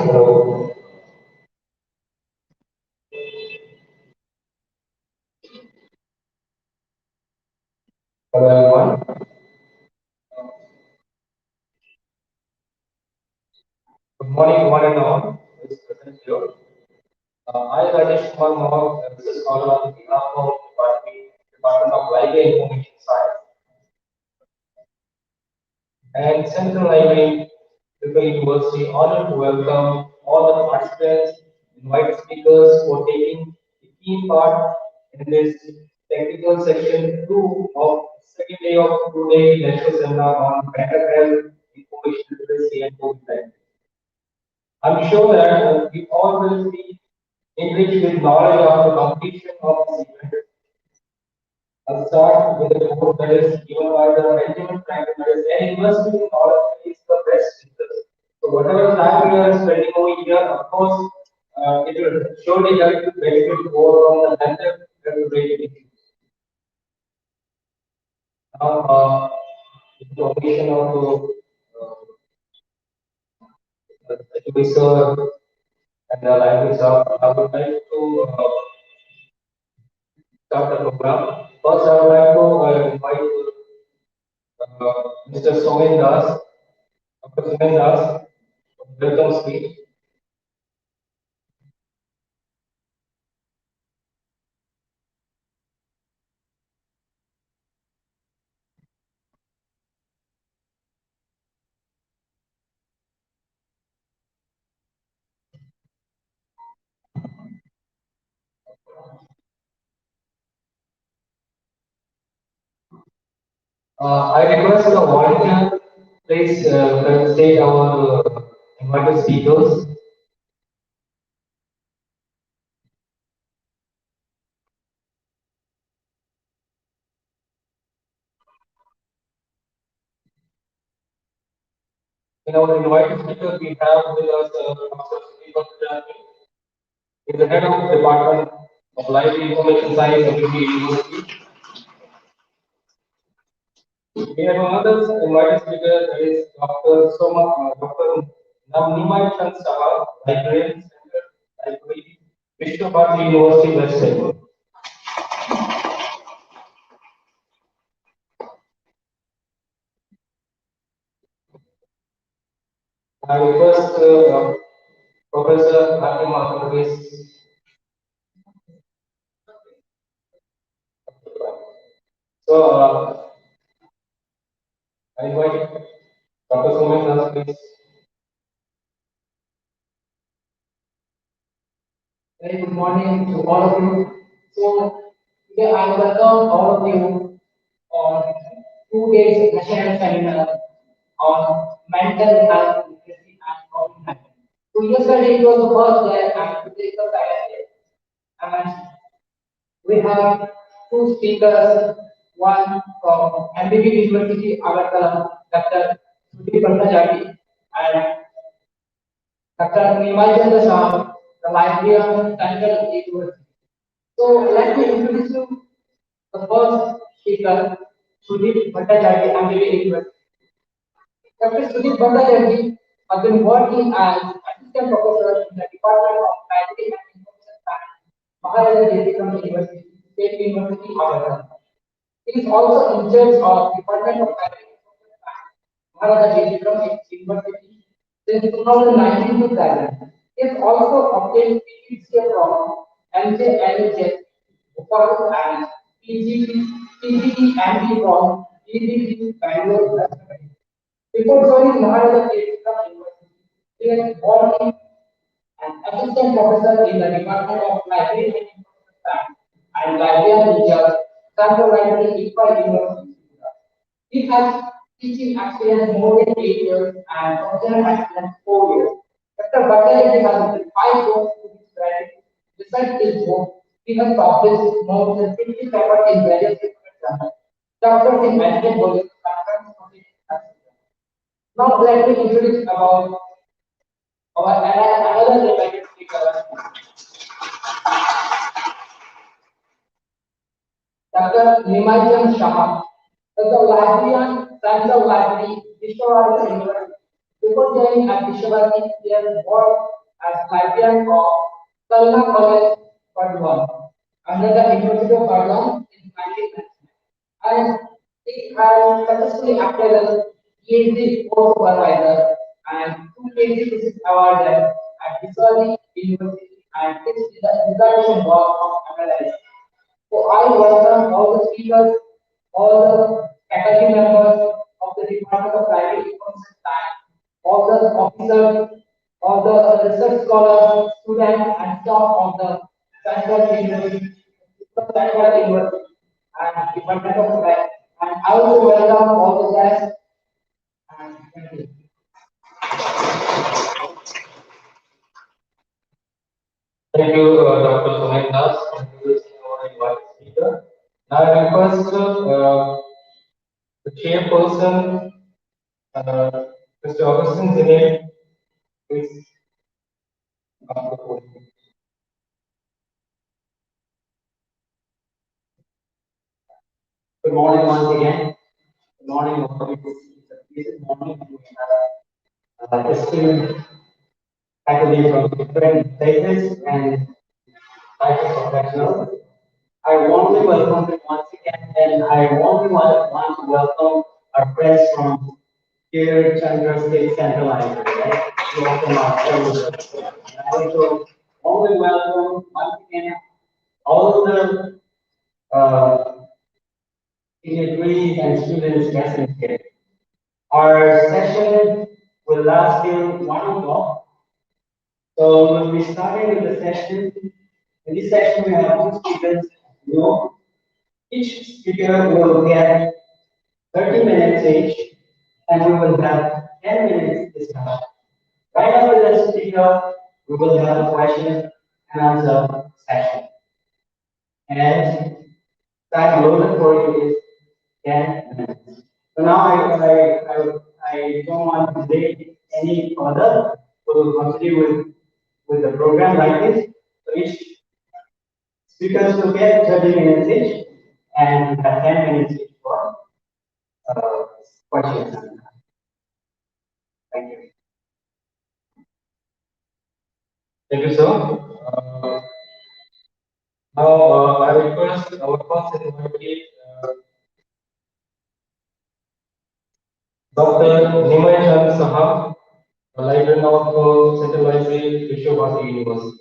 Hello, hello everyone. Good morning, one and all. Is present here. I, Rajesh Kumar Mohan, this is called on behalf of Department of Library Information Science and Central Library, Tripura University. Honored to welcome all the participants, invite speakers for taking a key part in this technical section 2 of second day of two-day lecture seminar on mental health, information literacy, and COVID-19. I'm sure that we all will be enriched with knowledge of the completion of this event. I'll start with the quote that is given by the Benjamin Franklin that is an investment in knowledge is the best interest. So whatever time we are spending over here, of course, it will surely help to benefit more from the mental health related issues. Now, information of the research and the library staff, I would like to start the program. First, I would like to invite Mr. Somen Das. Dr. Somen Das, welcome speak. I request the volunteer, please state our invited speakers. In our invited speakers, we have with us Dr. Sudeep Bhattacharya, is the head of the Department of Library Information Science at Tripura University. We have another invited speaker that is Dr. Navnimai Chand Saha, Librarian Center, Library, Vishnu Bharati University, West Bengal. I request Professor Happy Masterpiece. So, I invite Dr. Somen Das, please. Very good morning to all of you. So today I welcome all of you on 2 days national seminar on mental health literacy and COVID-19. So yesterday it was the first day and today is the second day. And we have two speakers, one from MBB University, Agartala, Dr. Sudeep Bhattacharya, and Dr. Nimai Shah, the librarian Central University. So let me introduce you the first speaker, Sudeep Bhattacharya, MBA University. Dr. Sudeep Bhattacharya has been working as assistant professor in the Department of Library and Information Science, Maharaja Jaitikam University, State University, Agartala. He is also in charge of Department of Library and Information Science, Maharaja Jaitikam University since 2019 to present. He has also obtained PhD from MJ Bhopal and PGD from PGD Bangalore. Before joining Maharaja Jaitikam University, He is only an assistant professor in the Department of Library and Information Science and librarian in the Central Library Tripura University. He has teaching experience more than 8 years and professional experience 4 years. Dr. Bhattacharya has written 5 books to his credit. Besides his book, he has published more than 50 papers in various different journals. Doctors in medical volumes and consulting. Now let me introduce about our another related speaker, Dr. Nimaijan Shah, as the librarian, Central Library, Vishwanath University. Before joining at Vishwanath, he has worked as librarian of Kalna College, Burdwan, under the University of Burdwan in 1999. And he has successfully acted as PhD course supervisor and two PhD thesis awarded at Vishwanath University and six dissertation work of analysis. So I welcome all the speakers, all the faculty members of the Department of Library Information Science, all the officers, all the research scholars, students, and staff of the Central University, Central University, and Department of Library. And I also welcome all the guests. And thank you. Thank you, Dr. Sumit Das, for introducing our invited speaker. Now I request the chairperson, uh, Mr. Augustine Zine, please come to the podium. Good morning once again. Good morning, all of you. It's a pleasant morning to have esteemed faculty from different places and types of professionals. I warmly welcome you once again, and I warmly want to welcome our friends from here, Chandra State Central Library, right? You also know Chandra. And I also warmly welcome once again all the uh, dignitaries and students present here. Our session will last till 1 o'clock. So we'll be starting with the session. In this session, we have two speakers. You know, each speaker will get 30 minutes each, and we will have 10 minutes discussion. Right after the speaker, we will have a question and answer session. And time allotted for you is 10 minutes. So now I don't want to delay any further. We'll continue with the program like this. So each speakers will get 30 minutes each and have 10 minutes each for uh, questions. Thank you. Thank you, sir. Now I request our first invitee, Dr. Nimai Chand Saha, a librarian of Central Library, Vishwanath University.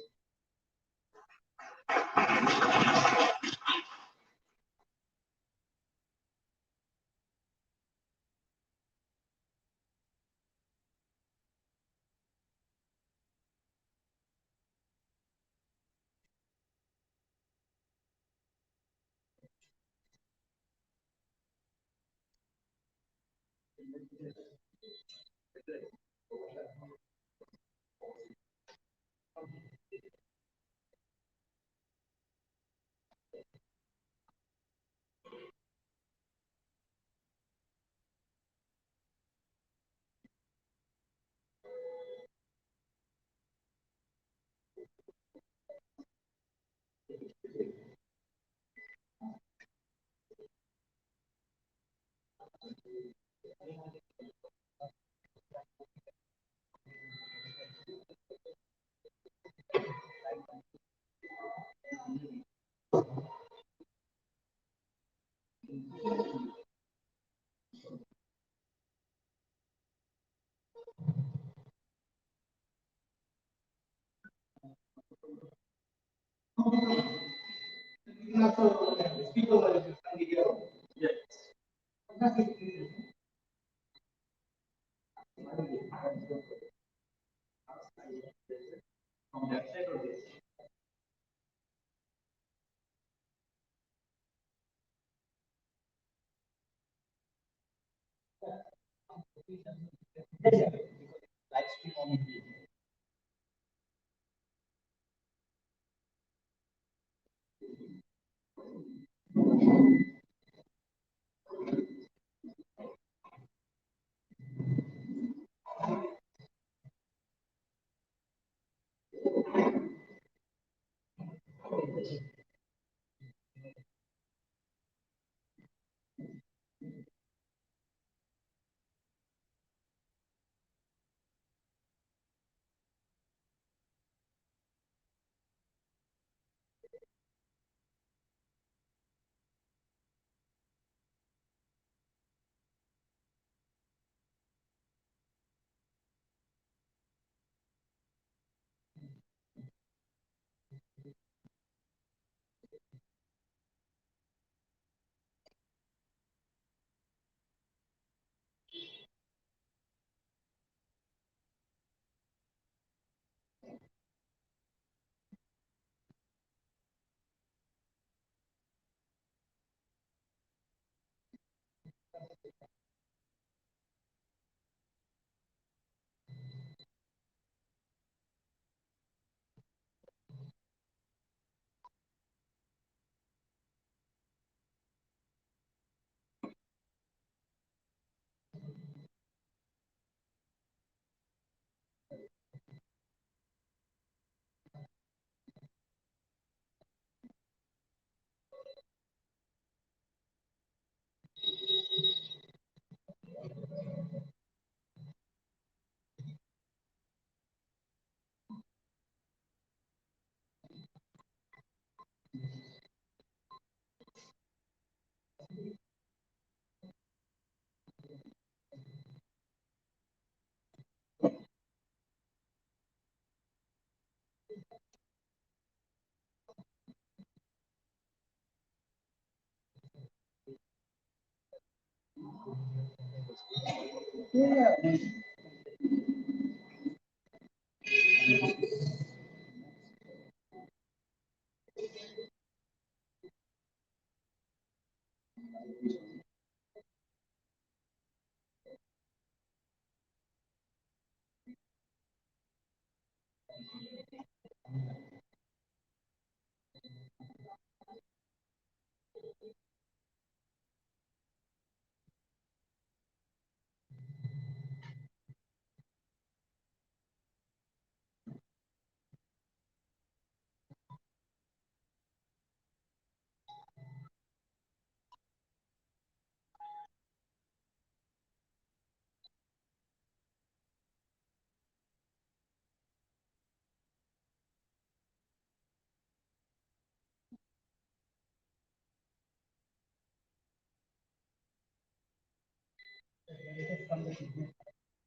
from left side or this side? Yes, sir. Live stream on video.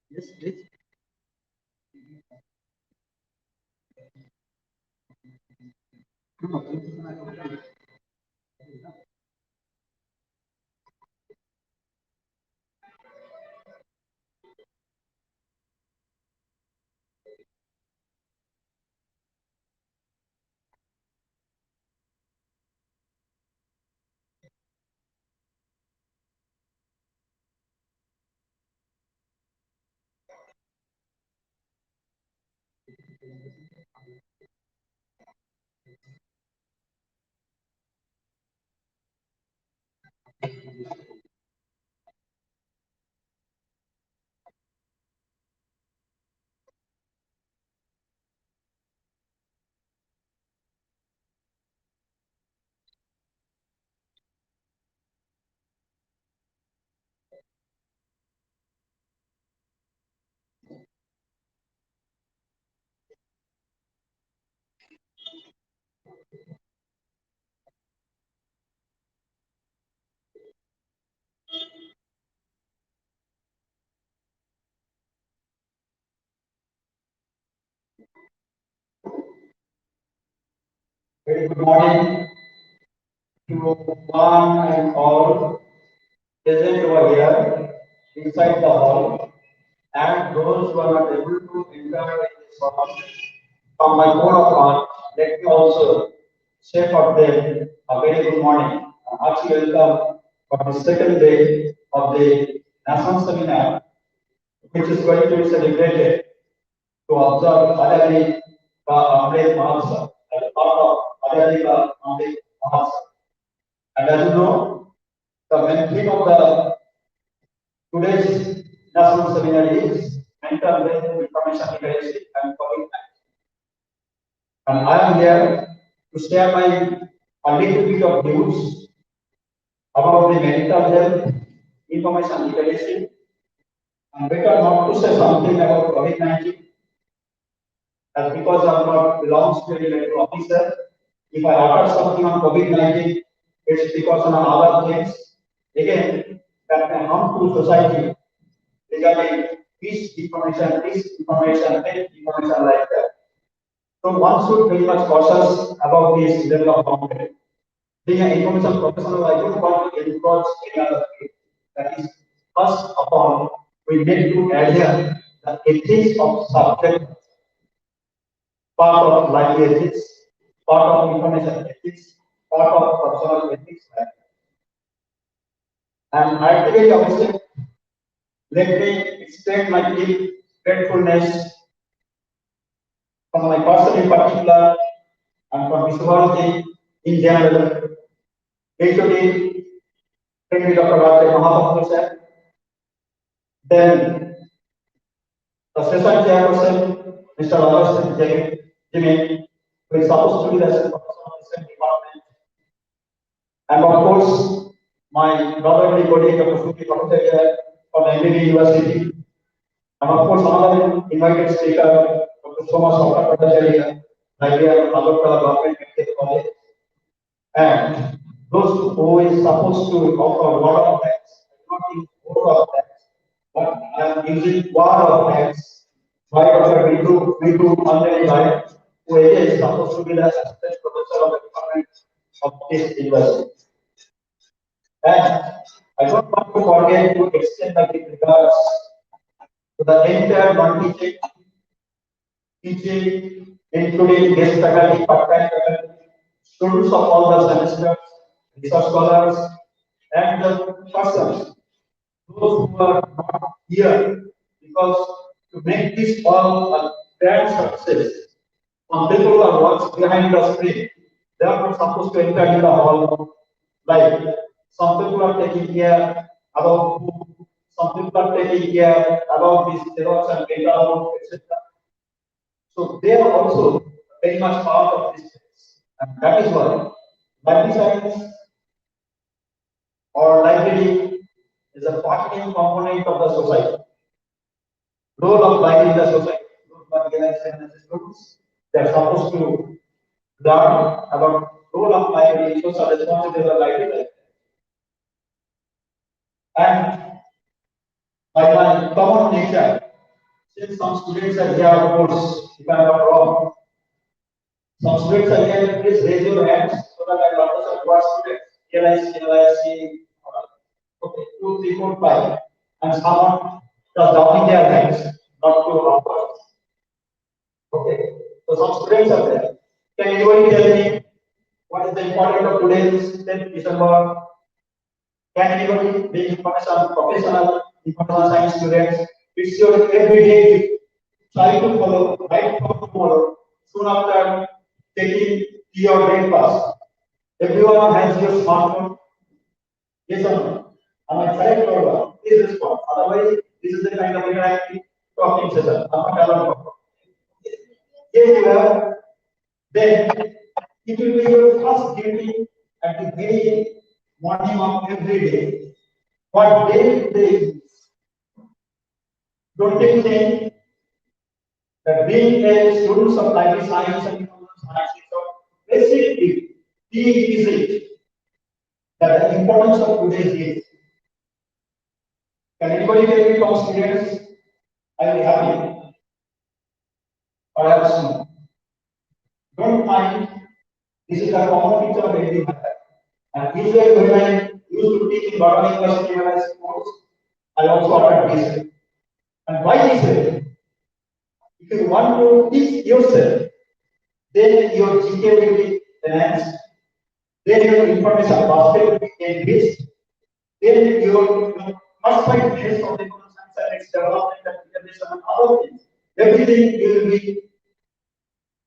Yes, please. Very good morning to one and all present over here inside the hall and those who are not able to enter in From my core of heart, let me also share for them a very good morning. Hearty welcome for the second day of the national seminar, which is going to be celebrated to observe Adali ka Amrit Mahotsav as part of Adali ka Amrit Mahotsav. And as you know, the main theme of the today's national seminar is mental health information literacy and COVID-19. And I am here to share my a little bit of views about the mental health information literacy. And better not to say something about COVID-19 as because I'm not belongs to a medical officer. If I utter something on COVID-19, it's because on other things again that may harm to society regarding disinformation, fake information like that. So one should very much cautious about this level of confidence. Being an information professional, I don't want to encroach any other field. That is, first of all, we need to adhere the ethics of subject, part of life ethics, part of information ethics, part of personal ethics. And I really appreciate, let me extend my deep gratefulness from my person in particular and from Visuality in general. Actually, thank you, Dr. Raja Mahapapu sir. Then the session chairperson, Mr. Augustin Jimmy, who is supposed to be the professor of the same department. And of course, my brotherly colleague, Dr. Suki Bhattacharya from MBB University. And of course, another invited speaker, Dr. Thomas Bhattacharya, Nigeria, Agartala Government Medical College. And those who is supposed to offer a lot of thanks, not use both of thanks, but I am using one of thanks. Why Dr. Vitu Andrei Bhai, who is supposed to be the assistant professor of the department of this university. And I don't want to forget to extend my deep regards to the entire teaching, including guest faculty, part-time faculty, students of all the semesters, research scholars, and the persons, those who are not here, because to make this all a grand success, some people are works behind the screen. They are not supposed to enter in the hall. Like some people are taking care about food, some people are taking care about this xerox and data out, etc. So they are also very much part of this space. And that is why library science or library is a partly component of the society. Role of library in the society. Role of library and students. They are supposed to learn about role of library, social responsibility of the library. And by my common nature, since some students are here, of course, if I am not wrong, some students are here, please raise your hands so that I will understand what students. Here I see, okay, 2, 3, 4, 5. And someone just downing their hands, not to upwards. Okay, so some students are there. Can anybody tell me what is the importance of today's 10th December? Can anybody be information professional, information science students? It's your everyday duty. Try to follow right from tomorrow, soon after taking tea or breakfast. Everyone has your smartphone. Yes or no? Am I correct or what? Please respond. Otherwise, this is the kind of interactive talking session. I'm not allowed to talk. Yes, you have. Then it will be your first duty at the very morning of every day. What day today is? Don't you think that being a student of library science and science is of basic prerequisite that the importance of today's is? Can anybody tell me from students? I will be happy. Perhaps no. Don't mind. This is a common feature of every matter. And usually when I used to teach in Botanic University when I sports, I also uttered this way. And why this way? If you want to teach yourself, then your GK will be enhanced, then your information basket will be enriched, then your first five days of the science and its development and integration and other things, everything will be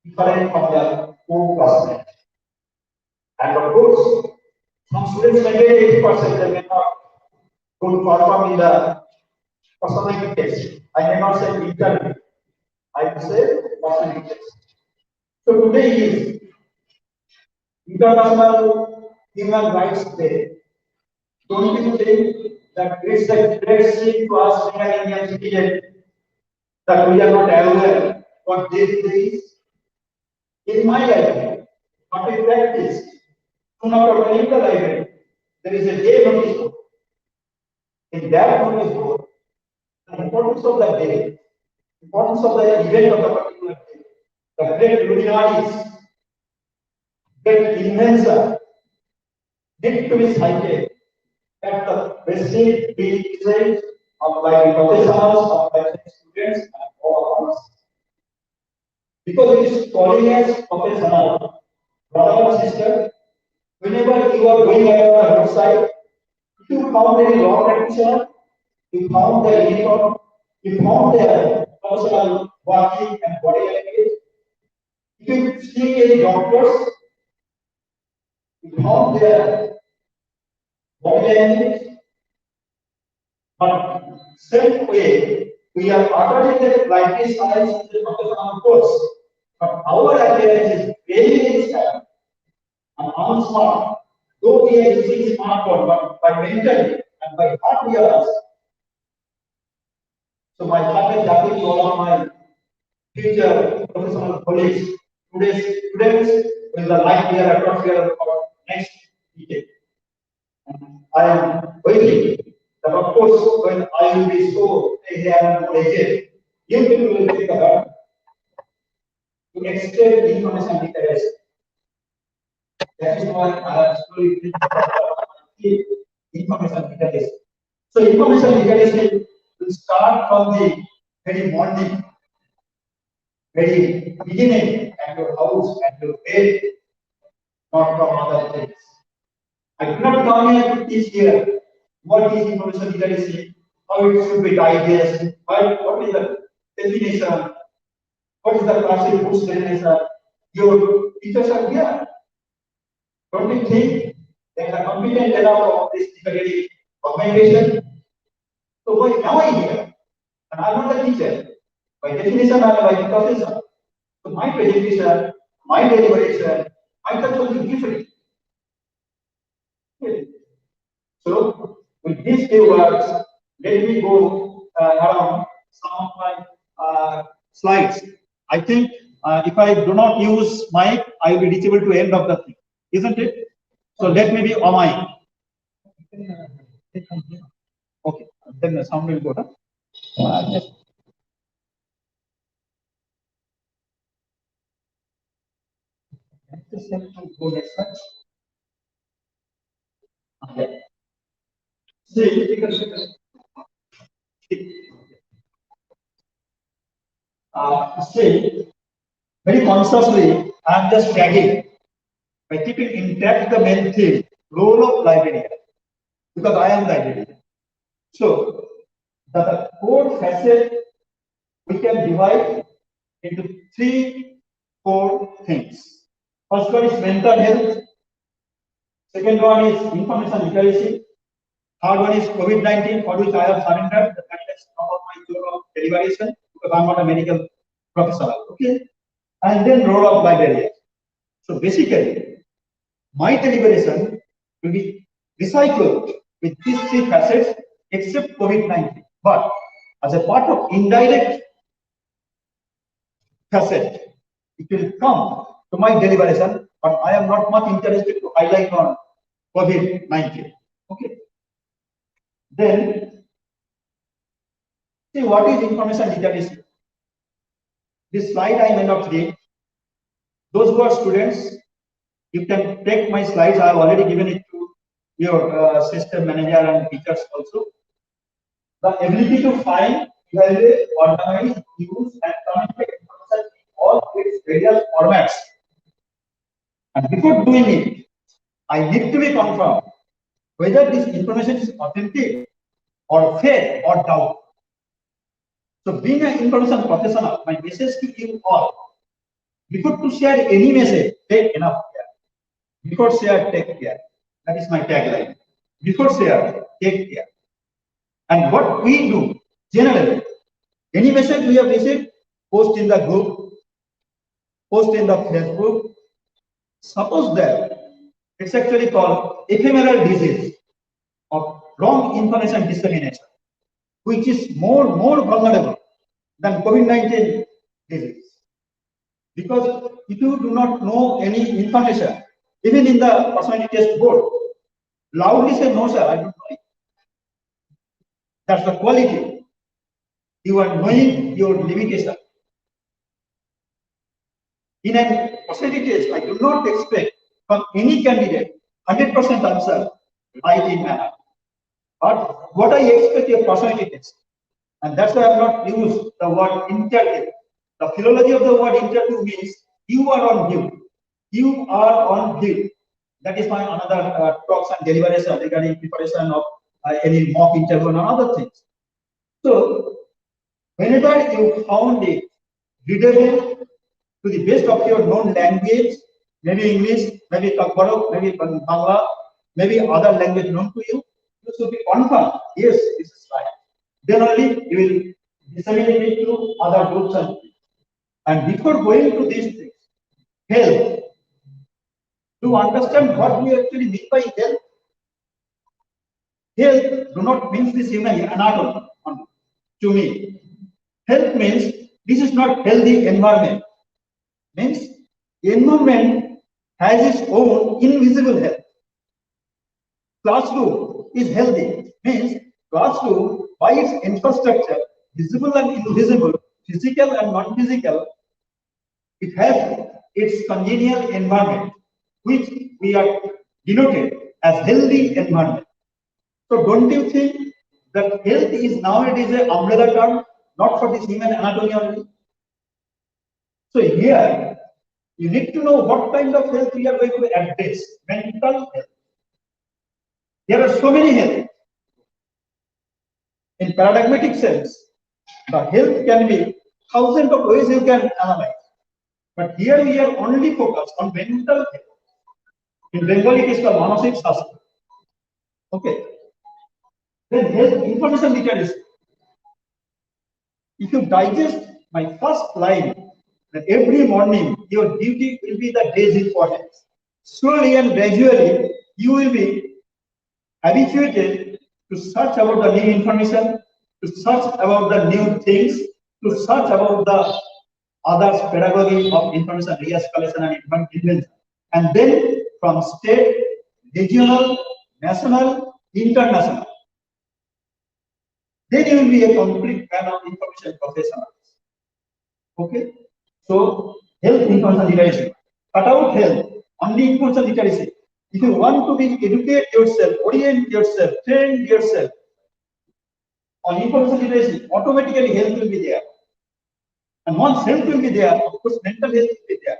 different from the co-classmate. And of course, some students may get 80%, they may not good perform in the personality test. I may not say interview, I will say personality test. So today is International Human Rights Day. Don't you think that it's a great sin to us being an Indian citizen that we are not aware what this is? In my life, not in practice, soon after leaving the library, there is a day notice board. In that notice board, the importance of the day, importance of the event of the particular day, the great luminaries, great inventor, need to be cited at the basic research of like professionals, of like students, and all of us. Because it is calling as professional, brother or sister, whenever you are going around the roadside, if you found any law practitioner, you found their uniform, you found their professional walking and body language, if you see any doctors, you found their body language, but same way, we are utterly that like this science is the professional course, but our appearance is very, very sad and unsmart. Though we are using smartphone, but by mentally and by heart we are us. So my heart is happy to all of my future professional colleagues, today's students with the light year across here for next decade. I am waiting that of course when I will be so here and aged, you people will take the burden to extend information literacy. That is why I am slowly information literacy. So information literacy will start from the very morning, very beginning at your house, at your bed, not from other things. I do not come here to teach here what is information literacy, how it should be digested, what is the definition, what is the classic books definition. Your teachers are here. Don't you think they are competent enough of this literary augmentation? So why am I here? And I am not a teacher. By definition, I am by profession. So my presentation, my deliberation, my touch will be different. So with these few words, let me go around some of my slides. I think if I do not use mic, I will be reachable to end of the thing, isn't it? So let me be on mic. Okay, then the sound will go down. Just have to go next slide. Okay. See, see, very consciously, I am just tagging by keeping intact the main theme, role of librarian, because I am librarian. So, the core facet we can divide into three core things. First one is mental health, second one is information literacy, third one is COVID-19, for which I have surrendered the kindness of my zone of deliberation because I am not a medical professional. Okay, and then role of librarian. So basically, my deliberation will be recycled with these three facets except COVID-19. But as a part of indirect facet, it will come to my deliberation, but I am not much interested to highlight on COVID-19. Okay. Then, see what is information literacy. This slide I may not read. Those who are students, you can take my slides. I have already given it to your system manager and teachers also. The ability to find, evaluate, organize, use, and communicate And before doing it, I need to be confirmed whether this information is authentic or fake or doubt. So being an information professional, my message to you all, before to share any message, take enough care. Before share, take care. That is my tagline. Before share, take care. And what we do, generally, any message we have received, post in the group, post in the Facebook. Suppose that it's actually called ephemeral disease of wrong information dissemination, which is more vulnerable than COVID-19 disease. Because if you do not know any information, even in the personality test board, loudly say, no, sir, I don't know it. That's the quality. You are knowing your limitation. In a personality test, I do not expect from any candidate 100% answer right in manner. But what I expect a personality test, and that's why I have not used the word interview. The philology of the word interview means you are on view. You are on view. That is my another talks and deliberation regarding preparation of any mock interview and other things. So, whenever you found it readable to the best of your known language, maybe English, maybe Tagalog, maybe Bangla, maybe other language known to you, you should be confident, yes, this is right. Then only you will disseminate it to other groups and people. And before going to these things, health, to understand what we actually mean by health, health do not mean this human anatomy only. To me, health means this is not healthy environment. Means environment has its own invisible health. Classroom is healthy. Means classroom by its infrastructure, visible and invisible, physical and non-physical, it has its congenial environment, which we are denoted as healthy environment. So don't you think that health is nowadays an umbrella term, not for this human anatomy only? So here, you need to know what kind of health we are going to address. Mental health. There are so many health. In paradigmatic sense, the health can be thousands of ways you can analyze. But here we are only focused on mental health. In Bengali, it is called Manasik Sastra. Okay. Then health information literacy. If you digest my first line, that every morning your duty will be the day's importance. Slowly and gradually, you will be habituated to search about the new information, to search about the new things, to search about the others pedagogy of information re-escalation and invention. And then from state, regional, national, international, then you will be a complete fan of information professionals. Okay? So, health information literacy. Cut out health, only information literacy. If you want to be educate yourself, orient yourself, train yourself on information literacy, automatically health will be there. And once health will be there, of course, mental health will be there.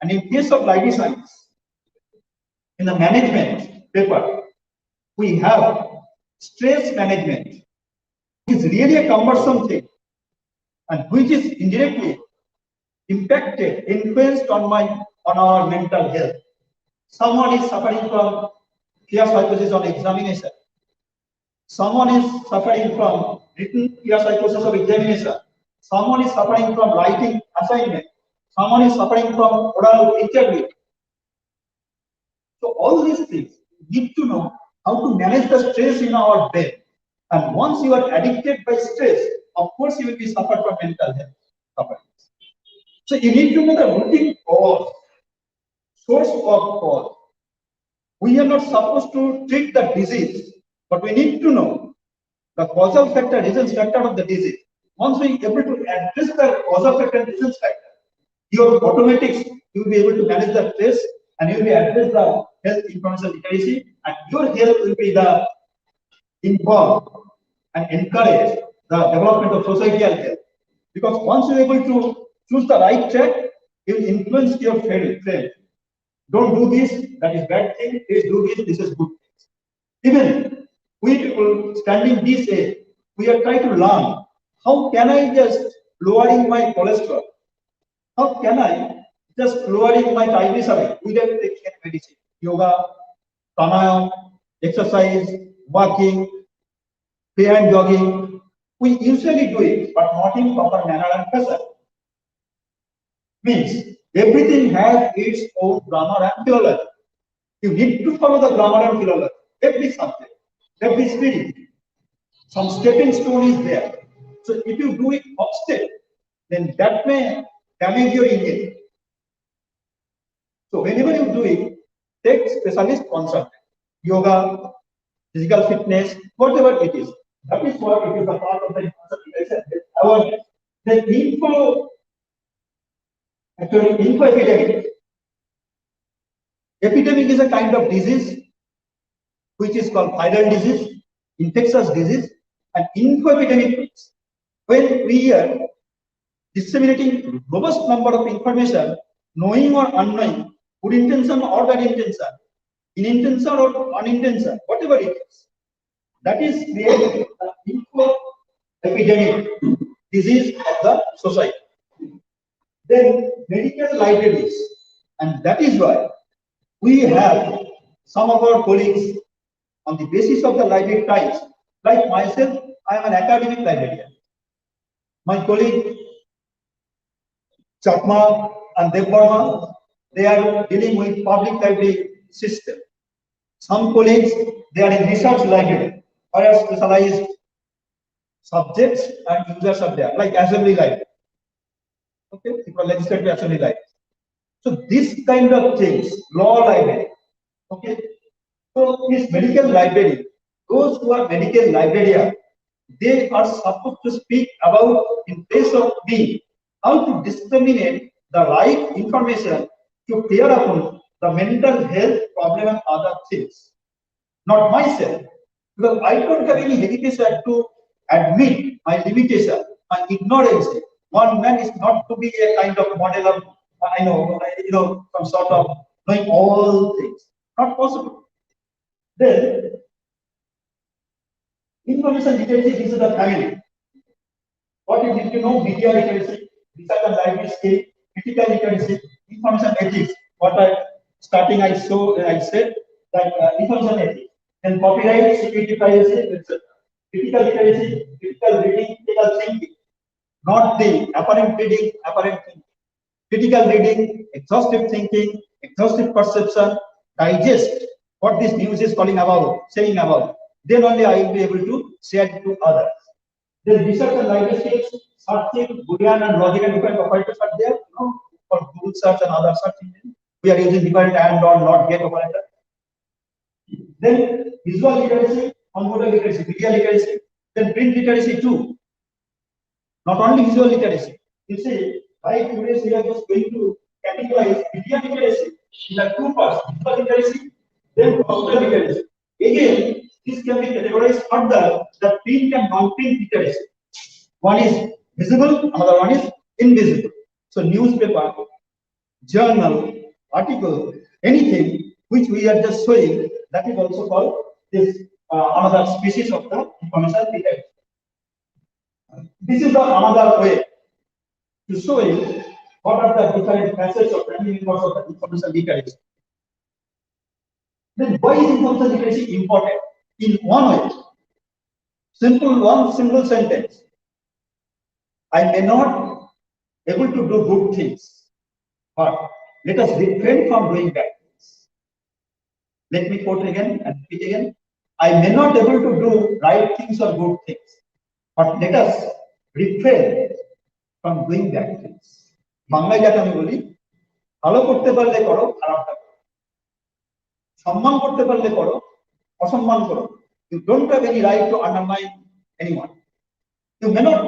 And in case of life science, in the management paper, we have stress management. It's really a cumbersome thing, and which is indirectly impacted, influenced on our mental health. Someone is suffering from fear psychosis on examination. Someone is suffering from written fear psychosis of examination. Someone is suffering from writing assignment. Someone is suffering from oral interview. So all these things, we need to know how to manage the stress in our brain. And once you are addicted by stress, of course you will be suffered from mental health sufferings. So you need to know the root cause, source of cause. We are not supposed to treat the disease, but we need to know the causal factor, results factor of the disease. Once we are able to address the causal factor and results factor, your automatics, you will be able to manage the stress and you will be address the health information literacy, and your health will be the involved and encourage the development of societal health. Because once you are able to choose the right track, you will influence your friend. Don't do this, that is bad thing. Please do this is good thing. Even we people standing this age, we are trying to learn how can I just lowering my cholesterol? How can I just lowering my triglyceride without taking any medicine? Yoga, pranayam, exercise, walking, free hand jogging. We usually do it, but not in proper manner and fashion. Means everything has its own grammar and philology. You need to follow the grammar and philology. Every subject, every spirit. Some stepping stone is there. So if you do it off step, then that may damage your engine. So whenever you do it, take specialist consult. Yoga, physical fitness, whatever it is. That is what it is a part of the awareness. The info epidemic. Epidemic is a kind of disease which is called viral disease, infectious disease, and info epidemic means when we are disseminating robust number of information, knowing or unknowing, good intention or bad intention, in intention or unintention, whatever it is, that is creating the info epidemic disease of the society. Then medical libraries, and that is why we have some of our colleagues on the basis of the library types. Like myself, I am an academic librarian. My colleague Chakma and Dept, they are dealing with public library system. Some colleagues, they are in research library, where specialized subjects and users are there, like assembly library. Okay, for legislative assembly library. So this kind of things, law library. Okay, so this medical library, those who are medical librarians, they are supposed to speak about, in place of me, how to disseminate the right information to clear upon the mental health problem and other things. Not myself, because I don't have any hesitation to admit my limitation, my ignorance. One man is not to be a kind of model of, some sort of knowing all things. Not possible. Then, information literacy, this is the family. What you need to know: media literacy, research and library skill, critical literacy, information ethics. What I said that information ethics, then copyright, security, privacy, etc. Critical literacy, critical reading, critical thinking, not the apparent reading, apparent thinking. Critical reading, exhaustive thinking, exhaustive perception, digest what this news is calling about, saying about. Then only I will be able to share it to others. Then research and library skills, searching, Boolean and logic and different operators are there. For Google search and other search engines, we are using different and or not get operator. Then visual literacy, computer literacy, media literacy, then print literacy too. Not only visual literacy. You see, right today we are just going to categorize media literacy in the two parts: visual literacy, then computer literacy. Again, this can be categorized further: the print and non-print literacy. One is visible, another one is invisible. So newspaper, journal, article, anything which we are just showing, that is also called this another species of the information literacy. This is the another way to show you what are the different facets of the information literacy. Then why is information literacy important? In one way, one simple sentence: I may not able to do good things, but let us refrain from doing bad things. Let me quote again and repeat again. I may not able to do right things or good things, but let us refrain from doing bad things. বাংলায় যাকে আমি বলি, ভালো করতে পারলে করো, খারাপটা করো। সম্মান করতে পারলে করো, অসম্মান করো। You don't have any right to undermine anyone. You may not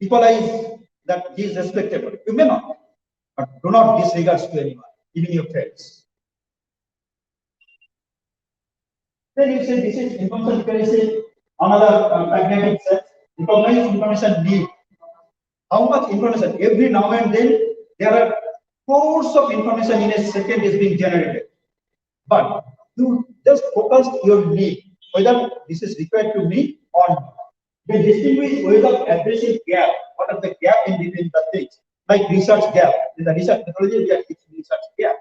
equalize that he is respectable. You may not, but do not disregard to anyone, even your friends. Then you say this is information literacy. Another pragmatic sense: recognize information need. How much information? Every now and then there are crores of information in a second is being generated. But you just focus your need, whether this is required to me or not. Then distinguish ways of addressing gap. What are the gap in between the things? Like research gap. In the research methodology, we are teaching research gap.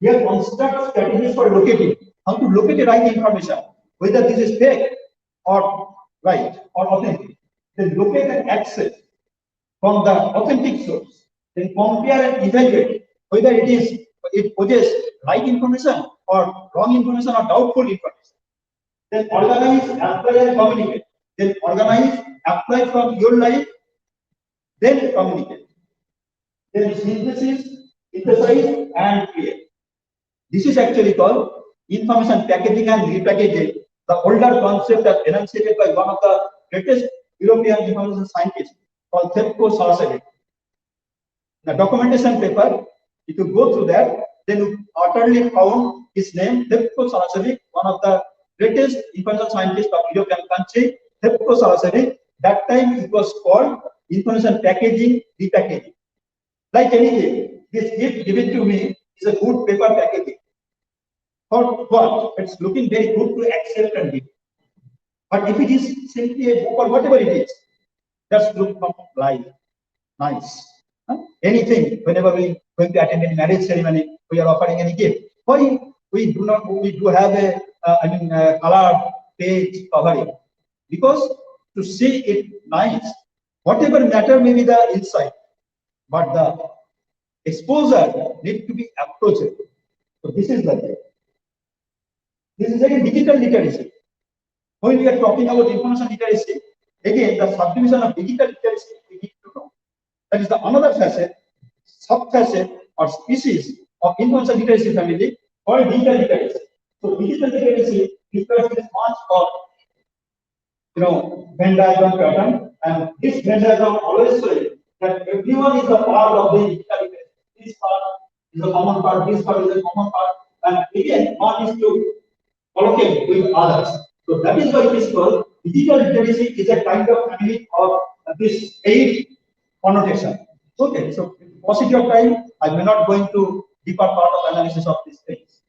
We have construct strategies for locating. How to locate the right information, whether this is fake or right or authentic. Then locate and access from the authentic source. Then compare and evaluate whether it possesses right information or wrong information or doubtful information. Then organize, apply and communicate. Then organize, apply from your life, then communicate. Then synthesize and create. This is actually called information packaging and repackaging. The older concept that enunciated by one of the greatest European information scientists called Dept. The documentation paper, if you go through that, then you utterly found his name, Dept, one of the greatest information scientists of European country, Dept. That time it was called information packaging, repackaging. Like anything, this gift given to me is a good paper packaging. For what? It's looking very good to accept and give. But if it is simply a book or whatever it is, just look from life. Nice. Anything, whenever we going to attend a marriage ceremony, we are offering any gift. Why we do have a colored page covering? Because to see it nice, whatever matter may be the inside, but the exposure need to be approachable. So this is the thing. This is again digital literacy. When we are talking about information literacy, again the subdivision of digital literacy we need to know. That is the another facet, sub-facet or species of information literacy family called digital literacy. So digital literacy refers to much of Venn diagram pattern, and this Venn diagram always says that everyone is a part of the digital literacy. This part is a common part, this part is a common part, and again one is to allocate with others. So that is why it is called digital literacy is a kind of family of this 8 connotation. Okay, so paucity of time, I may not go into deeper part of analysis of these things.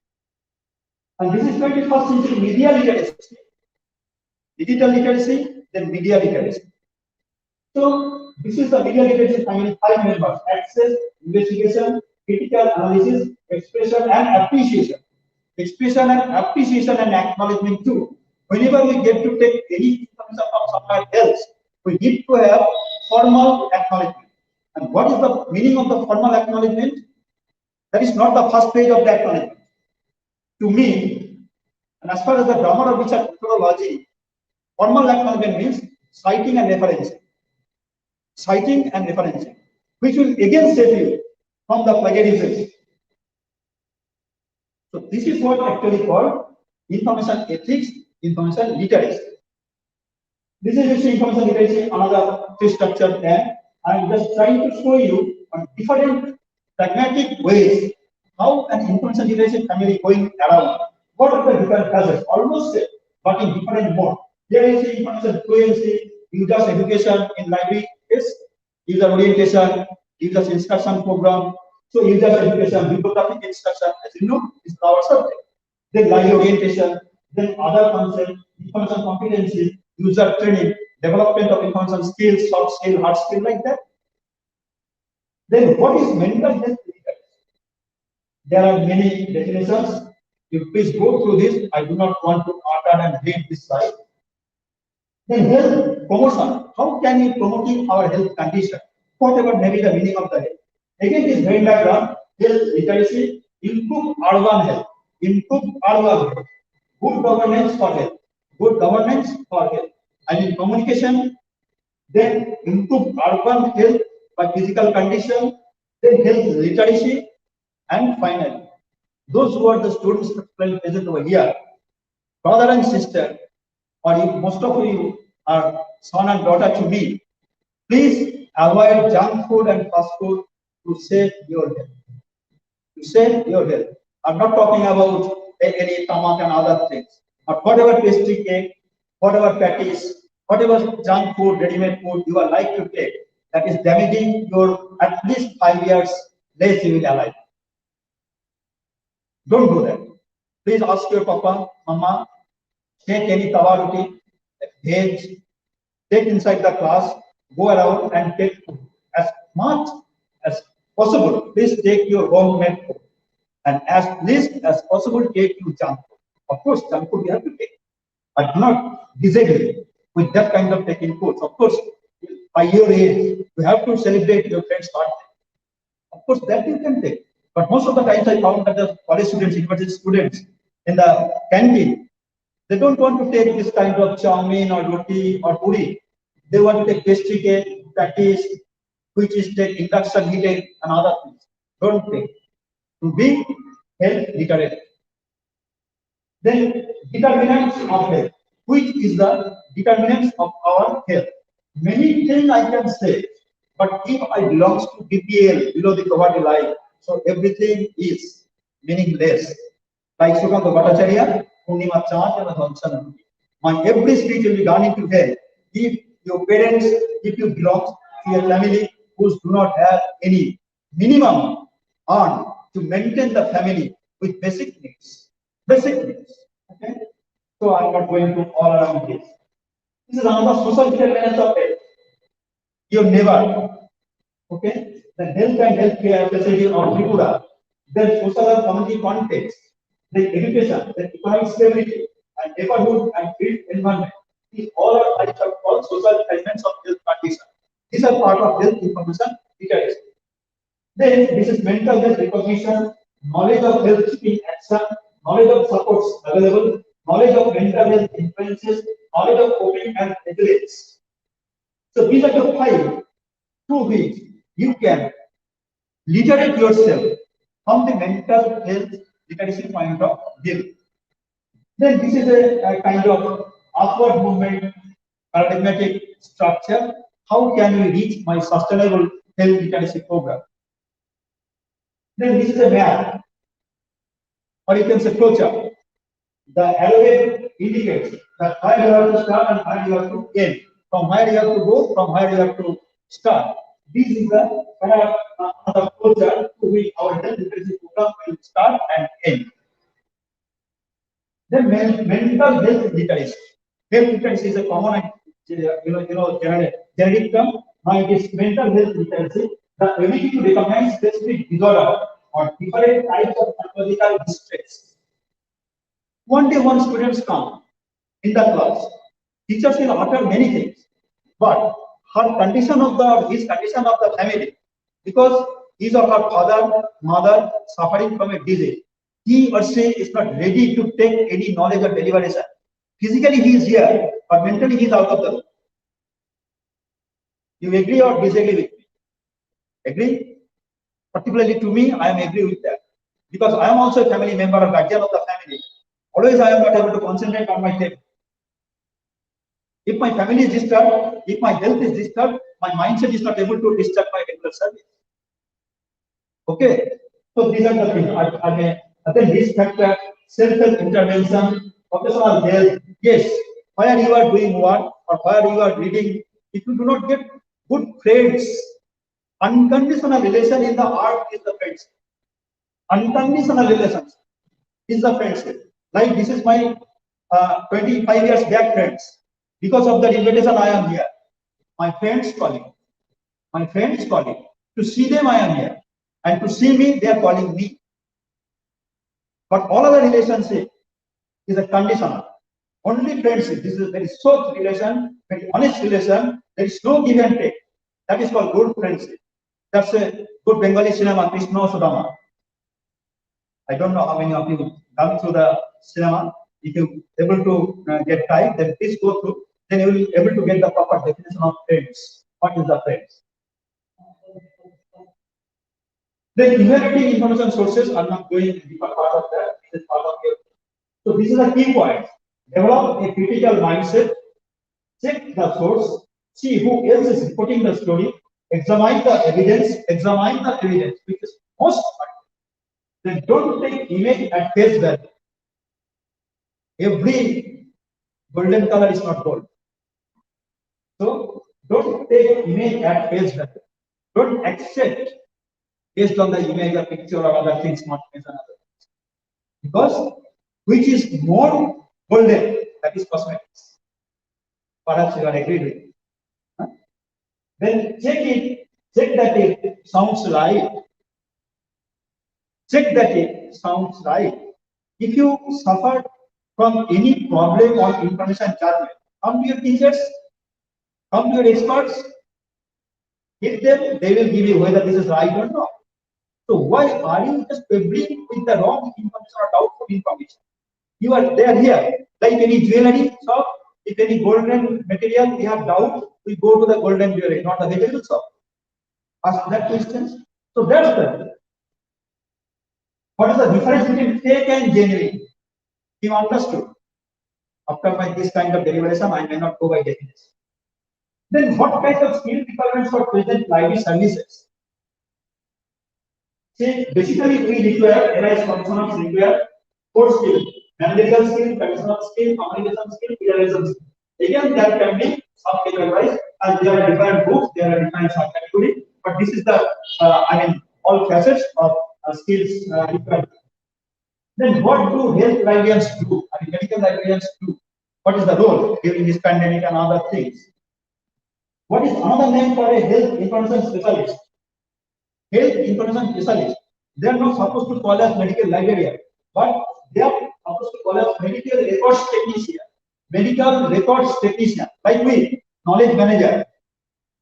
And this is 21st century media literacy. Digital literacy, then media literacy. So this is the media literacy family, 5 members: access, investigation, critical analysis, expression and appreciation. Expression and appreciation and acknowledgement too. Whenever we get to take any information from somewhere else, we need to have formal acknowledgement. And what is the meaning of the formal acknowledgement? That is not the first page of the acknowledgement. To me, and as far as the grammar of research methodology, formal acknowledgement means citing and referencing. Citing and referencing, which will again save you from the plagiarism. So this is what actually called information ethics, information literacy. This is information literacy, another structure there. I'm just trying to show you on different pragmatic ways how an information literacy family going around. What are the different phases? Almost same, but in different mode. Here is the information fluency, users education in library is user orientation, users instruction program. So user education, bibliographic instruction, as you know, is our subject. Then live orientation, then other concepts, information competency, user training, development of information skills, soft skill, hard skill, like that. Then what is mental health? There are many definitions. You please go through this. I do not want to utter and read this slide. Then health promotion. How can we promote our health condition? Whatever may be the meaning of the health. Again, this Venn diagram, health literacy, improve urban health, improve urban health, good governance for health, good governance for health. I mean communication, then improve urban health by physical condition, then health literacy, and finally, those who are the students present over here, brother and sister, or if most of you are son and daughter to me, please avoid junk food and fast food to save your health. To save your health. I'm not talking about any tomato and other things, but whatever pastry cake, whatever patties, whatever junk food, ready-made food you are like to take, that is damaging your at least 5 years less you will alive. Don't do that. Please ask your papa, mama, take any tawa roti, veg, take inside the class, go around and take food. As much as possible, please take your homemade food. And as least as possible, take your junk food. Of course, junk food you have to take. I do not disagree with that kind of taking foods. Of course, by your age, you have to celebrate your friend's birthday. Of course, that you can take. But most of the times I found that the college students, university students in the canteen, they don't want to take this kind of chowmein or roti or puri. They want to take pastry cake, patties, which is take induction heated and other things. Don't take. To be health literate. Then determinants of health. Which is the determinants of our health? Many things I can say, but if I belongs to BPL, below the poverty line, so everything is meaningless. Like Sukanta Bhattacharya, Purnima Chand, and Hansana. My every speech will be done into health. If your parents, if you belong to a family who do not have any minimum on to maintain the family with basic needs. Basic needs. Okay? So I'm not going to all around this. This is another social determinants of health. Your neighbor, okay? The health and healthcare facility of Tripura, their social and community context, their education, their economic stability, and neighborhood and built environment. These all are types of all social elements of health condition. These are part of health information literacy. Then this is mental health recognition, knowledge of health in action, knowledge of supports available, knowledge of mental health influences, knowledge of coping and resilience. So these are the five through which you can literate yourself from the mental health literacy point of view. Then this is a kind of upward movement paradigmatic structure. How can we reach my sustainable health literacy program? Then this is a map, or you can say flowchart. The arrow indicates that where you have to start and where you have to end. From where you have to go, from where you have to start. This is the flowchart to which our health literacy program will start and end. Then mental health literacy. Health literacy is a common, generic term. Now it is mental health literacy, the ability to recognize specific disorder or different types of psychological distress. One day, one students come in the class. Teachers will utter many things, but her condition of his condition of the family, because his or her father, mother suffering from a disease, he or she is not ready to take any knowledge or deliberation. Physically he is here, but mentally he is out of the room. You agree or disagree with me? Agree? Particularly to me, I am agree with that. Because I am also a family member or guardian of the family. Always I am not able to concentrate on my table. If my family is disturbed, if my health is disturbed, my mindset is not able to discharge my regular service. Okay? So these are the things. Then risk factor, self-help intervention, professional health. Yes, where you are doing what or where you are reading, if you do not get good friends, unconditional relation in the art is the friendship. Unconditional relations is the friendship. Like this is my 25 years back friends. Because of that invitation, I am here. My friends calling. My friends calling. To see them, I am here. And to see me, they are calling me. But all other relationship is a conditional. Only friendship. This is a very soft relation, very honest relation. There is no give and take. That is called good friendship. That's a good Bengali cinema, Krishna Sudama. I don't know how many of you come through the cinema. If you able to get time, then please go through. Then you will be able to get the proper definition of friends. What is the friends? The evaluating information sources are not going to be part of that. This is part of your. So this is the key point. Develop a critical mindset. Check the source. See who else is reporting the story. Examine the evidence. Examine the evidence, which is most important. Then don't take image at face value. Every golden color is not gold. So don't take image at face value. Don't accept based on the image or picture or other things, not mention other things. Because which is more golden, that is cosmetics. Perhaps you are agreed with me. Huh? Then check that it sounds right. Check that it sounds right. If you suffer from any problem or information judgment, come to your teachers, come to your experts, hit them, they will give you whether this is right or not. So why are you just quibbling with the wrong information or doubtful information? You are there here, like any jewelry shop, if any golden material we have doubt, we go to the golden jewelry, not the vegetable shop. Ask that question. So that's the what is the difference between fake and genuine? You understood. After this kind of deliberation, I may not go by definition. Then what kind of skill requirements for present library services? See, basically we require, LIS functionals require 4 skills: analytical skill, traditional skill, communication skill, evaluation skill. Again, that can be sub-categorized as there are different groups, there are different sub-categories, but this is the, all facets of skills required. Then what do health librarians do? Medical librarians do? What is the role during this pandemic and other things? What is another name for a health information specialist? Health information specialist. They are not supposed to call as medical librarian, but they are supposed to call as medical records technician. Medical records technician, like we, knowledge manager,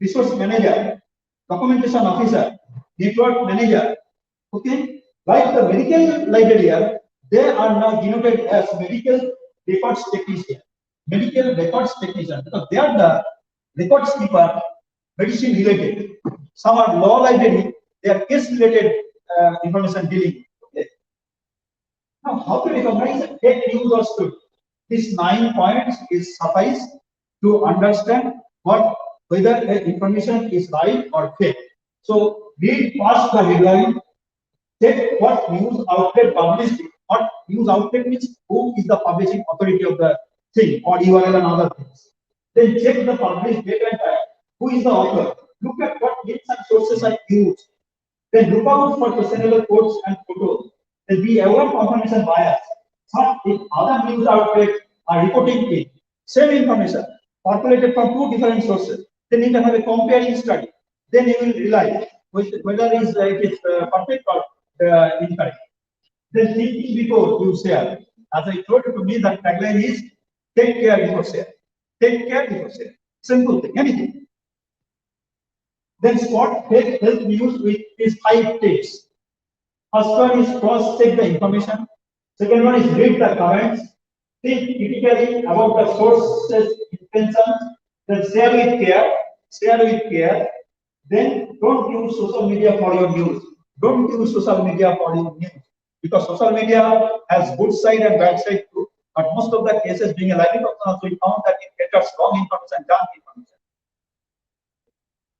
resource manager, documentation officer, network manager. Okay, like the medical librarian, they are now denoted as medical records technician. Medical records technician, because they are the records keeper, medicine related. Some are law library, they are case related information dealing. Okay. Now, how to recognize a fake news or story? These 9 points is suffice to understand whether the information is right or fake. So read past the headline, check what news outlet published it. What news outlet means who is the publishing authority of the thing or URL and other things. Then check the published date and time. Who is the author? Look at what links and sources are used. Then look out for questionable quotes and photos. Then be aware of confirmation bias. Some if other news outlets are reporting it, same information populated from 2 different sources, then you can have a comparing study. Then you will realize whether it is perfect or incorrect. Then think before you share. As I told you to me, that tagline is take care before share. Take care before share. Simple thing, anything. Then spot fake health news with these 5 tips. First one is cross-check the information. Second one is read the comments. Think critically about the source's intentions. Then share with care. Share with care. Then don't use social media for your news. Don't use social media for your news. Because social media has good side and bad side too. But most of the cases, being a library professional, we found that it caters wrong information, junk information.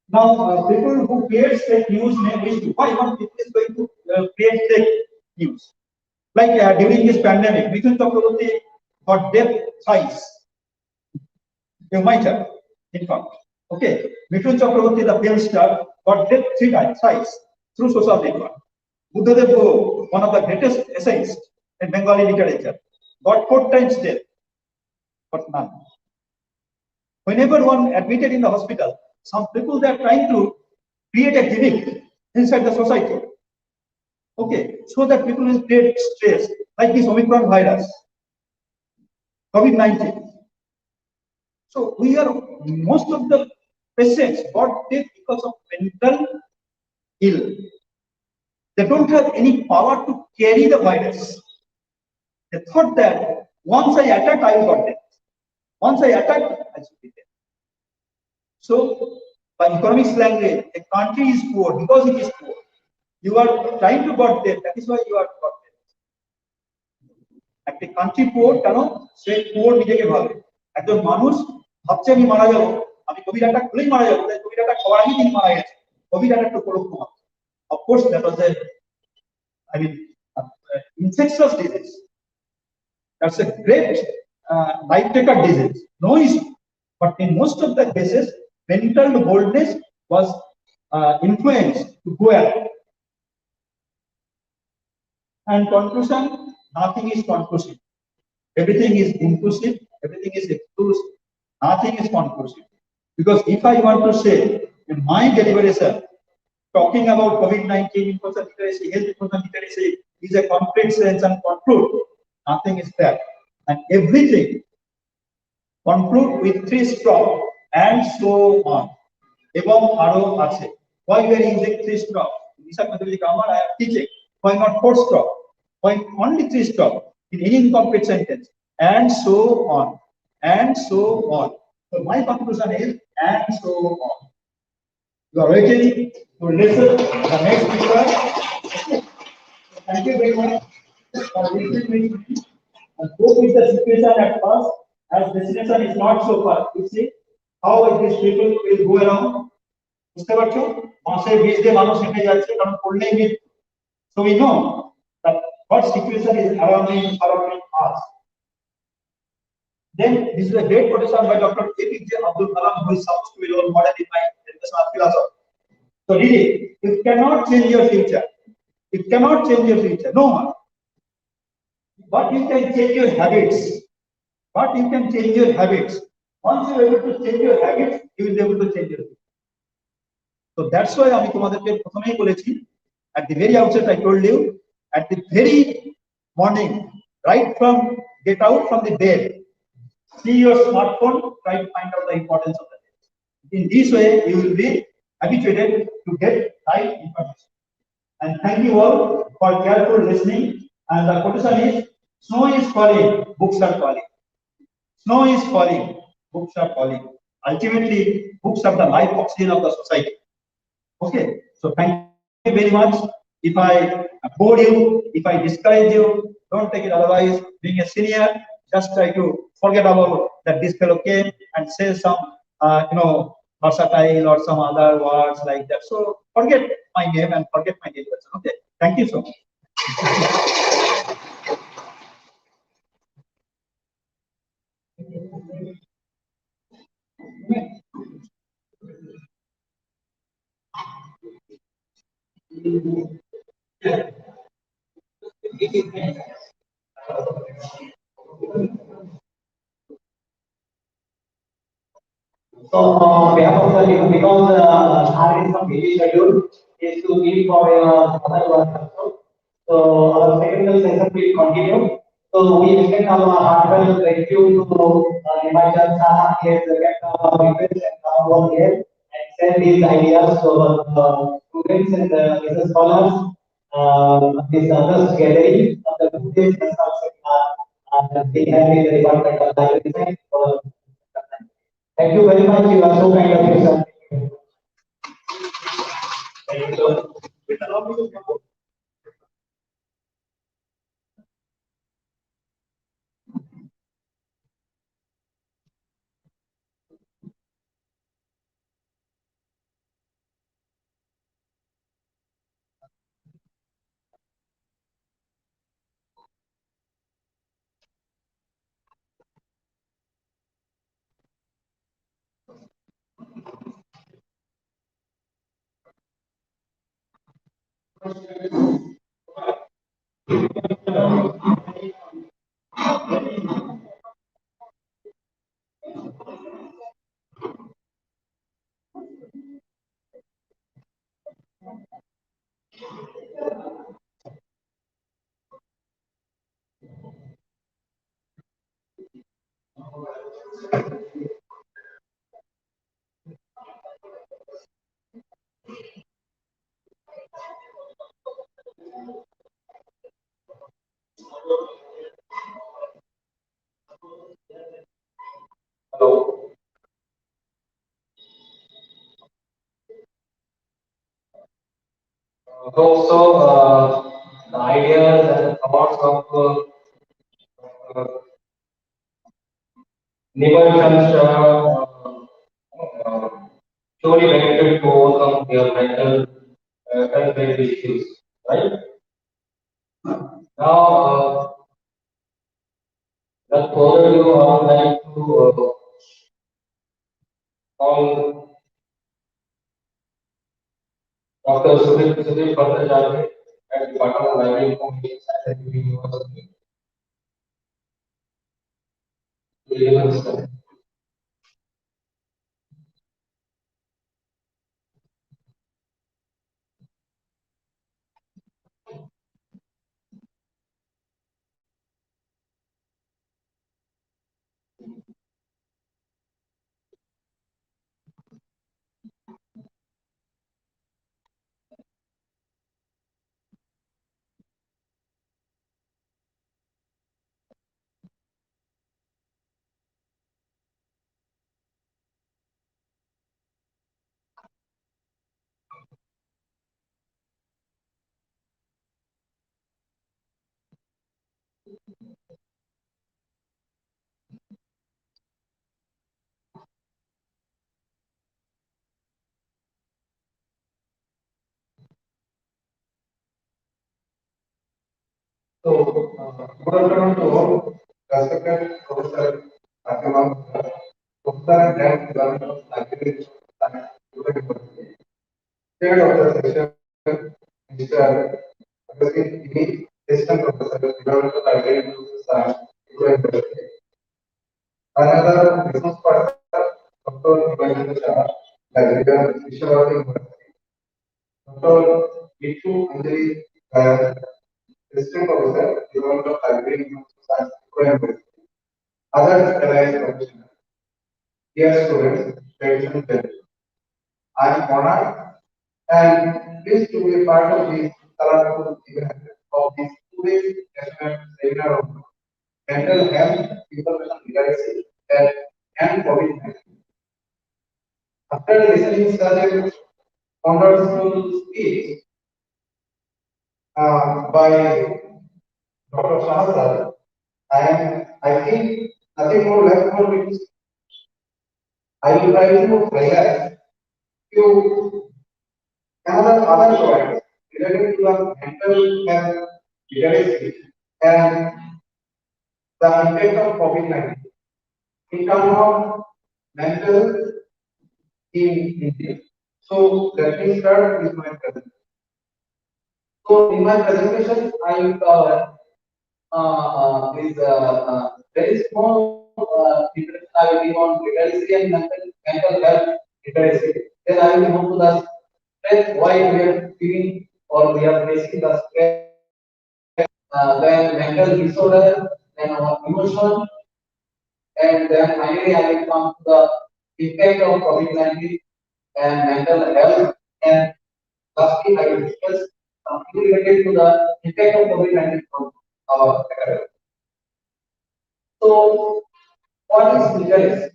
Now, people who create fake news may wish to. Why one people is going to create fake news? Like during this pandemic, Mithun Chakraborty got Dept thrice. You might have, in fact. Okay, Mithun Chakraborty, the film star, got Dept 3 times, thrice through social network. Buddhadev, one of the greatest essayists in Bengali literature, got 4 times death, but none. Whenever one admitted in the hospital, some people they are trying to create a gimmick inside the society. Okay, so that people will create stress, like this Omicron virus, COVID-19. So we are most of the patients got death because of mental ill. They don't have any power to carry the virus. They thought that once I attack, I will got death. Once I attack, I should be dead. So, by economics language, a country is poor because it is poor. You are trying to got death. That is why you are got death. একটা country poor কেন সে poor নিজেকে ভাবে একজন মানুষ ভাবছে আমি মারা যাব আমি কোভিড অ্যাটাক হলেই মারা যাব তাই কোভিড অ্যাটাক হওয়ার আগেই তিনি মারা গেছে কোভিড অ্যাটাক তো পরোক্ষ মাত্র of course that was a infectious disease. That's a great life taker disease, no issue. But in most of the cases, mental boldness was influenced to go ahead. And conclusion, nothing is conclusive. Everything is inclusive, everything is exclusive, nothing is conclusive. Because if I want to say in my deliberation, talking about COVID-19 information literacy, health information literacy is a complete sense and conclude, nothing is there. And everything conclude with three stop and so on. এবং আরো আছে. Why we are using three stop? Research methodology grammar I am teaching. Why not four stop? Why only three stop in any incomplete sentence? And so on. And so on. So my conclusion is and so on. You are ready to listen to the next speaker. Thank you very much for listening with me. And go with the situation at first, as destination is not so far. You see how these people will go around. বুঝতে পারছো মাসে 20 দিয়ে মানুষ হেঁটে যাচ্ছে কারণ পড়লেই মৃত্যু so we know that what situation is surrounding us. Then this is a great quotation by Dr. APJ Abdul Kalam, who is supposed to be role model in my educational philosophy. So really, you cannot change your future. You cannot change your future, no one. But you can change your habits. But you can change your habits. Once you are able to change your habits, you will be able to change your future. So that's why আমি তোমাদেরকে প্রথমেই বলেছি at the very outset I told you at the very morning right from get out from the bed see your smartphone try to find out the importance of the day. In this way you will be habituated to get right information. And thank you all for careful listening. And the quotation is snow is falling, books are falling. Snow is falling, books are falling. Ultimately books are the life oxygen of the society. Okay, so thank you very much. If I bore you, if I discourage you, don't take it otherwise. Being a senior, just try to forget about that this fellow came and says some, versatile or some other words like that. So forget my name and forget my name. Okay, thank you so much. So, on behalf of the team, because our is some busy schedule, is to leave for other work also. So, our second session will continue. So, we extend our heartfelt gratitude to Himachal Saha, he has kept our request and come over here and send these ideas to our students and business scholars. This August gathering of the two days they have been the department of library science for thank you very much. You are so kind of you, sir. Thank you, sir. Hello. The ideas and thoughts of Nibble surely connected to overcome their mental health issues, right? Now, that overview, I would like to call Dr. Sudhir Bhattacharya at the bottom of library information science and university. So, good afternoon to all. Respected Professor Akamal, Professor and Grand Development of Agriculture Science, University. Chair of the session, Mr. Agassi Ini, Assistant Professor, Development of Agriculture Science, University. Another resource person, Dr. Ibrahim Shah, Librarian, Vishavarti University. Dr. Vitu Anjali Gayan, Assistant Professor, Development of Agriculture Science, University. Other recognized professionals. Dear students, ladies and gentlemen, I am honored and pleased to be a part of this colorful event of this two-day national seminar on mental health, information literacy, and COVID-19. After listening such a wonderful speech by Dr. Shah sir, I think nothing more left for me. I will try to highlight few other points related to the mental health literacy and the impact of COVID-19 in terms of mental in India. So let me start with my presentation. So in my presentation, I will cover this very small introduction I will give on literacy and mental health literacy. Then I will move to the stress why we are feeling or we are facing the stress, then mental disorder, then our emotion, and then finally I will come to the impact of COVID-19 and mental health, and lastly I will discuss something related to the impact of COVID-19 on our academic. So, what is literacy?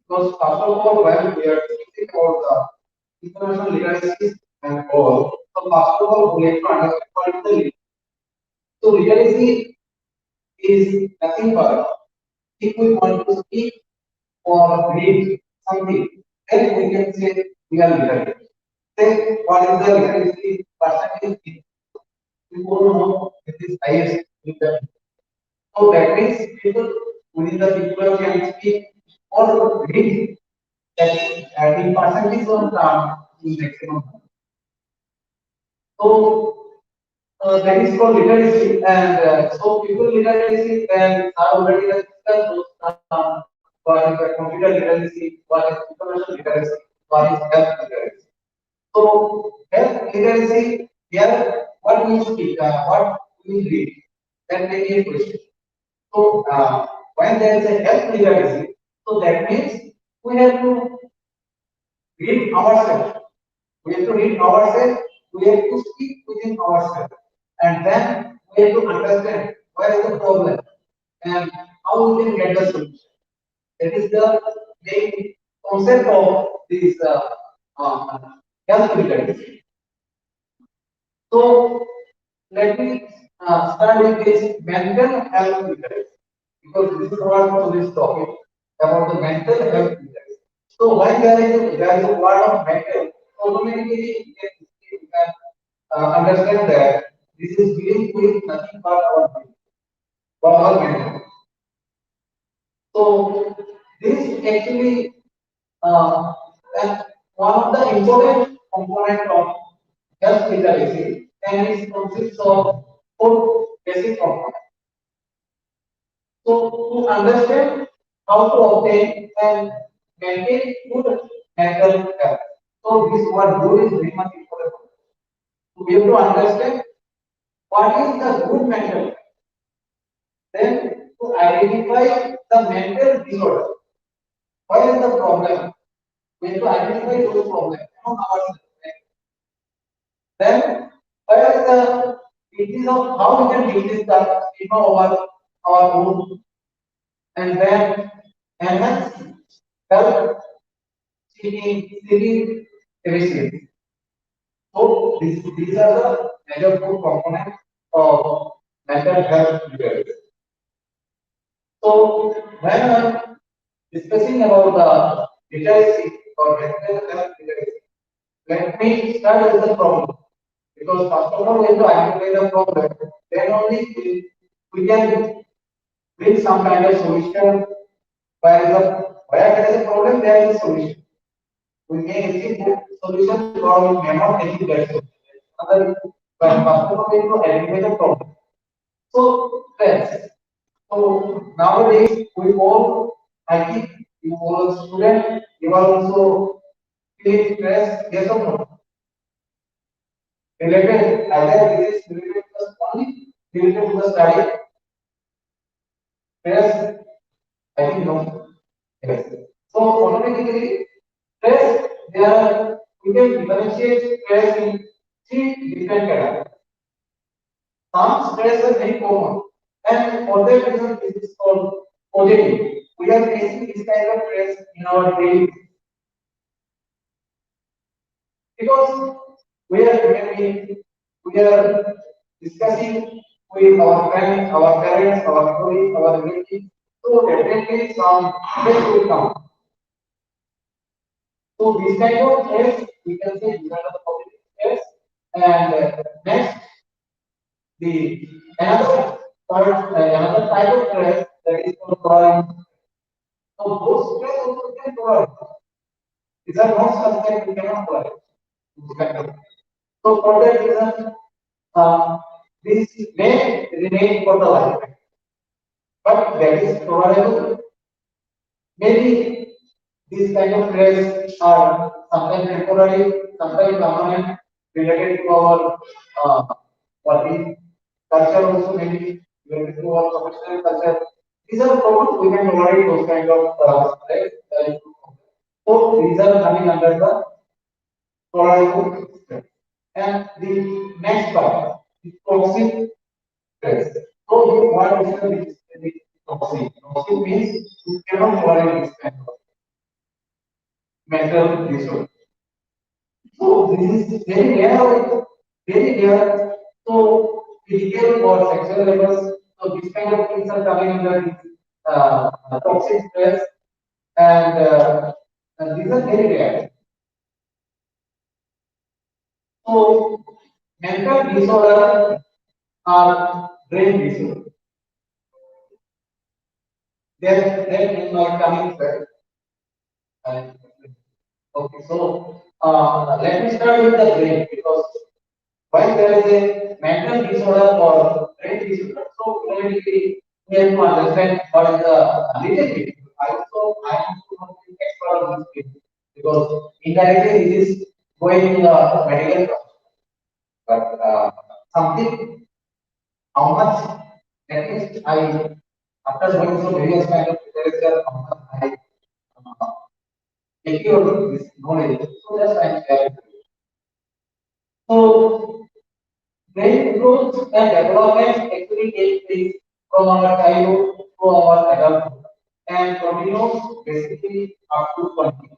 Because first of all, when we are thinking about the information literacy and all, so first of all, we have to understand what is the literacy. So, literacy is nothing but if we want to speak or read something, then we can say we are literate. Say what is the literacy percentage? We all know it is highest in the. So that means people within the people can speak or read that in percentage of in maximum. So that is called literacy, and so people literacy and are already discussed what is the computer literacy, what is information literacy, what is health literacy. So health literacy here, what we speak, what we read, that may be a question. So when there is a health literacy, so that means we have to read ourselves. We have to read ourselves. We have to speak within ourselves, and then we have to understand where is the problem and how we can get the solution. That is the main concept of this uh, health literacy. So let me start with this mental health literacy because this is what this topic about the mental health literacy. So when there is a word of mental, automatically you can understand that this is dealing with nothing but our brain, or our mental. So this actually uh, one of the important component of health literacy and it consists of four basic components. So to understand how to obtain and maintain good mental health. So this word good is very much important. So we have to understand what is the good mental health. Then to identify the mental disorder. What is the problem? We have to identify those problems among ourselves. Then what is the disease of how we can decrease the stigma over our mood, and then enhance health seeking efficiency. So these are the major two components of mental health literacy. So when I'm discussing about the literacy or mental health literacy, let me start with the problem. Because first of all, we have to identify the problem. Then only we can bring some kind of solution. Where there is a problem, there is a solution. We may achieve that solution or we may not achieve that solution. Other, but first of all, we have to identify the problem. So, friends, so nowadays we all, I think, you all student, you are also feeling stress, yes or no? Related, either this is related to the only related to the study, stress, I think no. Yes. So automatically, stress, there are, we can differentiate stress in three different categories. Some stress are very common, and for that reason, this is called positive. We are facing this kind of stress in our daily, because we are discussing with our friends, our parents, our colleagues, our relatives. So definitely some stress will come. So this kind of stress, we can say these are the positive stress. And next, the another type of stress that is called tolerance. So those stress also can tolerate. These are not something we cannot tolerate. This kind of. So for that reason, uh, this may remain for the lifetime, but that is tolerable. Maybe these kind of stress are sometimes temporary, sometimes permanent, related to our working culture also, maybe related to our professional culture. These are problems we can tolerate those kind of stress. So these are coming under the tolerable stress. And the next part is toxic stress. So what is the toxic? Toxic means you cannot tolerate this kind of mental disorder. So this is very rare. So physical or sexual levels. So this kind of things are coming under this toxic stress, and these are very rare. So mental disorder are brain disorder. Then in my coming slide. Okay, so let me start with the brain, because when there is a mental disorder or brain disorder, so immediately we have to understand what is the little bit. I am not an expert on this field, because indirectly this is going to the medical process. But something, how much, at least I, after going through various kind of literature, how much I uh, secure this knowledge, so just I am sharing. So brain growth and development actually takes place from our childhood to our adulthood and continues basically up to 20.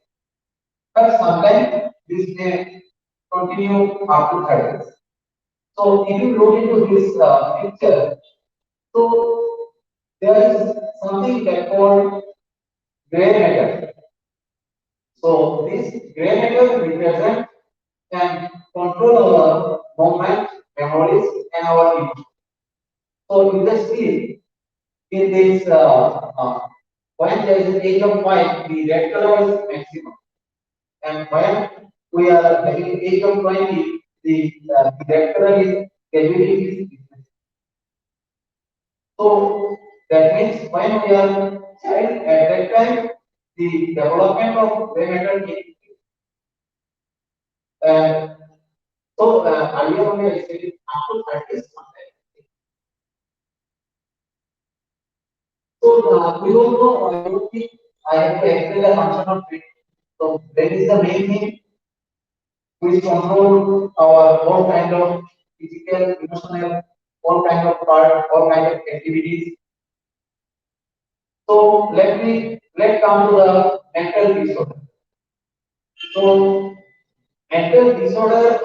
But sometimes this may continue up to 30. So if you look into this picture, so there is something that called gray matter. So this gray matter represents and control our movement, memories, and our emotions. So in the sleep, in this when there is an age of 5, the red color is maximum, and when we are having age of 20, the referral is delivery is business. So that means when we are child at that time, the development of gray matter is uh, earlier only I said it up to 30 sometimes. So we all know I have to explain the function of brain. So brain is the main thing which control our all kind of physical, emotional, all kind of part, all kind of activities. So let come to the mental disorder. So mental disorder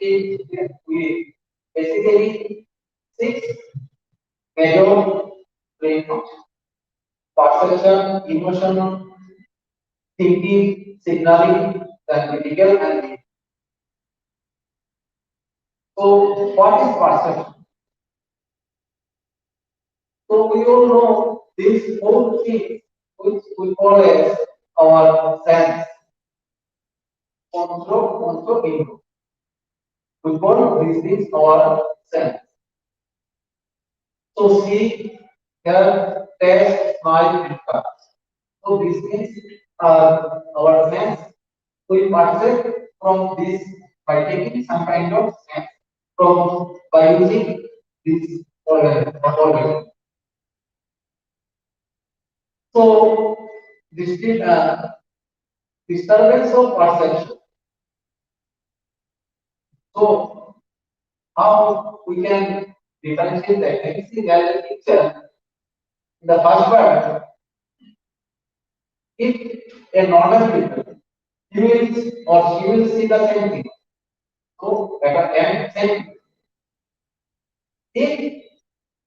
we basically six major brain functions: perception, emotion, thinking, signaling, then critical and so what is perception? So we all know these four things which we call as our sense. Also input. We call these things our sense. So see, hear, taste, smell, and touch. So these things are our sense. We perceive from this by taking some kind of sense from by using this organ. So this is disturbance of perception. So how we can differentiate that? Let me see there is a picture. In the first part, if a normal people, he will or she will see the same thing. So at a end, same. If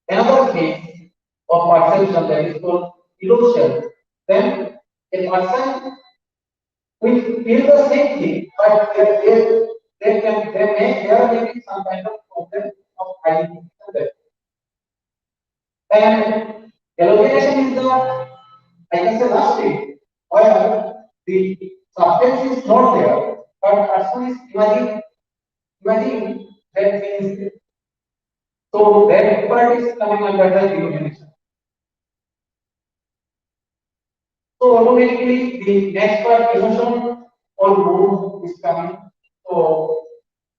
another case of perception that is called illusion, then a person will feel the same thing, but there may be some kind of problem of identification. And hallucination is the, I can say, last stage, where the substance is not there, but person is imagining that thing is there. So that part is coming under the hallucination. So automatically the next part emotion or mood is coming. So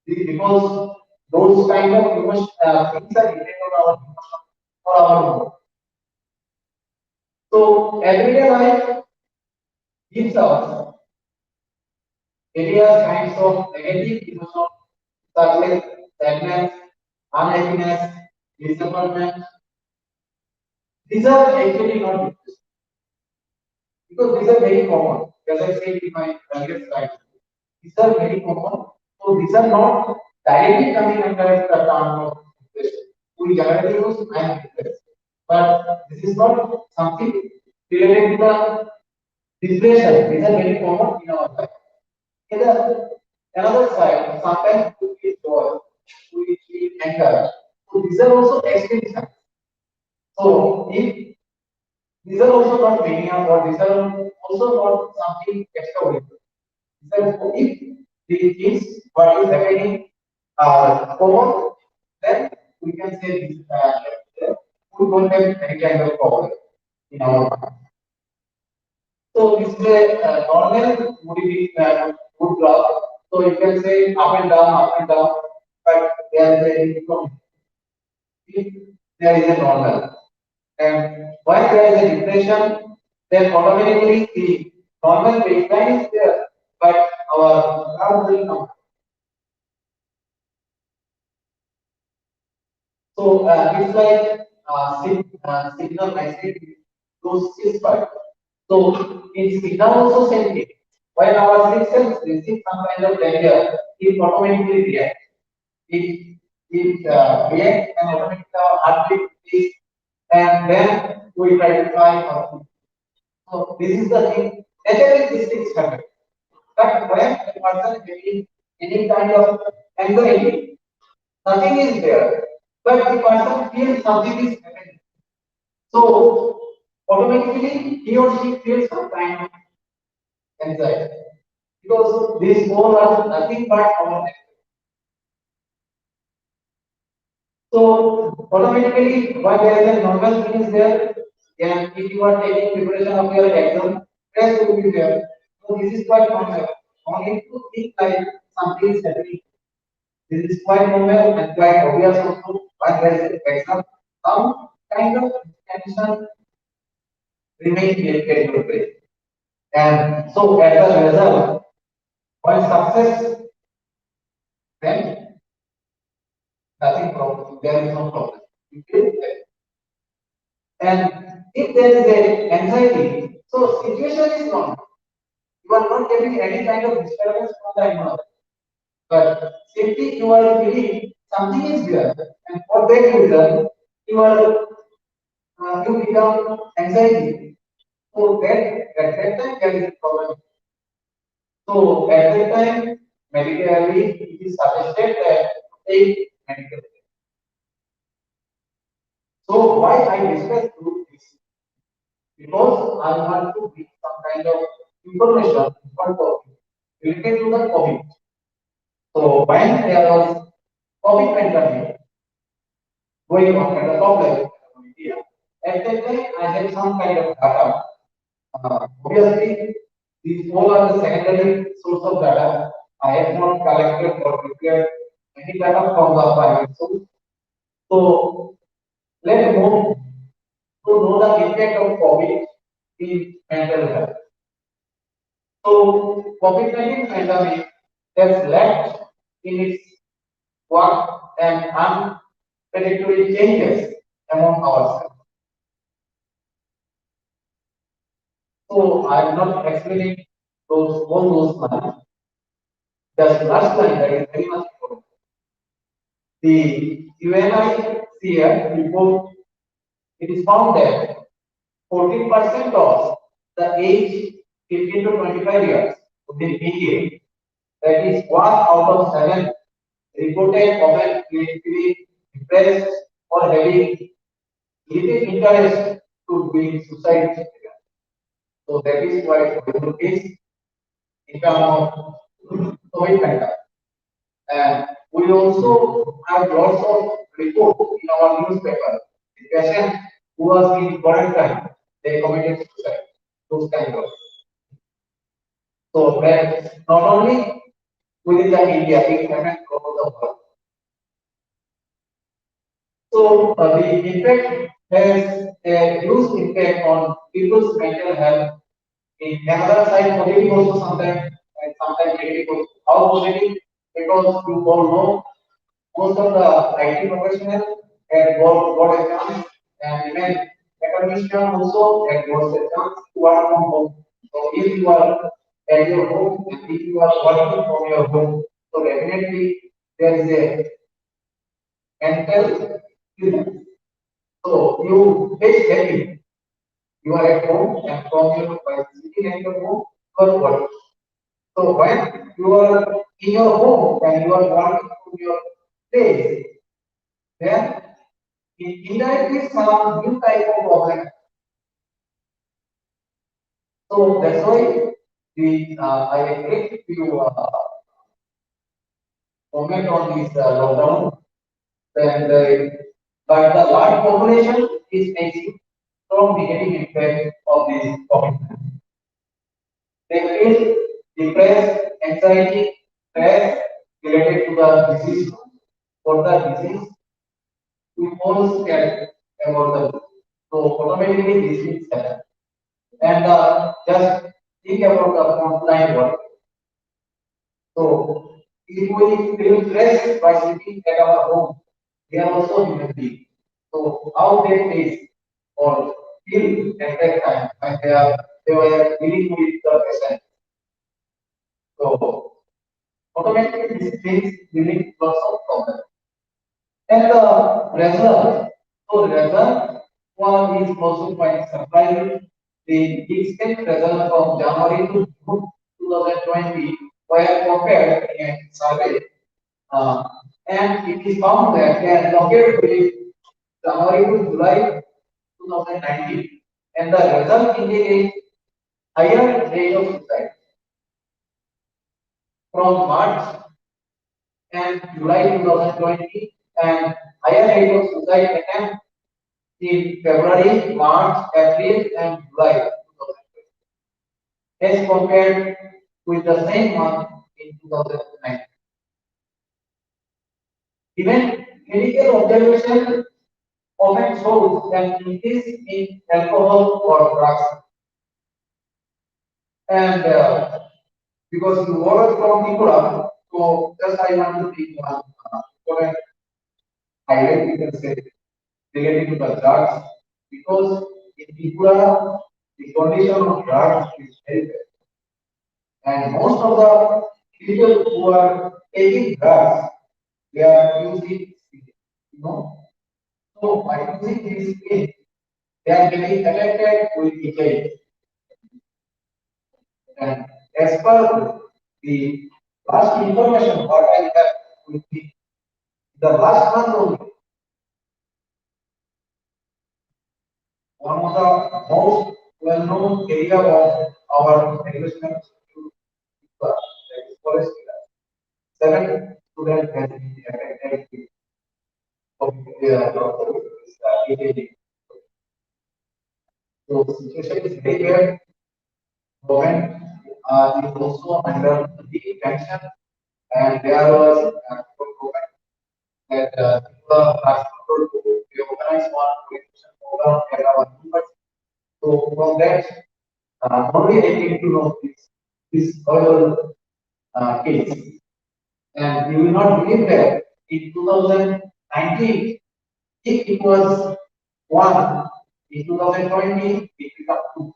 because those kind of emotion things are dependent on our emotion or our mood. So everyday life gives us various kinds of negative emotion such as sadness, unhappiness, disappointment. These are actually not depressed because these are very common. As I said in my earlier slide, these are very common. So these are not directly coming under the term of depression. We generally use I am depressed, but this is not something related to the depression. These are very common in our life. In the another side, sometimes we feel joy, we feel anger. So these are also extreme signs. So if these are also not mania or these are also not something extraordinary. These are if the things what is happening are common, then we can say this we don't have any kind of problem in our mind. So this is a normal mood graph. So you can say up and down, but there is a difference. If there is a normal, and when there is a depression, then automatically the normal baseline is there, but our graph will come. So it's like signal message those six parts. So in signal also same thing. When our six cells receive some kind of danger, it automatically reacts. It reacts and automatically our heartbeat is, and then we try to find out. So this is the thing. Naturally, these things happen. But when a person getting any kind of anxiety, nothing is there, but the person feels something is happening. So automatically he or she feels some kind of anxiety because these all are nothing but our So automatically, when there is a normal thing is there, and if you are taking preparation of your exam, stress will be there. So this is quite normal. Only to think like something is happening. This is quite normal and quite obvious also when there is an exam. Some kind of tension remain in your brain. And so as a result, when success, then nothing problem. There is no problem. You feel it. And if there is a anxiety, so situation is normal. You are not getting any kind of disturbance from the environment. But simply you are feeling something is there, and for that reason you are you become anxiety. So at that time there is a problem. So at that time medically it is suggested that take medical care. So why I discuss through this? Because I want to give some kind of information in front of you related to the COVID. So when there was COVID pandemic going on at the top level in India, at that time I had some kind of data. Obviously, these all are the secondary source of data. I have not collected or prepared any data from the private source. So let's move to know the impact of COVID in mental health. So COVID-19 pandemic has left in its work and unpredictable changes among ourselves. So I am not explaining those lines. Just last line that is very much important. The UNICF report, it is found that 14% of the age 15 to 25 years within India, that is one out of seven, reported often clinically depressed or having little interest to doing suicide. So that is why we is in terms of COVID pandemic. And we also have lots of reports in our newspaper. The patient who was in quarantine, they committed suicide. Those kind of. So that not only within the India, it happened all over the world. So the impact has a huge impact on people's mental health. In another side, positive also sometimes and sometimes negative also. How positive? Because you all know most of the IT professionals have got a chance, and even academicians also have got a chance to work from home. So if you are at your home and if you are working from your home, so definitely there is a mental illness. So you get happy. You are at home and from your by sitting at your home, you are working. So when you are in your home and you are working from your place, then indirectly some new type of problem. So that's why I agree to comment on this lockdown. Then but the large population is facing strong negative impact of this COVID. They feel depressed, anxiety, stress related to the disease. For the disease, we all scared about the so automatically this will happen. And just think about the frontline work. So if we feel stressed by sitting at our home, they are also human beings. So how they face or feel at that time when they were dealing with the patient. So automatically these things bring lots of problems. And the result, so the result one is also quite surprising. The distinct result from January to June 2020 were compared in a survey, uh, and it is found that they are compared with January to July 2019, and the result indicates higher rate of suicide from March and July 2020 and higher rate of suicide attempt in February, March, April, and July 2020 as compared with the same month in 2009. Even medical observation often shows an increase in alcohol or drugs. And because you were from Tripura, so just I want to take one important highlight, you can say, related to the drugs, because in Tripura, the condition of drugs is very bad. And most of the people who are taking drugs, they are using, you know, so by using this thing, they are getting affected with HIV. And as per the last information what I have with me, the last month only, one of the most well-known area of our educational institute, that is forest area. 7 students have been affected with HIV. So the situation is very bad. Government is also under the tension, and there was government that people are told to organize one education program at our university. So from that, only I came to know this horrible case. And you will not believe that in 2019, if it was one, in 2020 it became two,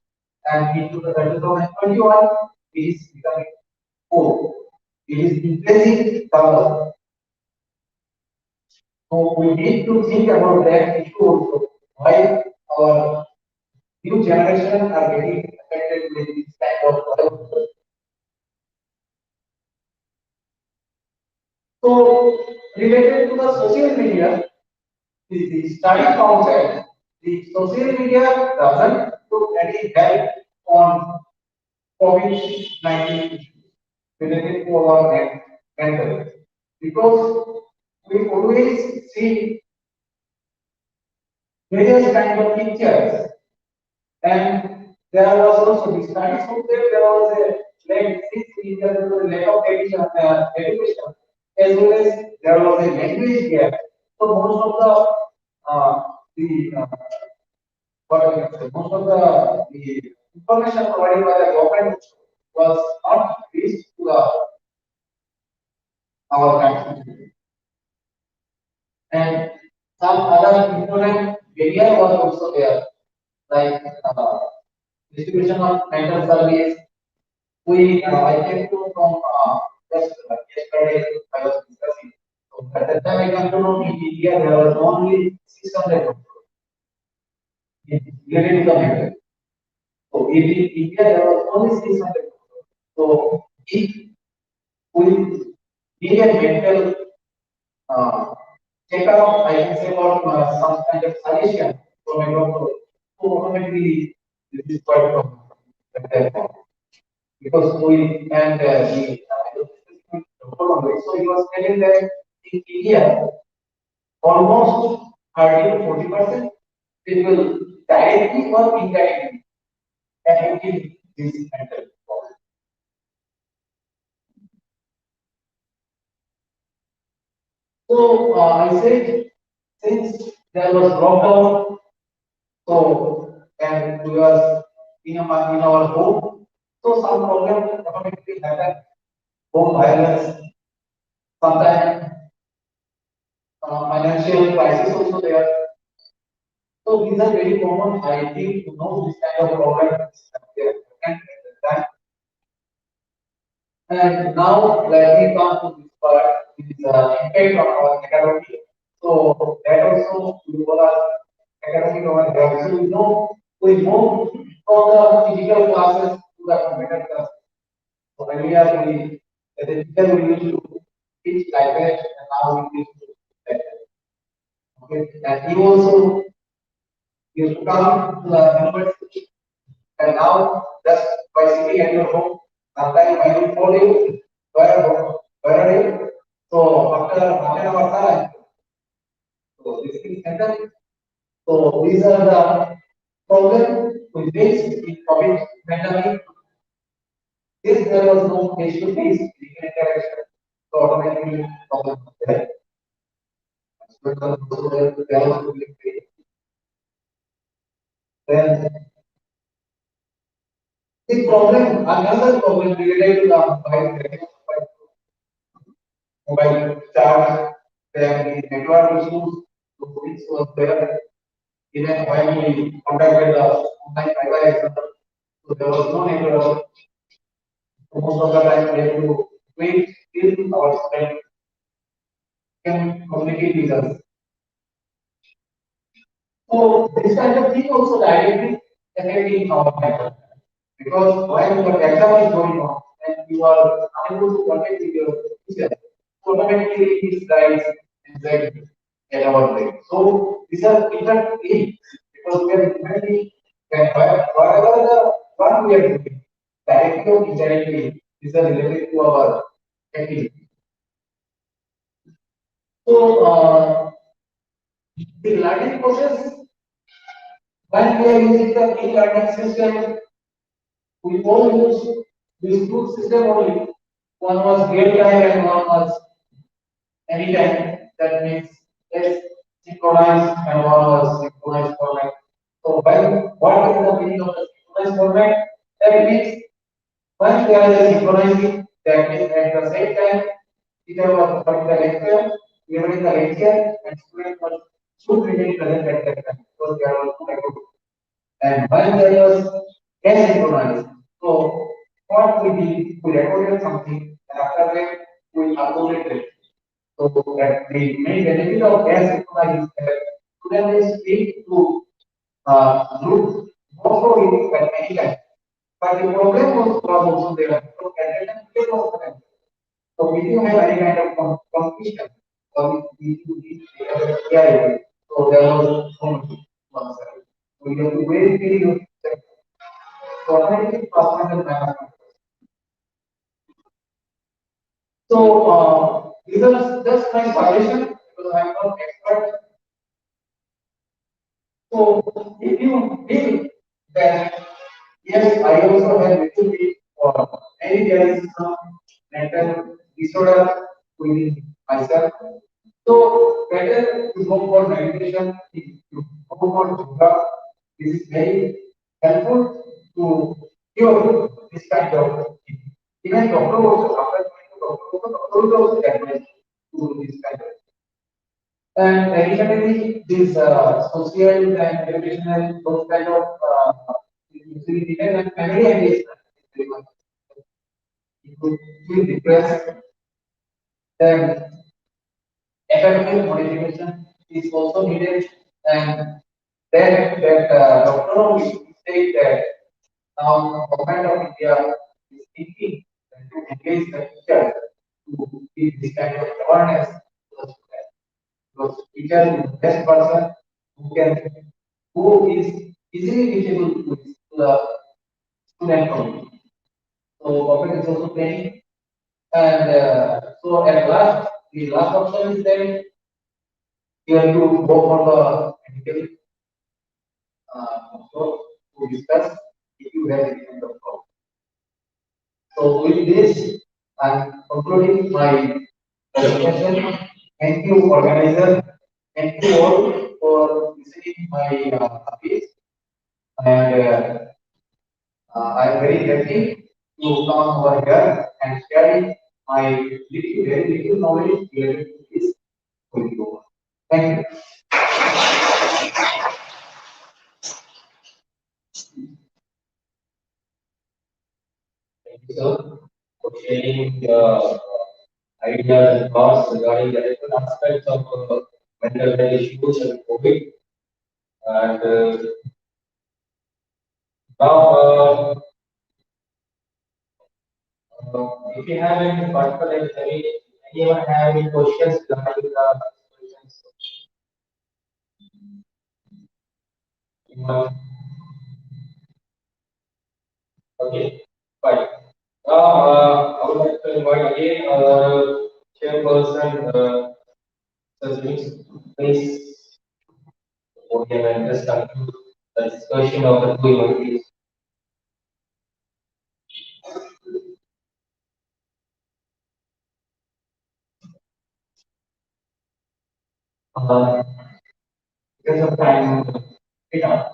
and in 2021 it is becoming four. It is increasing double. So we need to think about that issue also. Why our new generation are getting affected with this kind of problem. So related to the social media, the study found that the social media doesn't put any help on COVID-19 issues related to our mental health. Because we always see various kind of pictures, and there was also the studies found that there was a lack, since there was a lack of education, as well as there was a language gap. So most of the what I can say, most of the information provided by the government was not reached to our country. And some other important area was also there, like distribution of mental service. I came to know from just yesterday I was discussing. So at that time I came to know in India there was only 600 related to the mental. So in India there was only 600. So if we need a mental uh, checkup, I can say about some kind of suggestion from a doctor. So automatically this is quite from because we and so he was telling that in India almost 30 to 40% people directly or indirectly affected this mental problem. So I said since there was lockdown, so and we were in our home, so some problem automatically happen. Home violence, sometimes financial crisis also there. So these are very common. I think to know this kind of problem is there. And now let me come to this part, this impact on our academy. So that also we are academic over there. So we move from the physical classes to the computer classes. So earlier we as a teacher we used to teach like that, and now we used to do like that. Okay, and he also used to come to the university, and now just by sitting at your home, sometimes I will call you, where are you? So after half an hour time, center. So these are the problems with this in COVID pandemic. If there was no face-to-face interaction, so automatically problem was there. Students are also there to develop public faith. Then this problem, another problem related to the mobile charge, then the network issues, so which was there even when we conducted the online Wi-Fi exam. So there was no network. So most of the time we have to wait till our student can communicate with us. So this kind of thing also directly affecting our mental. Because when your exam is going on and you are unable to connect with your teacher, so automatically it drives anxiety at our brain. So these are different things because we are depending and whatever the one we are doing, directly or indirectly, these are related to our activity. So the learning process, when we are using the e-learning system, we all use these two systems only. One was real time and one was anytime. That means it's synchronized and one was synchronized format. So when what is the meaning of the synchronized format? That means when there is a synchronizing, that means at the same time, teacher was performing the lecture, delivering the lecture, and student was should remain present at that time because there was no record. And when there was asynchronous, so what we did, we recorded something, and after that we uploaded it. So that the main benefit of asynchronous is that student is free to look more it at any time. But the problem was also there. So at that time, it was the time. So if you have any kind of competition, or if you need AI, so there was so much one side. So you have to wait till you so automatically performance management. So these are just my suggestion because I am not expert. So if you feel that yes, I also have little bit or maybe there is some mental disorder within myself. So better to go for meditation, to go for yoga. This is very helpful to cure this kind of thing. Even doctor also after going to doctor will also advise to do this kind of. And additionally, this social and educational those kind of usually depend on family engagement. If you feel depressed, then academic motivation is also needed, and then that doctor will say that now government of India is thinking to engage the teacher to give this kind of awareness to the student. Because teacher is the best person who is easily reachable to the student community. So government is also planning, and so at last the last option is that you have to go for the medical so to discuss if you have any kind of problem. So with this, I'm concluding my presentation. Thank you, organizer. Thank you all for listening my speech. And I'm very happy to come over here and share my very little knowledge related to this with you. Thank you. Thank you, sir, for sharing the ideas and thoughts regarding the different aspects of mental health issues and COVID. And now, if you have any particular, anyone have any questions regarding the questions? Anyone? Okay, fine. Now, I would like to invite again our chairperson, Sir James, please. podium and just conclude the discussion of the two emojis. Uh, because of time, you know,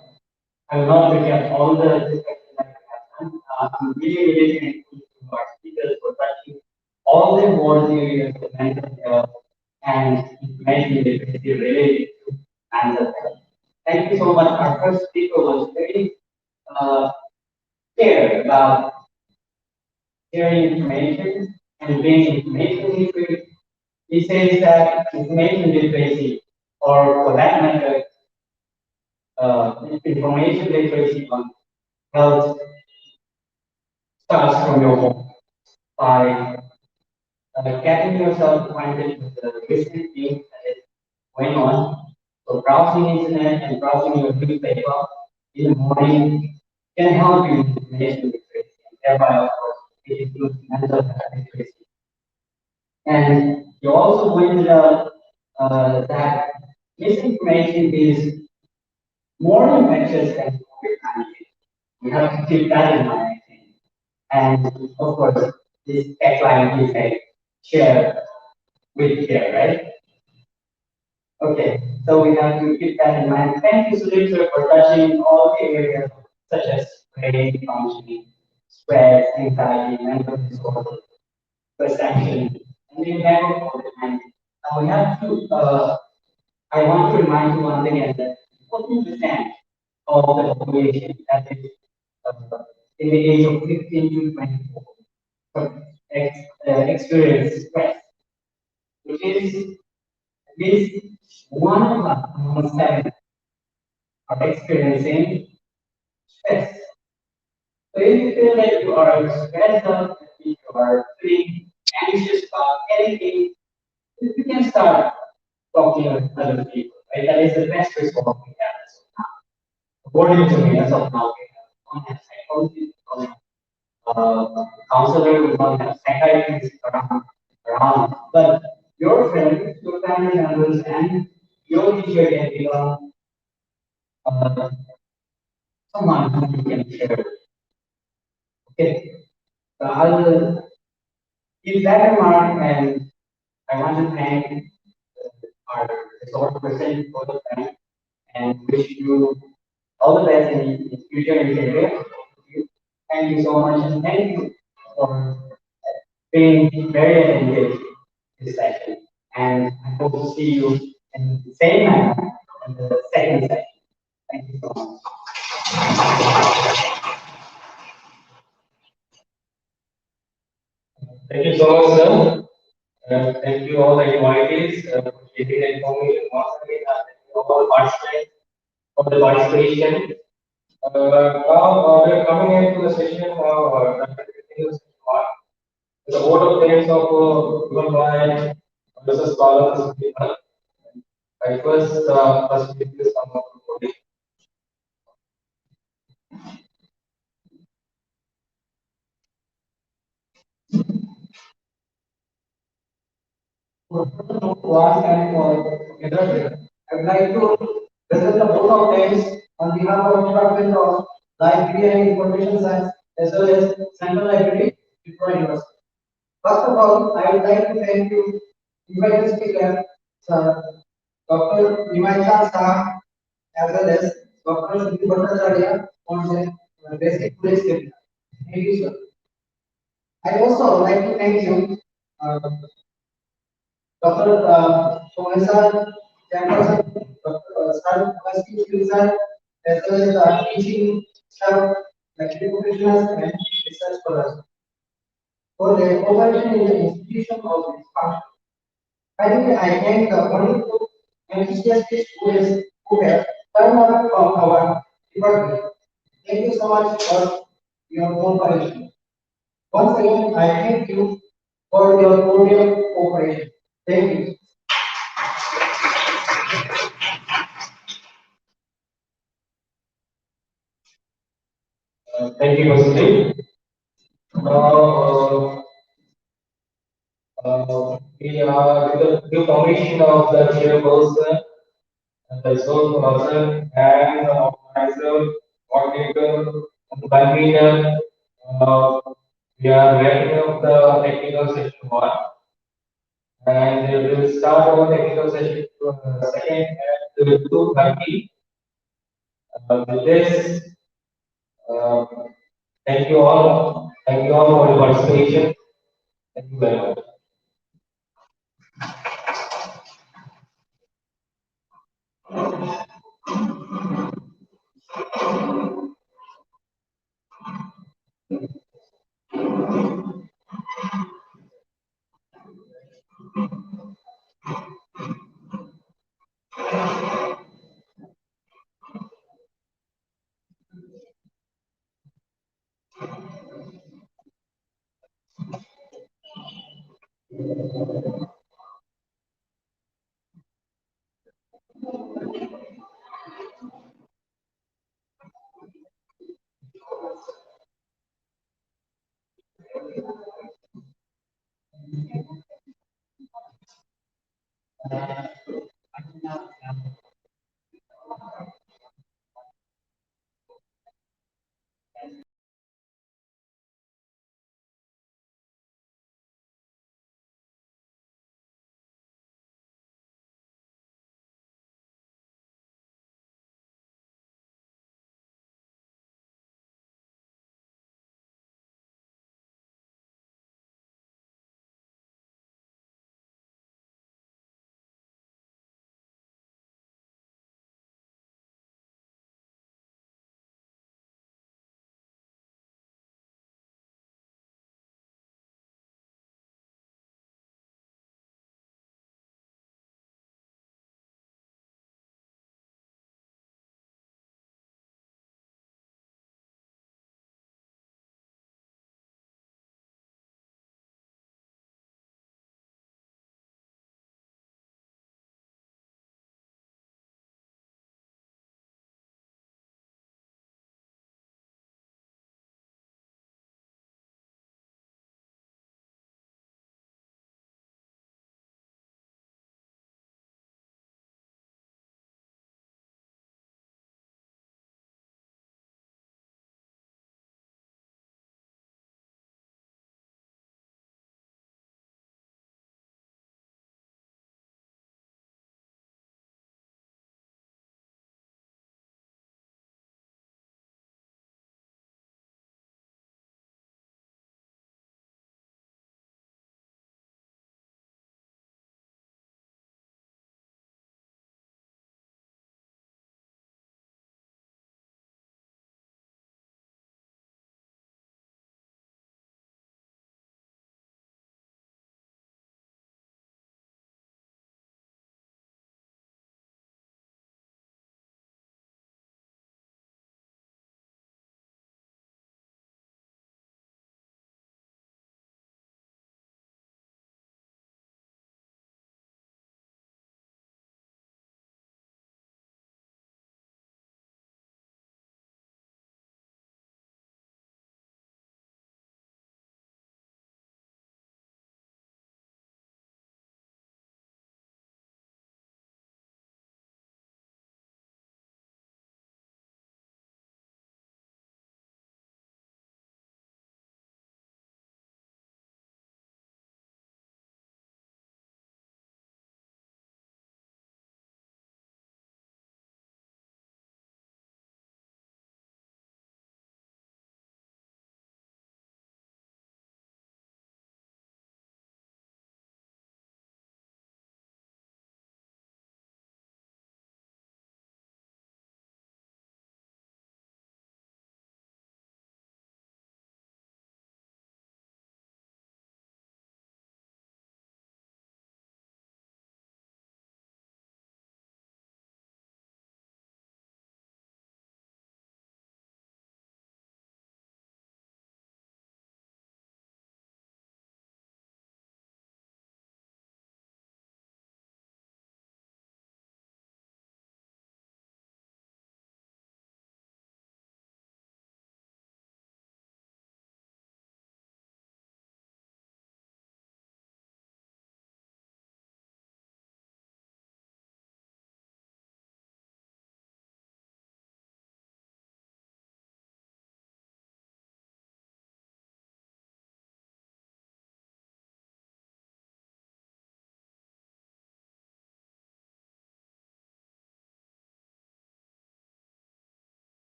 I will not recap all the discussion that we have done. I'm really thankful to our speakers for touching all the important areas of mental health and information literacy related to mental health. Thank you so much. Our first speaker was very uh, clear about sharing information and being information literate. He says that information literacy, or for that matter, information literacy on health starts from your home by getting yourself acquainted with the recent things that is going on. So browsing internet and browsing your newspaper in the morning can help you with information literacy, and thereby, of course, it includes mental health literacy. And you also pointed out that misinformation is more infectious than COVID-19. We have to keep that in mind. And of course, this tagline is a share with care, right? Okay, so we have to keep that in mind. Thank you, Sudhir, for touching all the areas such as brain functioning, stress, anxiety, mental disorder, perception, and the impact of COVID-19. Now we have to, I want to remind you once again that 14% of the population that is uh, in the age of 15 to 24 experience stress, which is at least one of us among seven are experiencing stress. So if you feel that you are stressed out, if you are feeling anxious about anything, you can start talking with other people, right? That is the best resource we have as of now. According to me, as of now, we don't have psychologists, we don't have counselor, we don't have psychiatrists around. But your friends, your family members, and your teacher can become uh, someone who you can share with. Okay, so I'll keep that in mind, and I want to thank our resource person for the time and wish you all the best in future in career. Thank you so much, and thank you for being very engaged in this session. And I hope to see you in the same manner in the second session. Thank you so much. Thank you so much, sir. Thank you all the invitees for giving the information once again. Thank you all participants for the participation. Now we're coming into the session of part. The vote of parents of human rights versus scholars. I first speak this on the One and for together. I would like to present the both of names on behalf of Department of Library and Information Science as well as Central Library, Tripura University. First of all, I would like to thank you, invited speaker, Sir Dr. Nimaicha Shah, as well as Dr. Shruti Bhattacharya on the basic police safety. Thank you, sir. I also like to thank you, Dr. Professor Chairperson, Dr. Sir University Sir, as well as the teaching staff, lecturing professionals, and research scholars for their cooperation in the institution of this function. Finally, I thank the wonderful and enthusiastic students who have turned out from our department. Thank you so much for your cooperation. Once again, I thank you for your cordial cooperation. Thank you. thank you, Mr. Now, we are with the due permission of the chairperson. the sole person and the organizer, coordinator, and convener. Uh, we are wrapping up the technical session one, and we will start our technical session second at 2:30. With this, uh, thank you all. Thank you all for your participation. Thank you very much.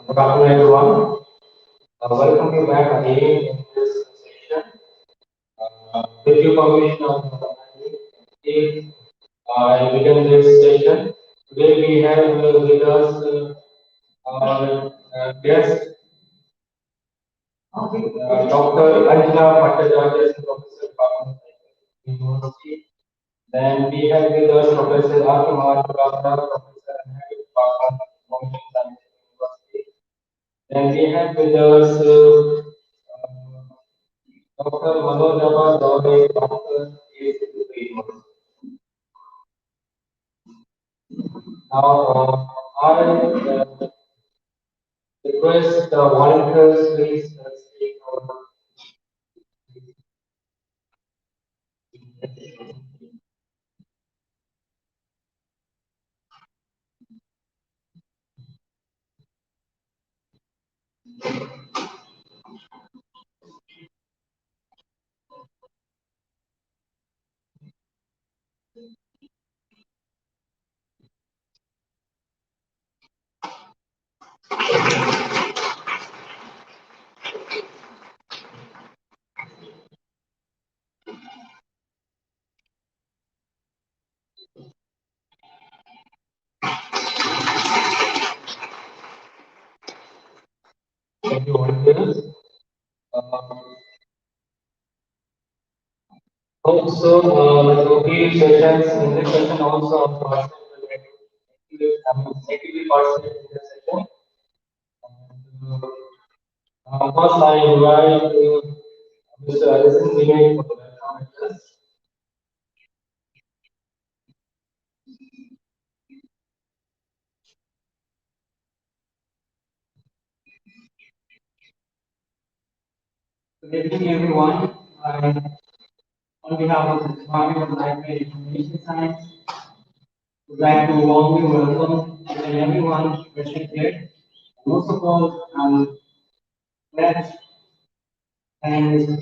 Good afternoon, everyone. Welcome you back again in this session. With your permission if I begin this session, today we have with us our guest, Dr. Anjana Bhattacharya, Professor from University. Then we have with us Professor R. Kumar Prabha, Professor and Head Department of Information Science University. Then we have with us Dr. Manoj Dore, Doctor is University. Now, I request the volunteers please speak over. Thank you, volunteers. Also, the key sessions in this session also actively participate in this session. First, I invite Mr. Alison Vinay for the comments. Good evening, everyone. On behalf of the Department of Library and Information Science, would like to warmly welcome each and everyone present here. Most of all, I'm glad and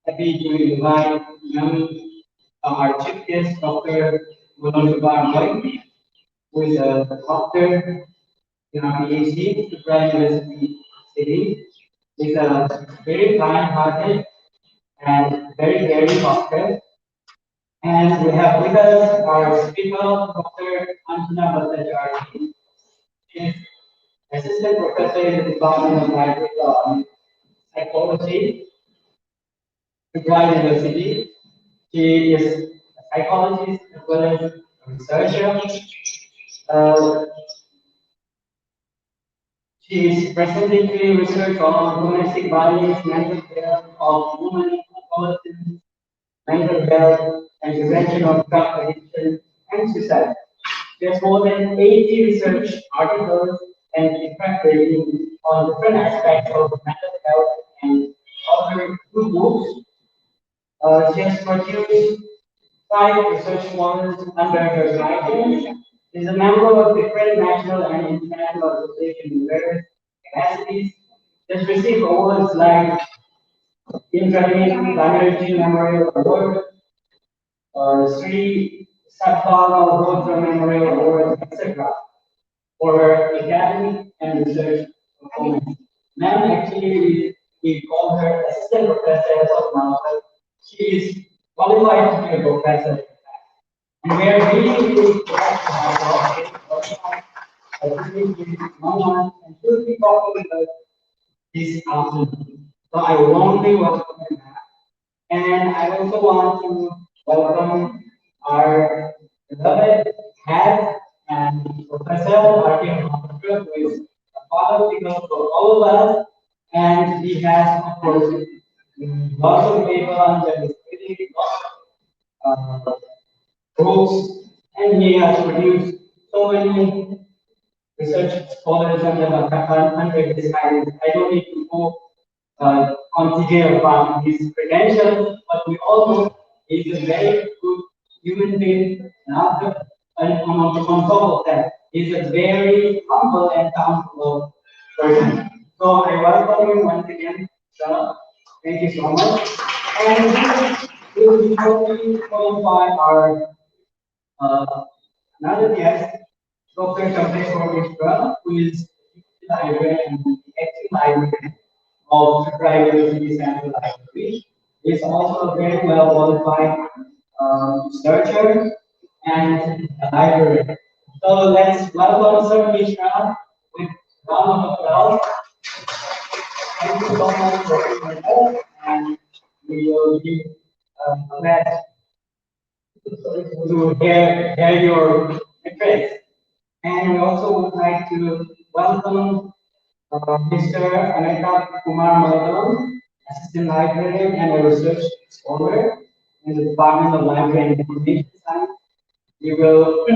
happy to invite our chief guest, Dr. Manoj Roy, who is a doctor in our PhD, Tripura University City. He's a very kind-hearted and very doctor. And we have with us our speaker, Dr. Anjana Bhattacharya. She is assistant professor in the Department of Psychology at Tripura University. She is a psychologist as well as a researcher. Uh, she is presently research on domestic violence, mental health of women, adolescents, mental health, and prevention of drug addiction and suicide. There's more than 80 research articles and impact rating on different aspects of mental health and other good books. She has produced 5 research models under her guidance. Is a member of different national and international associations in various capacities. Has received awards like Intranet Banerjee Memorial Award, Sri Satpal Malhotra Memorial Award, etc. for her academic and research performance. Ma'am, actually, we call her assistant professor as of now, but she is qualified to be a professor. And we are really, really glad to have her. I think we Mama and she'll be talking about this afternoon. So I warmly welcome her back. And I also want to welcome our beloved head and professor, Artin Maharashtra, who is a father figure for all of us. And he has, of course, lots of papers and is really lots of books, and he has produced so many research scholars and hundred decided. I don't need to go on detail about his credentials, but we all know he's a very good human being. And after, on top of that, he's a very humble and down to earth person. So I welcome you once again, Shah. Thank you so much. And we will be shortly followed by our uh, another guest, Dr. Chandreshwar Mishra, who is the librarian and the acting librarian of Tripura University Central Library. He is also a very well qualified researcher and a librarian. So let's welcome Sir Mishra with round of applause. Thank you so much for being with us, and we will be glad to hear your address. And we also would like to welcome Mr. Amitabh Kumar Madhavan, Assistant Librarian and a Research Scholar in the Department of Library and Information Science. He will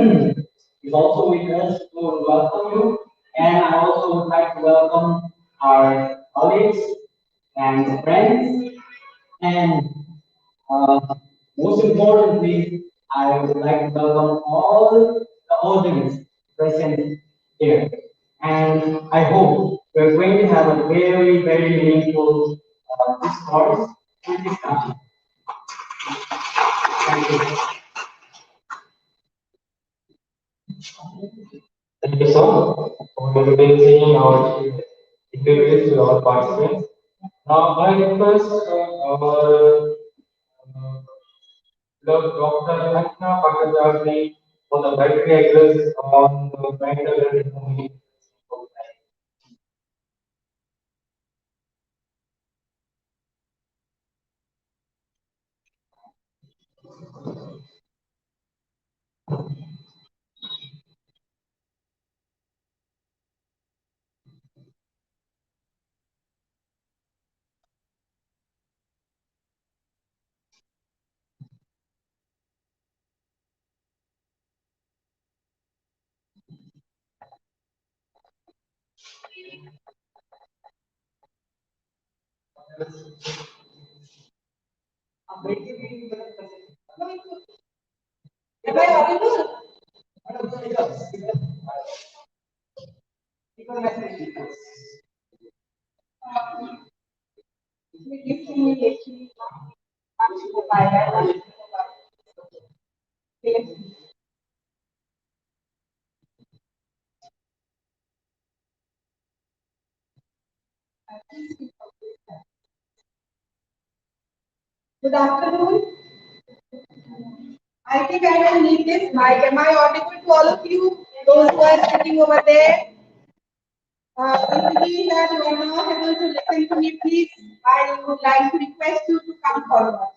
is also with us to welcome you. And I also would like to welcome our colleagues and friends. And uh, most importantly, I would like to welcome all the audience present here. And I hope we're going to have a very, very meaningful discourse and discussion. Thank you. Thank you so much for introducing our introduce to our participants. Now I request our Dr. Rachna Bhattacharjee for the battery address on the mental health information. Am I audible? Good afternoon. I think I will need this mic. Am I audible to all of you? Those who are sitting over there. If it is that you are not able to listen to me, please, I would like to request you to come forward.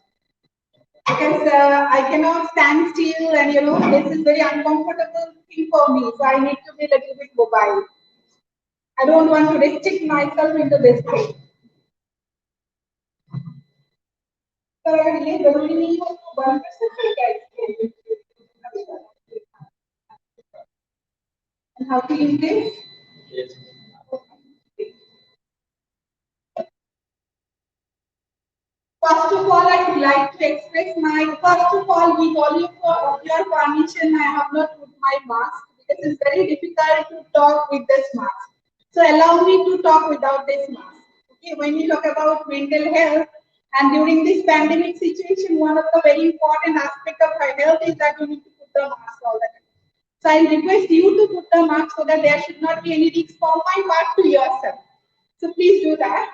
Because I cannot stand still and this is very uncomfortable thing for me. So I need to be a little bit mobile. I don't want to restrict myself into this thing. So I really don't need 1% guys. And how to use this? Yes. First of all, I would like to express my, first of all, with all of your permission, I have not put my mask because it's very difficult to talk with this mask. So allow me to talk without this mask. Okay, when we talk about mental health, and during this pandemic situation, one of the very important aspects of our health is that you need to put the mask all the time. So I request you to put the marks so that there should not be any risk for my part to yourself. So please do that.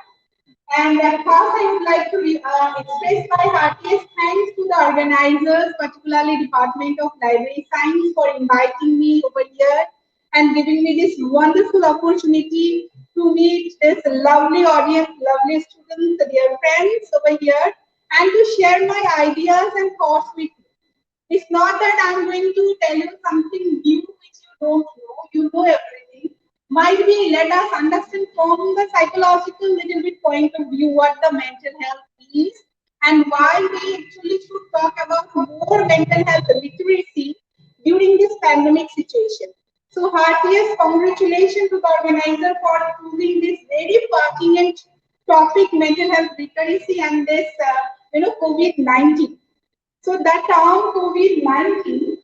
And at first, I would like to express my heartiest thanks to the organizers, particularly Department of Library Science, for inviting me over here and giving me this wonderful opportunity to meet this lovely audience, lovely students, dear friends over here, and to share my ideas and thoughts with you. It's not that I'm going to tell you something new which you don't know. You know everything. Might be let us understand from the psychological little bit point of view what the mental health is and why we actually should talk about more mental health literacy during this pandemic situation. So heartiest congratulations to the organizer for choosing this very pertinent topic, mental health literacy and this COVID-19. So that term COVID-19,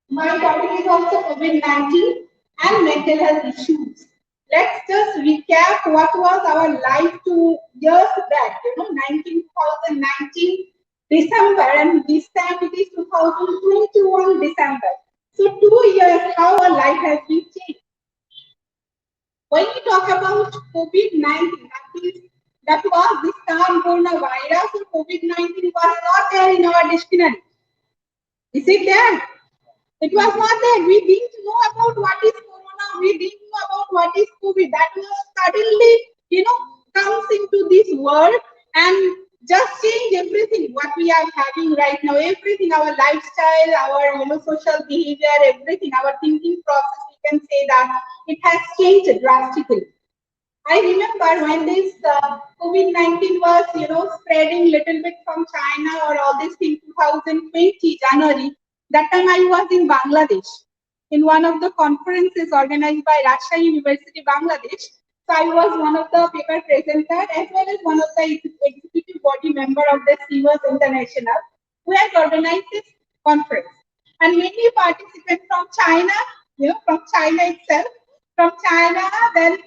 my topic is also COVID-19 and mental health issues. Let's just recap what was our life 2 years back, 2019 December, and this time it is 2021 December. So 2 years, how our life has been changed. When we talk about COVID-19, that was this term coronavirus, or COVID-19 was not there in our dictionary. Is it there? It was not there. We didn't know about what is corona. We didn't know about what is COVID. That was suddenly, comes into this world and just change everything. What we are having right now, everything, our lifestyle, our social behavior, everything, our thinking process. We can say that it has changed drastically. I remember when this COVID-19 was, spreading little bit from China or all this thing, 2020 January. That time I was in Bangladesh in one of the conferences organized by Rajshahi University, Bangladesh. So I was one of the paper presenter as well as one of the executive body member of the Sievers International, who has organized this conference. And many participants from China, from China itself, from China, then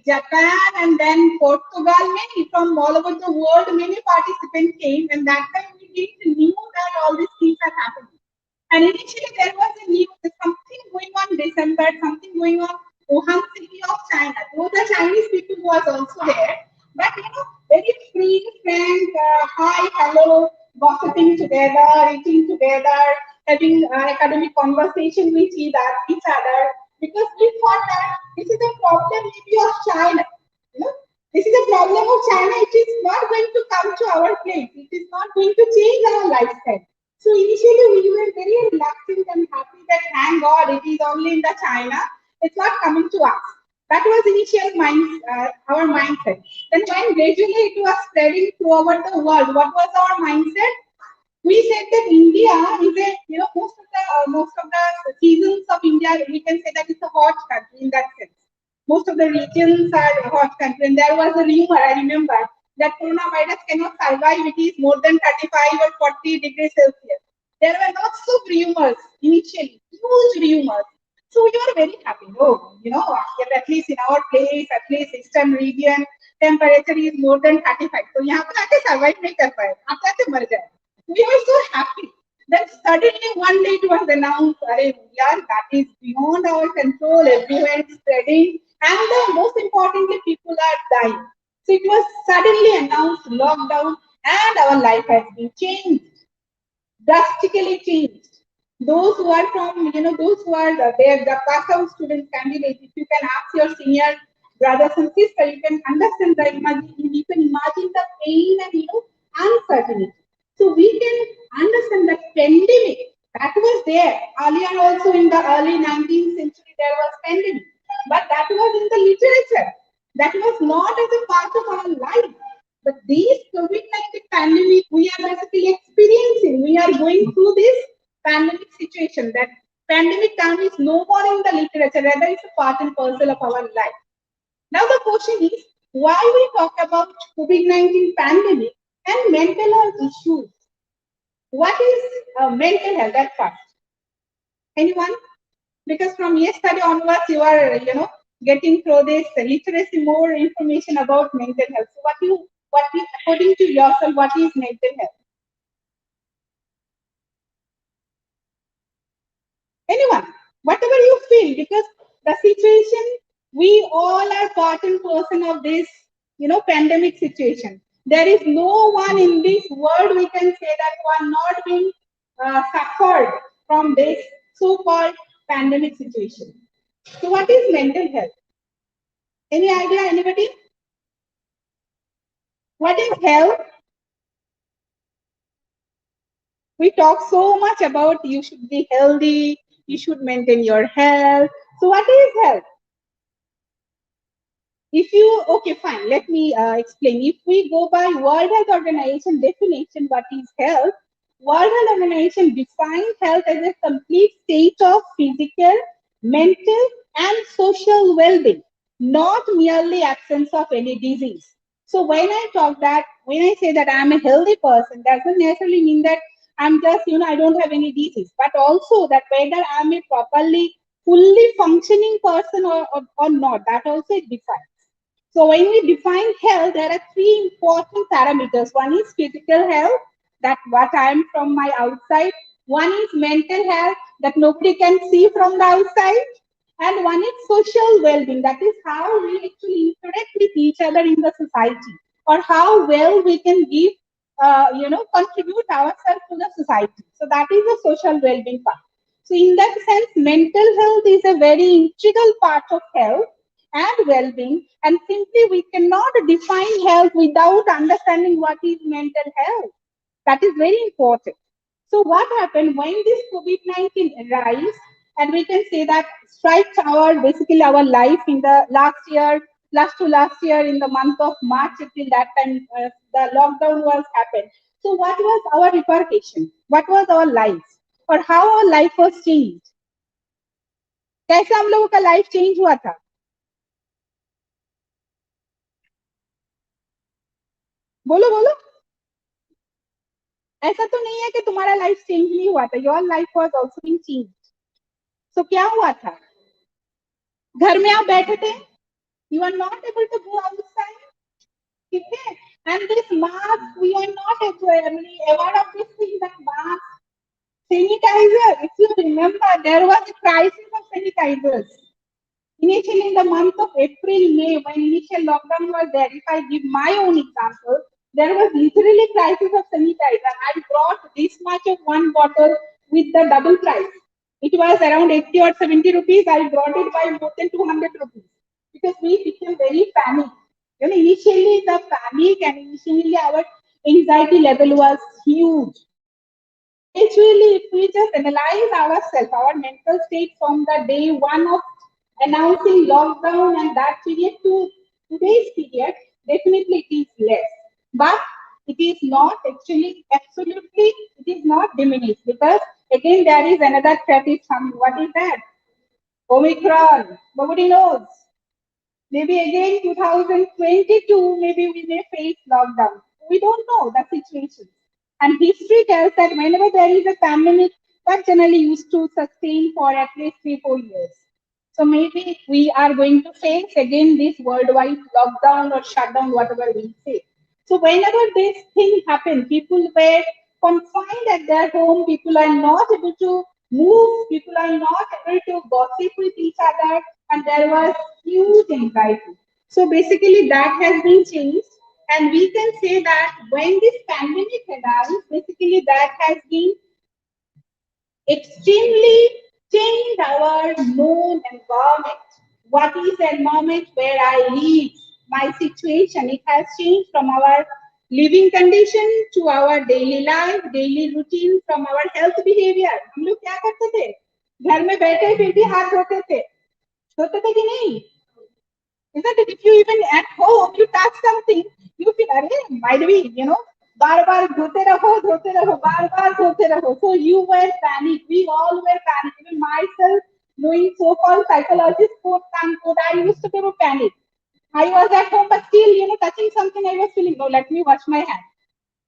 Japan, and then Portugal, many from all over the world, many participants came, and that time we didn't knew that all these things are happening. And initially there was a news, something going on December, something going on Wuhan city of China. Though the Chinese people was also there, but very free, frank, hi, hello, gossiping together, eating together, having academic conversation with each other, because we thought that this is a problem maybe of China. This is a problem of China. It is not going to come to our place. It is not going to change our lifestyle. So initially we were very reluctant and happy that thank God it is only in the China. It's not coming to us. That was initial our mindset. Then when gradually it was spreading throughout the world, what was our mindset? We said that India is a, most of the seasons of India, we can say that it's a hot country in that sense. Most of the regions are hot country, and there was a rumor, I remember, that coronavirus cannot survive it is more than 35 or 40 degrees Celsius. There were lots of rumors initially, huge rumors. So we were very happy. Oh, at least in our place, at least eastern region, temperature is more than 35. So यहाँ पर आके survive नहीं कर पाए, आप कैसे मर जाए? We were so happy. Then suddenly one day it was announced, that is beyond our control, everywhere it's spreading, and most importantly, people are dying. So it was suddenly announced lockdown, and our life has been changed, drastically changed. Those who are from, those who are there, the pass out students, candidates, if you can ask your senior brothers and sisters, you can understand you can imagine the pain and, uncertainty. So we can understand that pandemic that was there earlier also in the early 19th century there was pandemic, but that was in the literature. That was not as a part of our life. But these COVID-19 pandemic we are basically experiencing. We are going through this pandemic situation. That pandemic term is no more in the literature, rather it's a part and parcel of our life. Now the question is, why we talk about COVID-19 pandemic and mental health issues? What is mental health at first? Anyone? Because from yesterday onwards, you are, getting through this literacy, more information about mental health. So according to yourself, what is mental health? Anyone? Whatever you because the situation, we all are part and person of this, pandemic situation. There is no one in this world we can say that who are not being suffered from this so-called pandemic situation. So what is mental health? Any idea, anybody? What is health? We talk so much about you should be healthy, you should maintain your health. So what is health? If you, okay, fine, let me explain. If we go by World Health Organization definition, what is health? World Health Organization defines health as a complete state of physical, mental, and social well-being, not merely absence of any disease. So when I say that I'm a healthy person, doesn't necessarily mean that I'm just, I don't have any disease, but also that whether I'm a properly, fully functioning person or not, that also it defines. So when we define health, there are three important parameters. One is physical health, that what I am from my outside. One is mental health, that nobody can see from the outside. And one is social well-being, that is how we actually interact with each other in the society, or how well we can give, contribute ourselves to the society. So that is the social well-being part. So in that sense, mental health is a very integral part of health and well-being, and simply we cannot define health without understanding what is mental health. That is very important. So what happened when this COVID-19 arise, and we can say that strikes basically our life in the last year in the month of March, till that time the lockdown was happened. So what was our repercussion? What was our life, or how our life was changed? कैसे हम लोगों का life change हुआ था? बोलो बोलो. ऐसा तो नहीं है कि तुम्हारा लाइफ चेंज नहीं हुआ था. Your life was also being change. So क्या हुआ था? घर में आप बैठे थे. You are not able to go outside. ठीक है. And this mask, we are not aware of this thing, that mask, sanitizer. If you remember, there was a crisis of sanitizers. Initially, in the month of April, May, when initial lockdown was there, if I give my own example, there was literally crisis of sanitizer. I brought this much of one bottle with the double price. It was around 80 or 70 rupees. I brought it by more than 200 rupees because we became very panicked. Initially the panic and initially our anxiety level was huge. But eventually, if we just analyze ourselves, our mental state from the day one of announcing lockdown and that period to today's period, definitely it is less. But it is not actually, absolutely, it is not diminished, because again there is another threat is coming. What is that? Omicron. Nobody knows. Maybe again 2022, maybe we may face lockdown. We don't know the situation. And history tells that whenever there is a pandemic, that generally used to sustain for at least 3-4 years. So maybe we are going to face again this worldwide lockdown or shutdown, whatever we say. So whenever this thing happened, people were confined at their home, people are not able to move, people are not able to gossip with each other, and there was huge anxiety. So basically that has been changed, and we can say that when this pandemic arrives, basically that has been extremely changed our known environment. What is the environment where I live, my situation? It has changed from our living condition to our daily life, daily routine, from our health behavior. हम लोग क्या करते थे? घर में बैठे फिर भी हाथ धोते थे कि नहीं? Isn't it? If you even at home, you touch something, you feel, might be, बार बार धोते रहो, बार बार धोते रहो. So you were panicked. We all were panicked. Even myself, knowing so-called psychologist quote unquote, I used to be a panic. I was at home, but still, touching something, I was feeling, no, let me wash my hand.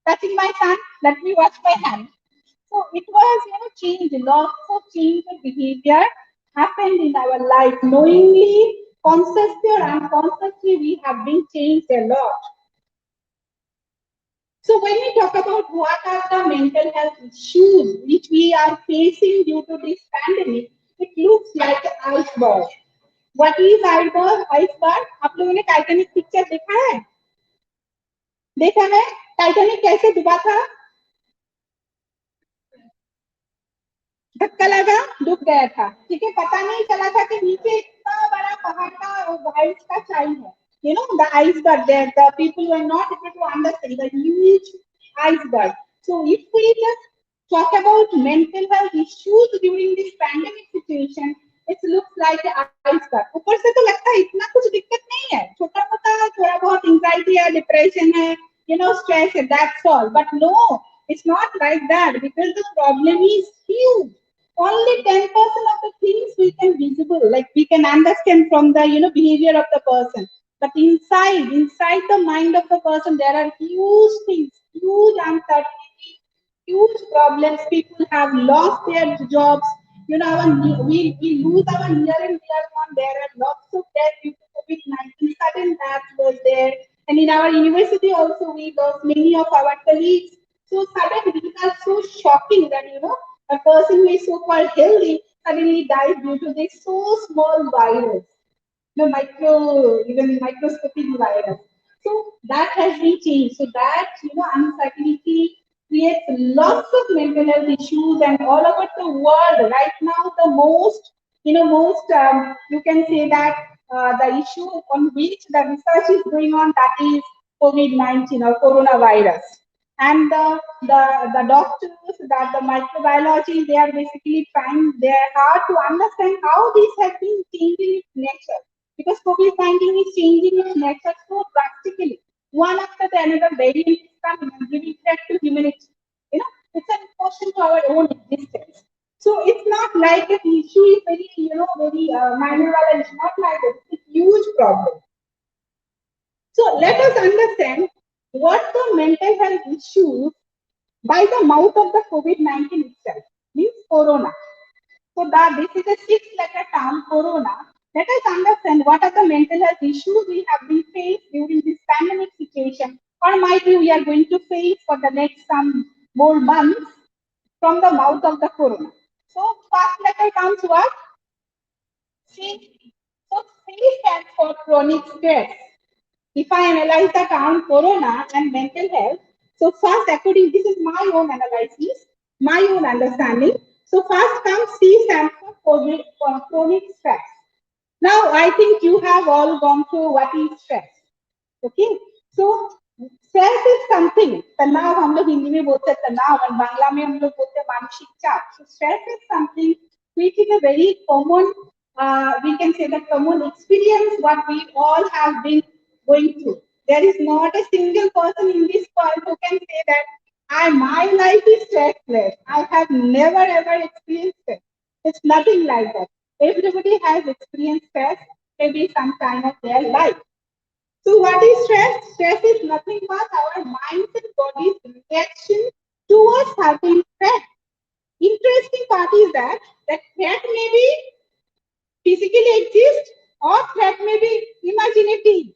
Touching my son, let me wash my hand. So it was, change, lots of change of behavior happened in our life. Knowingly, consciously or unconsciously, we have been changed a lot. So when we talk about what are the mental health issues which we are facing due to this pandemic, It looks like an iceberg. What is iceberg? Iceberg? आप लोगों ने Titanic picture देखा है? देखा है? Titanic कैसे डूबा था? धक्का लगा, डूब गया था. ठीक है, पता नहीं चला था कि नीचे इतना बड़ा पहाड़ का आइस का चाई है. You know, the iceberg there, the people were not able to understand the huge iceberg. So if we just talk about mental health issues during this pandemic situation, it looks like an iceberg. ऊपर से तो लगता है इतना कुछ दिक्कत नहीं है, छोटा मोटा थोड़ा बहुत एंजाइटी है, डिप्रेशन है, you know, stress है, that's all. But no, it's not like that because the problem is huge. Only 10% of the things we can visible, like we can understand from the behavior of the person. But inside the mind of the person, there are huge things, huge uncertainty, huge problems. People have lost their jobs. You know, we lose our near and dear one. There are lots of death due to COVID-19. Sudden death was there, and in our university also we lost many of our colleagues. So sudden these are so shocking that a person who is so called healthy suddenly dies due to this so small virus, the even microscopic virus. So that has been changed. So that uncertainty creates lots of mental health issues, and all over the world right now the most you can say that the issue on which the research is going on, that is COVID-19 or coronavirus. And the doctors, that the microbiology, they are basically trying their hard to understand how this has been changing its nature, because COVID-19 is changing its nature so drastically. One after the another variant is coming and giving threat to humanity. It's an question to our own existence. So it's not like the issue is very, very minor, and it's not like this. It's a huge problem. So let us understand what the mental health issues by the mouth of the COVID-19 itself means corona. So that this is a six-letter term, corona. Let us understand what are the mental health issues we have been faced during this pandemic situation, or might be we are going to face for the next some more months from the mouth of the corona. So first letter comes what? C. So C stands for chronic stress. If I analyze the term corona and mental health, so first, according, this is my own analysis, my own understanding. So first comes C stands for chronic stress. Now I think you have all gone through what is stress. Okay, so stress is something. तनाव हम लोग हिंदी में बोलते हैं तनाव, और बांग्ला में हम लोग बोलते हैं मानसिक चाप. So stress is something which is a very common, we can say the common experience what we all have been going through. There is not a single person in this world who can say that my life is stressless. I have never ever experienced it. It's nothing like that. Everybody has experienced stress maybe some time of their life. So what is stress? Stress is nothing but our mind's and body's reaction towards having threat. Interesting part is that threat may be physically exist or threat may be imaginative.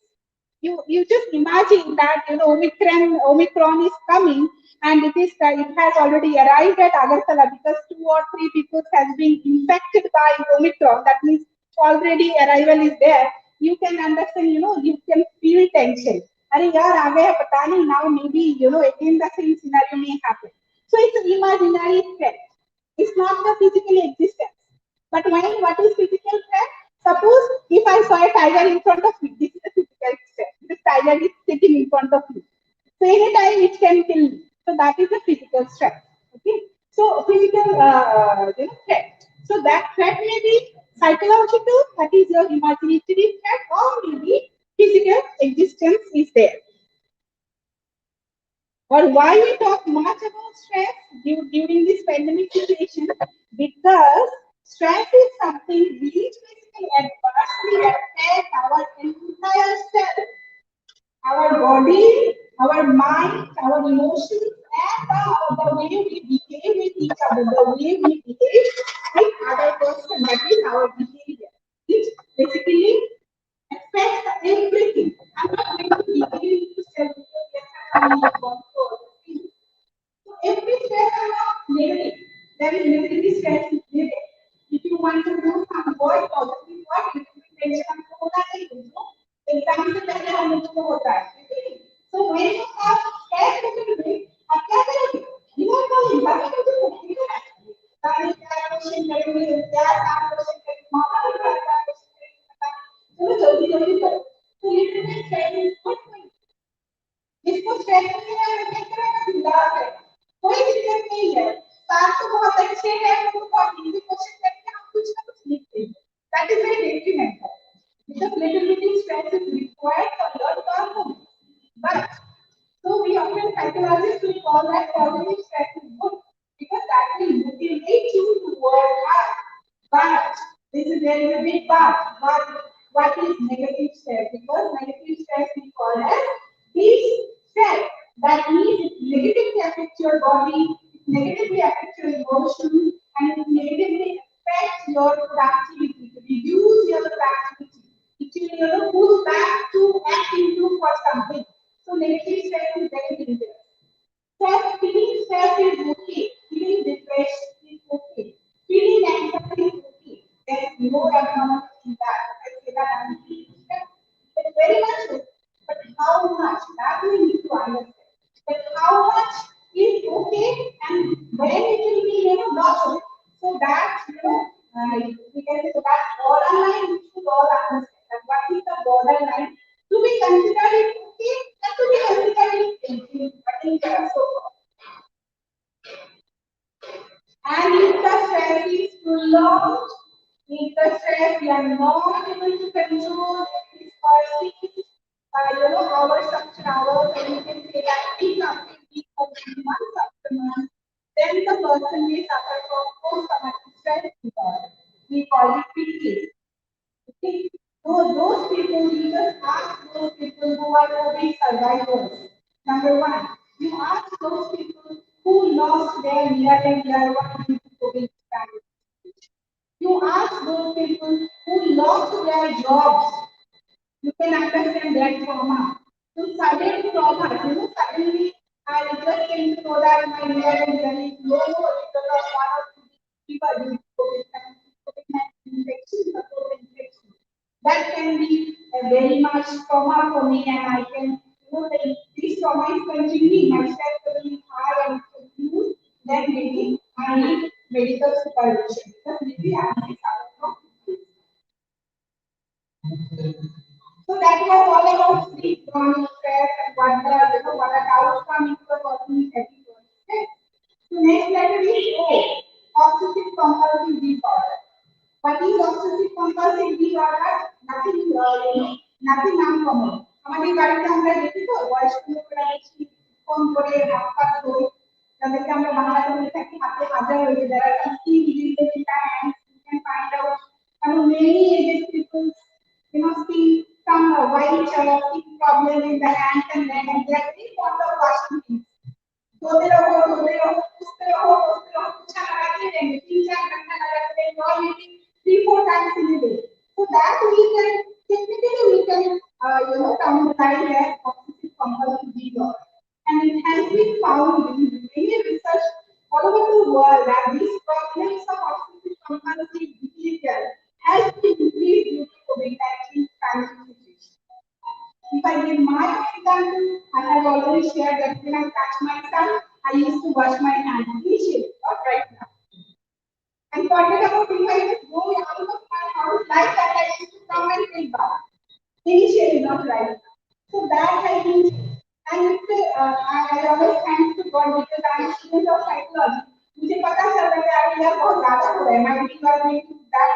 You just imagine that Omicron is coming, and it has already arrived at Agartala because 2 or 3 people has been infected by Omicron. That means already arrival is there. You can understand, you can feel tension. Arey yaar, aa gaya, pata nahi, now maybe again the same scenario may happen. So it's an imaginary threat. It's not the physical existence. But what is physical threat? Suppose if I saw a tiger in front of me, this is a physical threat. This tiger is sitting in front of me. So anytime it can kill me. So that is a physical threat. Okay. So physical threat. So that threat may be psychological, that is your imaginary threat, or maybe physical existence is there. Or why we talk much about stress during this pandemic situation? Because stress is something which basically adversely affects our entire self, our body, our mind, our emotions, and the way we behave with each other, the way we behave with other person, that is our behavior, which basically affects everything. I'm not going to detail into self-control. So every stress is not negative. There is negative stress is negative. If you want to psychologists will call that positive stress is good because that will motivate you to work hard. But there is a big but what is negative stress? Because negative stress we call as this stress. That means it negatively affects your body, it negatively affects your emotions, and it negatively affects your productivity, to reduce your productivity. It will push back to act into for something. So negative stress is very dangerous. Feeling stress is okay. Feeling depressed is okay. Feeling anxiety is okay. There is no economic in that. I say that I'm feeling stressed. It's very much okay. But how much? That we need to understand. That how much is okay and when it will be not okay. So that we can say that borderline we should all understand. That what is the borderline to be considered it okay and to be considered it dangerous so far. And if the stress is prolonged, if the stress you are not able to control, it persists, hours after hours, and you can say that week after week or month after month, then the person may suffer from post-traumatic stress disorder. We call it PT. Okay? So those people, you just ask those people who are COVID survivors. Number one, you ask those people who lost their near and dear one due to COVID pandemic. You ask those people who lost their jobs. You can understand their trauma. So sudden trauma, suddenly I just came to know that my near and dear is low because of one or two people due to COVID-19 infection, infection. That can be a very much trauma for me, and I can, this trauma is continuing, my stress level is high and continues, then maybe I need medical supervision. Because maybe I may suffer from this. So that was all about sleep, chronic stress, and what the outcome if the person is having chronic stress. So next letter is O, obsessive compulsive disorder. What is obsessive compulsive disorder? Nothing, nothing uncommon. আমাদের বাড়িতে আমরা দেখি তো বয়স্ক লোকেরা বেশি phone করে হাত পা ধরে তাদেরকে আমরা বাংলাতে বলে থাকি হাতে হাজার হয়ে যারা skin disease in the hands, you can find out many aged people see some white skin problem in the hands and then they are very fond of washing things. धोते रहो, पुछते रहो, पूछा लगाते रहेंगे, 3-4 घंटा लगाते रहेंगे, और maybe 3-4 times in a day. So that we can technically we can categorize as obsessive compulsive disorder, and it has been found in many research all over the world that these problems of obsessive compulsive behavior has been increased due to COVID-19 pandemic situation. If I give my example, I have already shared that when I touch my son, I used to wash my hands initially, not right now. And forget about if I just go out of my house like that, I used to come and take bath. Initially, not right now. So that has been, and I always thank to God because I am a student of psychology. मुझे पता चल रहा है कि यार बहुत ज्यादा हो रहा है. My being was going to that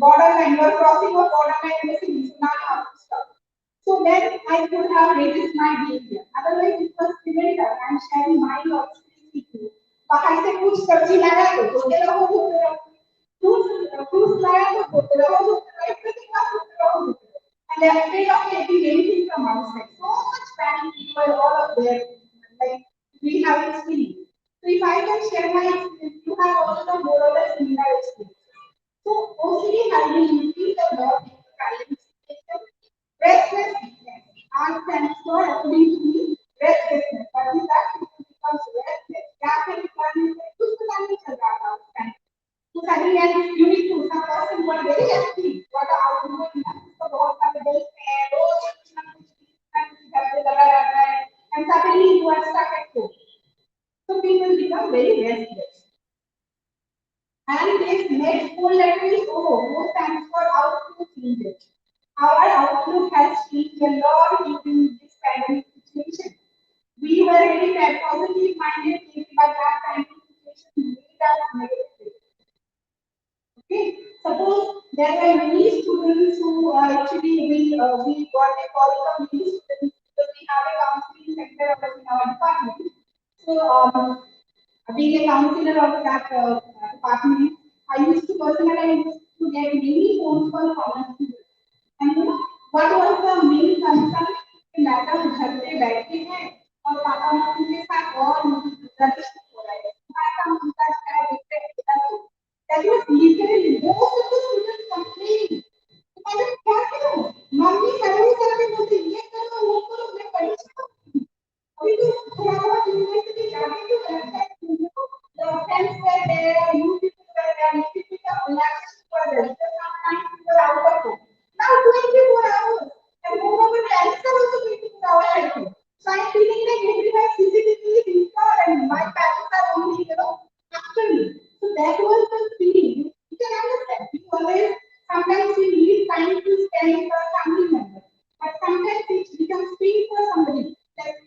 borderline, you are crossing a borderline basically. So now I have to stop. So then I could have reduced my behavior. Otherwise, it was preventer. I'm sharing my experience with you. बाहर से कुछ सब्जी लाया तो धोते रहो धोते रहो. Fruits लाया तो धोते रहो धोते रहो. Everything was धोते रहो धोते रहो. And they're afraid of taking anything from outside. So much panic people all of there. Like we have experience. So if I can share my experience, you have also more or less similar experience. So OCD has been increased a lot in the current situation. Restlessness. R stands for, according to me, restlessness. What is that? People becomes restless. क्या करें करने से कुछ पता नहीं चल रहा था उस time. So suddenly and you need to some person were very active. What are outgoing? तो बहुत सारे दोस्त हैं, रोज कुछ ना कुछ घर पे लगा रहता है. And suddenly you are stuck at home. So people become very restless. And this next full letter is O. O stands for outlook changes. Our outlook has changed a lot during this pandemic situation. We were very positive minded, but that pandemic situation made us negative. Okay, suppose there were many students who actually we got a call from many students because we have a counseling center in our department. So, being a counselor of that department, I used to personally used to get many phone calls from our students. And you know, what was the main concern कि madam घर पे बैठे हैं और papa mummy के साथ और register हो रहा है पापा मम्मी का क्या देखते हैं that was literally most of the students complain मैंने क्या करूं मम्मी सर्विस करके बोलती ये करो वो करो मैं परीक्षा अभी तो थोड़ा बहुत यूनिवर्सिटी जाके तो लगता है the friends were there you people were there you people are relaxed for the sometimes you are out of home now 24 hours and moreover parents are also 24 hours at home so I'm feeling like everywhere CCTV is installed and my parents are only after me so that was the feeling you can understand we always sometimes we need time to spend with our family members but sometimes it becomes pain for somebody like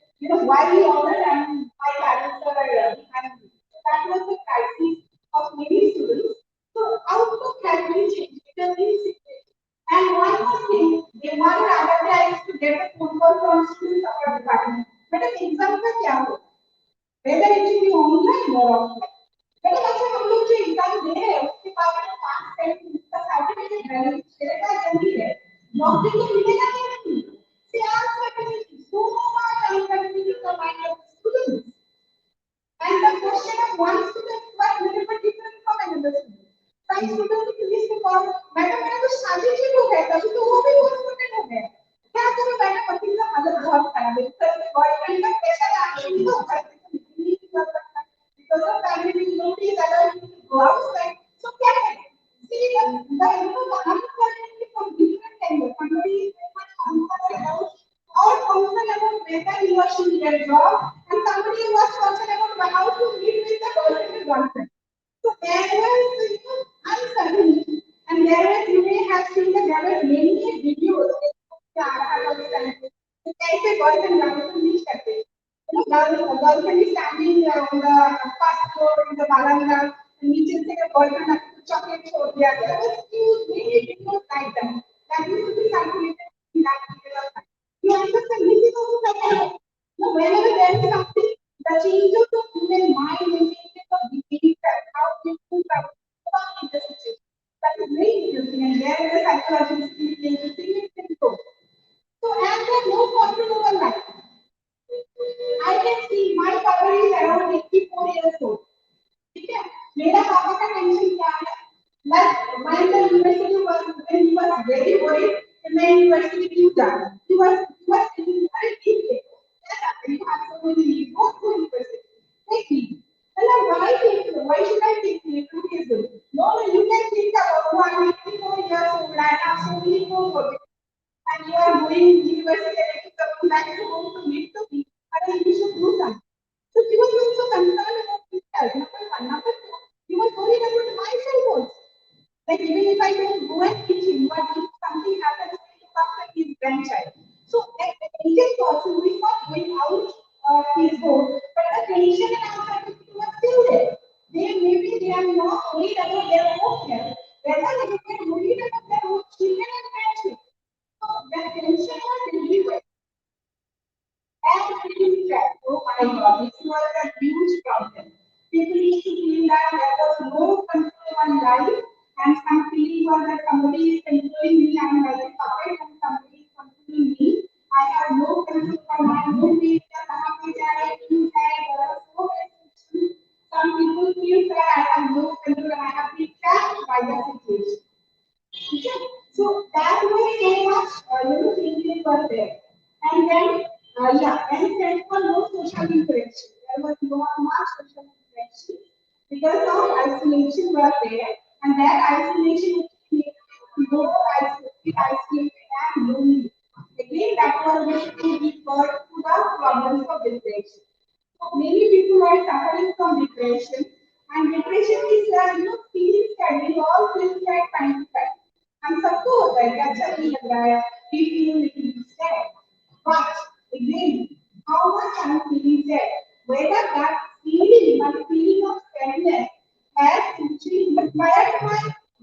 why we order and my parents are and that was the crisis of many students so outlook has been changed because in situation and one more thing the one other day I used to get a phone call from students of our department but an exam का क्या हो whether it should be online or offline मतलब अच्छा हम लोग जो exam दे रहे हैं उसके बाद में 5 का सर्टिफिकेट है मेरे पास जल्दी है नौकरी तो मिलेगा कि नहीं से आज तक दोनों का काम करने की कमाई students and the question of one student was little bit different from another student. Some students used to call, madam मेरा तो शादी ठीक हो गया तभी तो वो भी पोस्टपोन हो गया क्या करूं मैडम अभी तो हालत बहुत खराब है सर बॉयफ्रेंड का प्रेशर आ गया तो घर से नहीं कर सकता because of family nobody is allowed to go outside so क्या करें see the uncertainty from different angles somebody is very much concerned about or concerned about whether he or she get a job and somebody was concerned about how to meet with the girlfriend and boyfriend so there was uncertainty and there was you may have seen that there were many videos कैसे boyfriend girlfriend meet करते हैं girlfriend is standing on the first floor in the baranda नीचे से boyfriend आपको chocolate छोड़ दिया there was huge many videos like that used to be circulated in that period of time you understand this is also like no whenever there is something the changes of human mind and changes of behavior how people are in the situation that is very interesting and there is a psychological significant role so as there no control over life I can see my father is around 84 years old. ठीक है मेरा पापा का tension क्या है like when the university was when he was very worried कि मैं university क्यों जाऊँ he was thinking अरे ठीक है क्या जाते हैं आप सब मुझे leave go to university take leave मतलब why should I take leave 2 days ago no you can think about who I'm 84 years old I have so many more projects and you are going university and you come back to home to meet the people and you should do something so he was also concerned about himself. He was worried about myself also. Like even if I don't go and teach him, but if something happens to look after his grandchild. So an Indian person who is not going out of his home, but the tension and uncertainty was still there. They are not worried about their own health. Rather they are worried about their own children and grandchildren. So that tension was everywhere. And feeling that, oh my God, this was a huge problem. People used to feel that there was no control on life, and some feeling was that somebody is controlling me, I'm like a puppet, and somebody is controlling me. I have no control on my own behavior, there are so many things. Some people feel that I have no control and I have been trapped by the situation. Okay. So that was so much, thinking was there. And then, and then for no social interaction. There was not much social interaction because of isolation was there. And that isolation made more isolated and lonely. Again, that was going to refer to the problems of depression. So many people are suffering from depression. And depression is, feeling sad. We all feel sad time to time. हम सबको होता है कि अच्छा नहीं लग रहा है we feel little sad but again how much I'm feeling sad whether that feeling my feeling of sadness has actually inspired my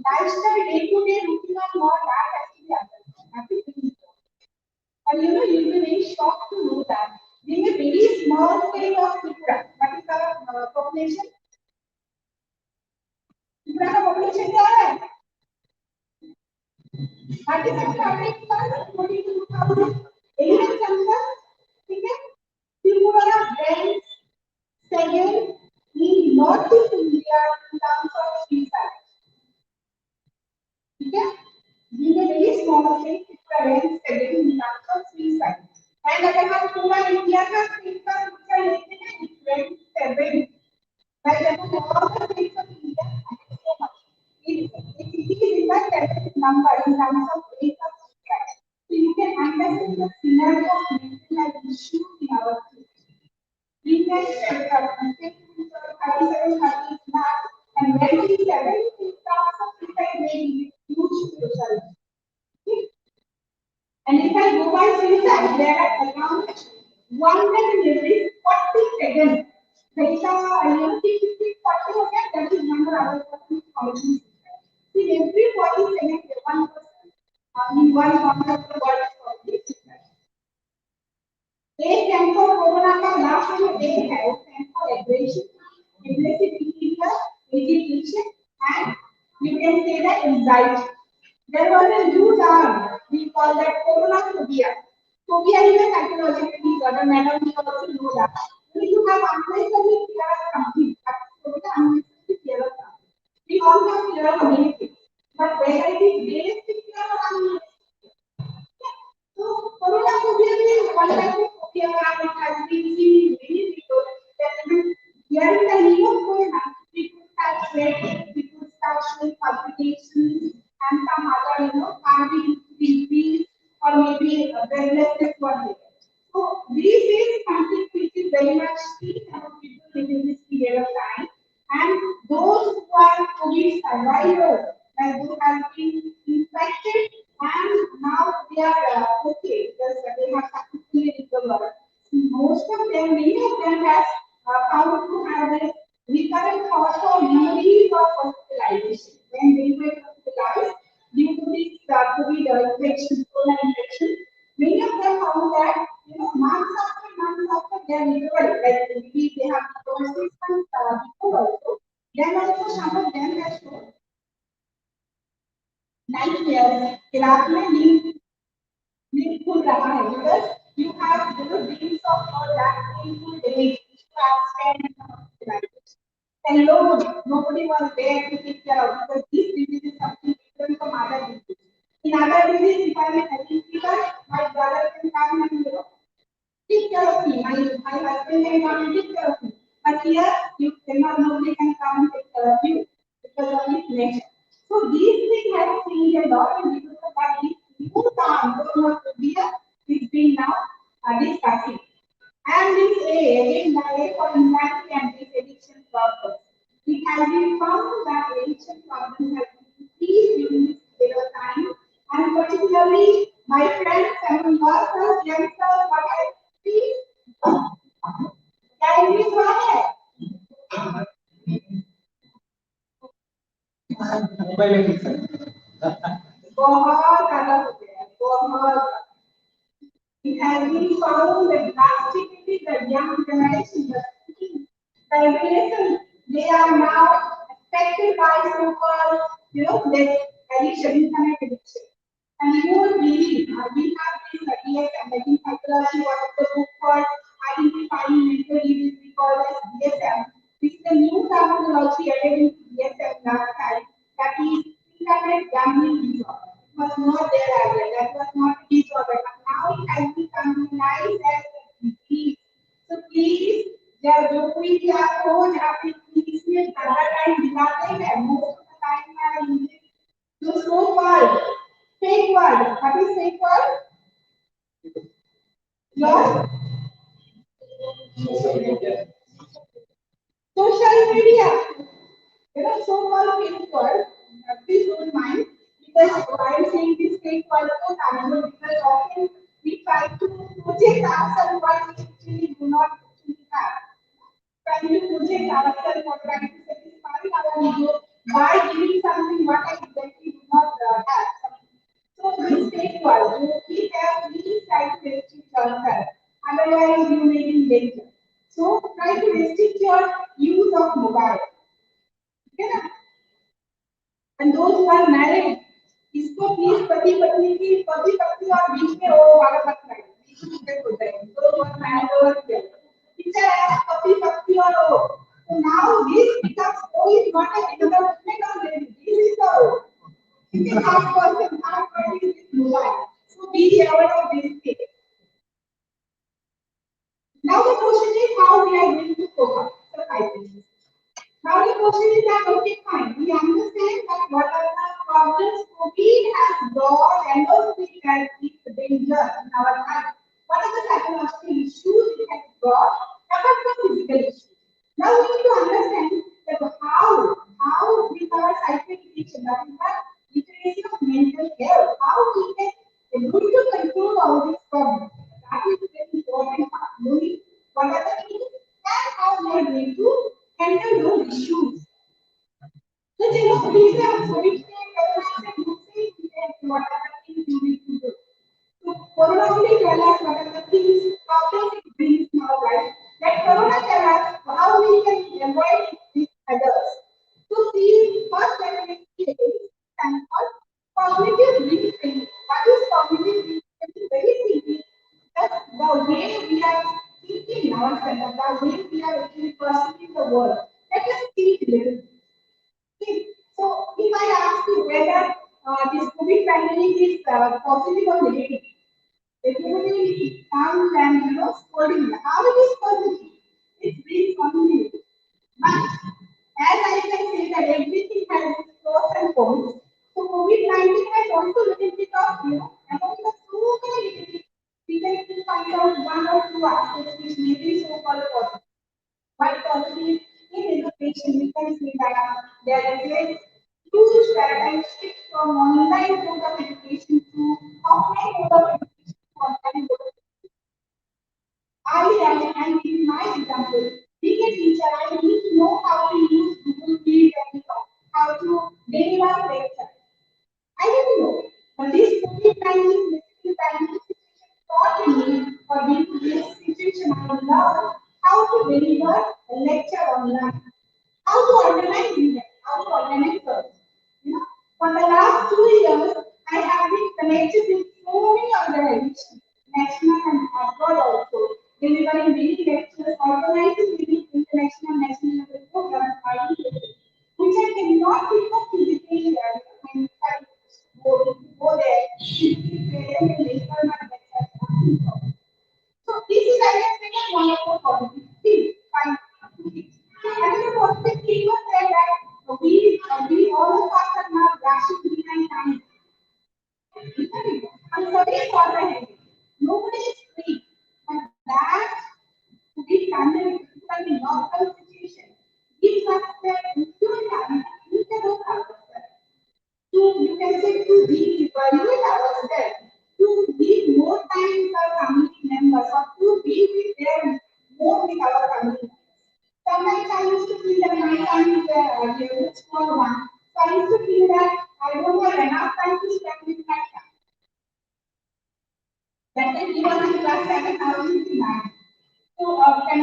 lifestyle day to day routine or not that actually happens and you'll be very shocked to know population? Tripura का population क्या है? 37,42,000 element census, ठीक है? Tripura ranks second in Northeast India in terms of tree size. ठीक है? Being a very small state, Tripura ranks second in terms of tree size. And अगर हम पूरा इंडिया का स्टेट का पिक्चर लेते हैं, it ranks seven. But among all the states of India, so much. It is in the seventh number in terms of rate of strike. So you can understand the scenario of mental health issues in our state. We can check out and take 37, 30 marks and 27 in terms of suicide rate is huge suicide. And if I go by suicide, there are around 100 in every 40 seconds. That is a 40 okay, that is number of person committing suicide. In every 40 seconds, one person in one corner of the world is committing suicide. A stands for corona का last में A है, वो stands for aggression, aggressive behavior, agitation, and you can say that anxiety. There was a new term we call that corona phobia. Phobia is a psychological disorder. Madam, we also know that. When you have unnecessary fear of something, that's phobia, unnecessary fear of something. We all have fear of many things, but whether it is realistic fear or unrealistic. So, corona phobia is one type of phobia that has been seen in many people. That even hearing the name of corona, people start sweating, people start showing palpitations, and some other, having disease or maybe breathlessness what they get. So, this is something which is very much seen among people within this period of time. And those who are COVID survivors, like who have been infected and now they are okay because they have successfully recovered. Most of them, many of them have found to have this recurrent thoughts or memories of hospitalization. When they were hospitalized due to this COVID infection, corona infection, many of them found that months after they are recovered. Like maybe they have recovered 6 months before also. Then also some of them have shown nightmares. रात में नींद खुल रहा है because you have dreams of all that painful days which you have spent in the hospitalization. Alone, nobody was there to take care of because this disease is something different from other diseases. In other diseases, if I am having fever, my brother can come and take care of me. My husband can come and take care of me. But here, you cannot, nobody can come and take care of you because of this nature. So these things have changed a lot and because of that, this new term, coronaphobia, is being now discussing. And this A, again, the A for anxiety and this addiction problems. It has been found that addiction problems have increased during this period of time, and particularly my friends and yourself, youngsters, what I see, क्या English हुआ है? Mobile में लिख सकते बहुत ज्यादा हो गया, बहुत. It has been found that drastically the young generation, the regulation, they are now affected by so-called, this addiction, internet addiction. And you won't believe, we have this DSM, making psychology, what is the book called Identifying Mental Illness, we call as DSM. This is a new terminology added in DSM last time, that is internet gambling disorder. It was not there earlier, that was not a disorder, but now it has been recognized as a disease. So please, जो कोई भी आप हो जहाँ पे इसमें ज़्यादा time बिताते हैं, most of the time you are using the so-called fake word. What is fake word? Your social media. So-called fake word. Please don't mind because I am saying this fake word so casual because often we try to project ourselves what we actually do not actually have. Trying to project ourselves or trying to satisfy our ego by giving something what I exactly do not have. So this fake word, you keep please try to restrict yourself. Otherwise, you may be in danger. So try to restrict your use of mobile. Okay? And those who are married, इसको please पति पत्नी और बीच में वो वाला मत करें, बीच में क्या होता है, those who are married over here. Picture है पति पत्नी और वो. So now this becomes O is not a another movement. This is the O. This is half person is mobile. So be aware of this thing. Now the question is how we are going to cope. So now the question is that okay, fine. We understand that what are the problems COVID has brought and also it has its danger in our life. What are the psychological issues it has brought apart from physical issues? Now we need to understand that how with our psychiatrician, that is the literacy of mental health, how we can able to control all these problems. That is very important part. Knowing what are the things and how we are going to handle those issues. So, please have COVID and what are the things you need to do. So, Corona only tell us what are the things, problems it brings in our life. Let Corona tell us how we can avoid these others. So, see, first let me see and first cognitive reframing. What is cognitive reframing? Very simply, that's the way we are thinking ourselves, the way we are actually perceiving the world. Let us think a little. Okay. So, if I ask you whether this COVID pandemic is positive or negative, everybody comes and scolding. How it is positive? It brings only. But as I can say that everything has its pros and cons. So COVID-19 has also a little bit of among the so many negatives, we can find out one or two aspects which may be so called positive. But positive in education, we can see that there is a huge paradigm shift from online mode of education to offline mode of education to online mode of education. I am giving my example. Being a teacher, I need to know how to use Google Meet and how to deliver lecture. I didn't know. But this COVID-19 situation taught me, or due to this situation, I learned how to deliver a lecture online, how to organize events, how to organize service. For the last 2 years, I have been connected with so many organizations, national and abroad also, delivering many lectures, organizing many international national level programs, which I cannot think of physically when I go there, physically present and deliver my lectures. So this is I can say one of the positive things. Another positive thing was that we all of us are now rushing behind time. I'm sorry for that. Nobody is free. And that to be handled in a local situation gives us the influence of ourselves. To you can say to evaluate ourselves, to give more time with our family members, or to be with them more with our family members. Sometimes I used to feel that my time is a small one. So I used to feel that I don't have enough time to spend with my family. That time even in class 7, I was in 9. So can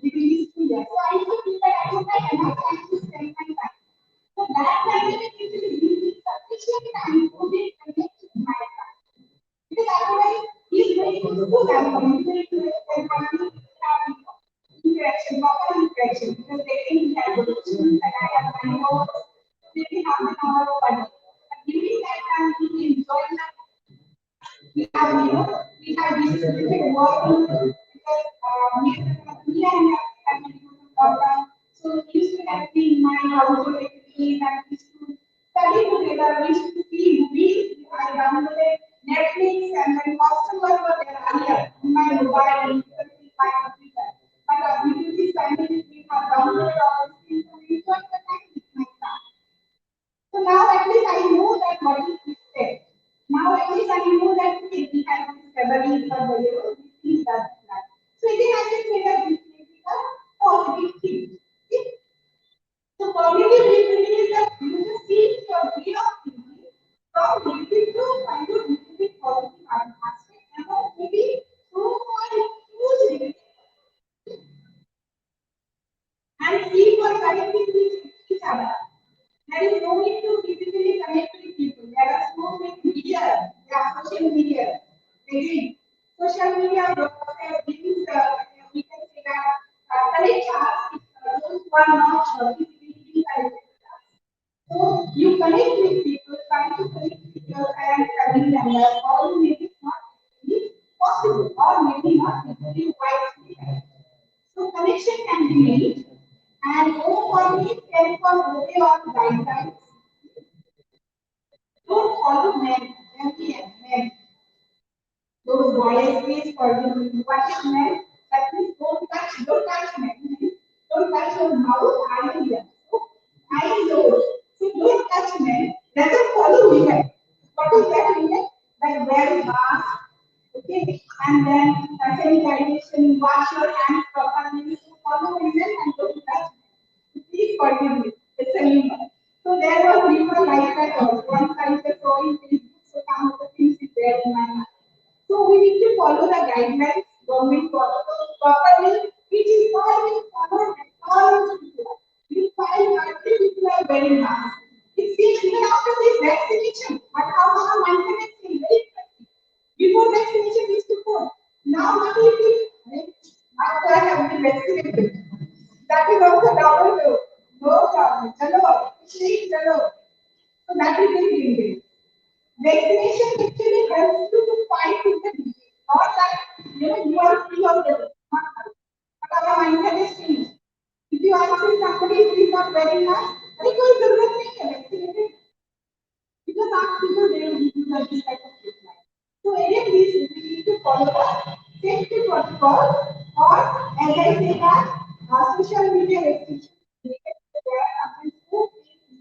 between these 2 years. So I used to feel that I don't have enough time to spend my time. So that time it actually gives me sufficient time to be connected to my family. Because otherwise, he's very useful and communicating with their family, have interaction, proper interaction, because they can have questions that I have my own, maybe half an hour or 1 day. But during that time, he enjoy the we have distributed work because me and my family program. So we used to have in mind household activities and we used to study together. We used to see movies. I downloaded Netflix and then hostel was there earlier in my mobile and my computer. But due to this pandemic, we have downloaded all these things and we enjoy the time with my family. So now at least I know that what is this step. Now at least I know that okay, we have this February for the year, this is that plan. So again I can say that this is a positive thing. Okay? So cognitive reasoning is that you just see your way of thinking from negative to kind of little bit positive aspect and maybe so far huge negative. and sleep or connecting with each other. There is no need to physically connect with people. There are so many media, there are social media. Again, social media brings, we can say that connect us those who are not physically connected with us. So you connect with people, try to connect with your parents, family members, or maybe not really possible, or maybe not really wisely. So connection can be made, and overall can for obey or guidelines. Don't follow men, men. Those boys, please forgive me. What is men? That means don't touch men. Don't touch your mouth, eyes, eyes, nose. So don't touch men. Rather follow women. What is that women? Like wear mask, okay, and then sanitization, wash your hands properly. So follow women and don't touch men. Please forgive me. It's a human. So there were people like that also. Once I saw in Facebook, so some of the things is there in my mind. So we need to follow the guidelines, government protocols properly, which is not being followed at all. You find country people are wearing masks. It seems even after this vaccination, but how our maintenance is very effective. Before vaccination is to go. Now what do you think? After I have been vaccinated. That is also double dose. No problem. Chalo, please chalo. So that is very dangerous. Vaccination actually helps you to fight with the disease. Not that you are free of the disease. But our mindset is changed. If you ask somebody who is not wearing mask, अरे कोई जरूरत नहीं है vaccinated. Because ask people they will give you this type of treatment. So again, we need to follow the safety protocol, or as I say that social media restrictions. There are two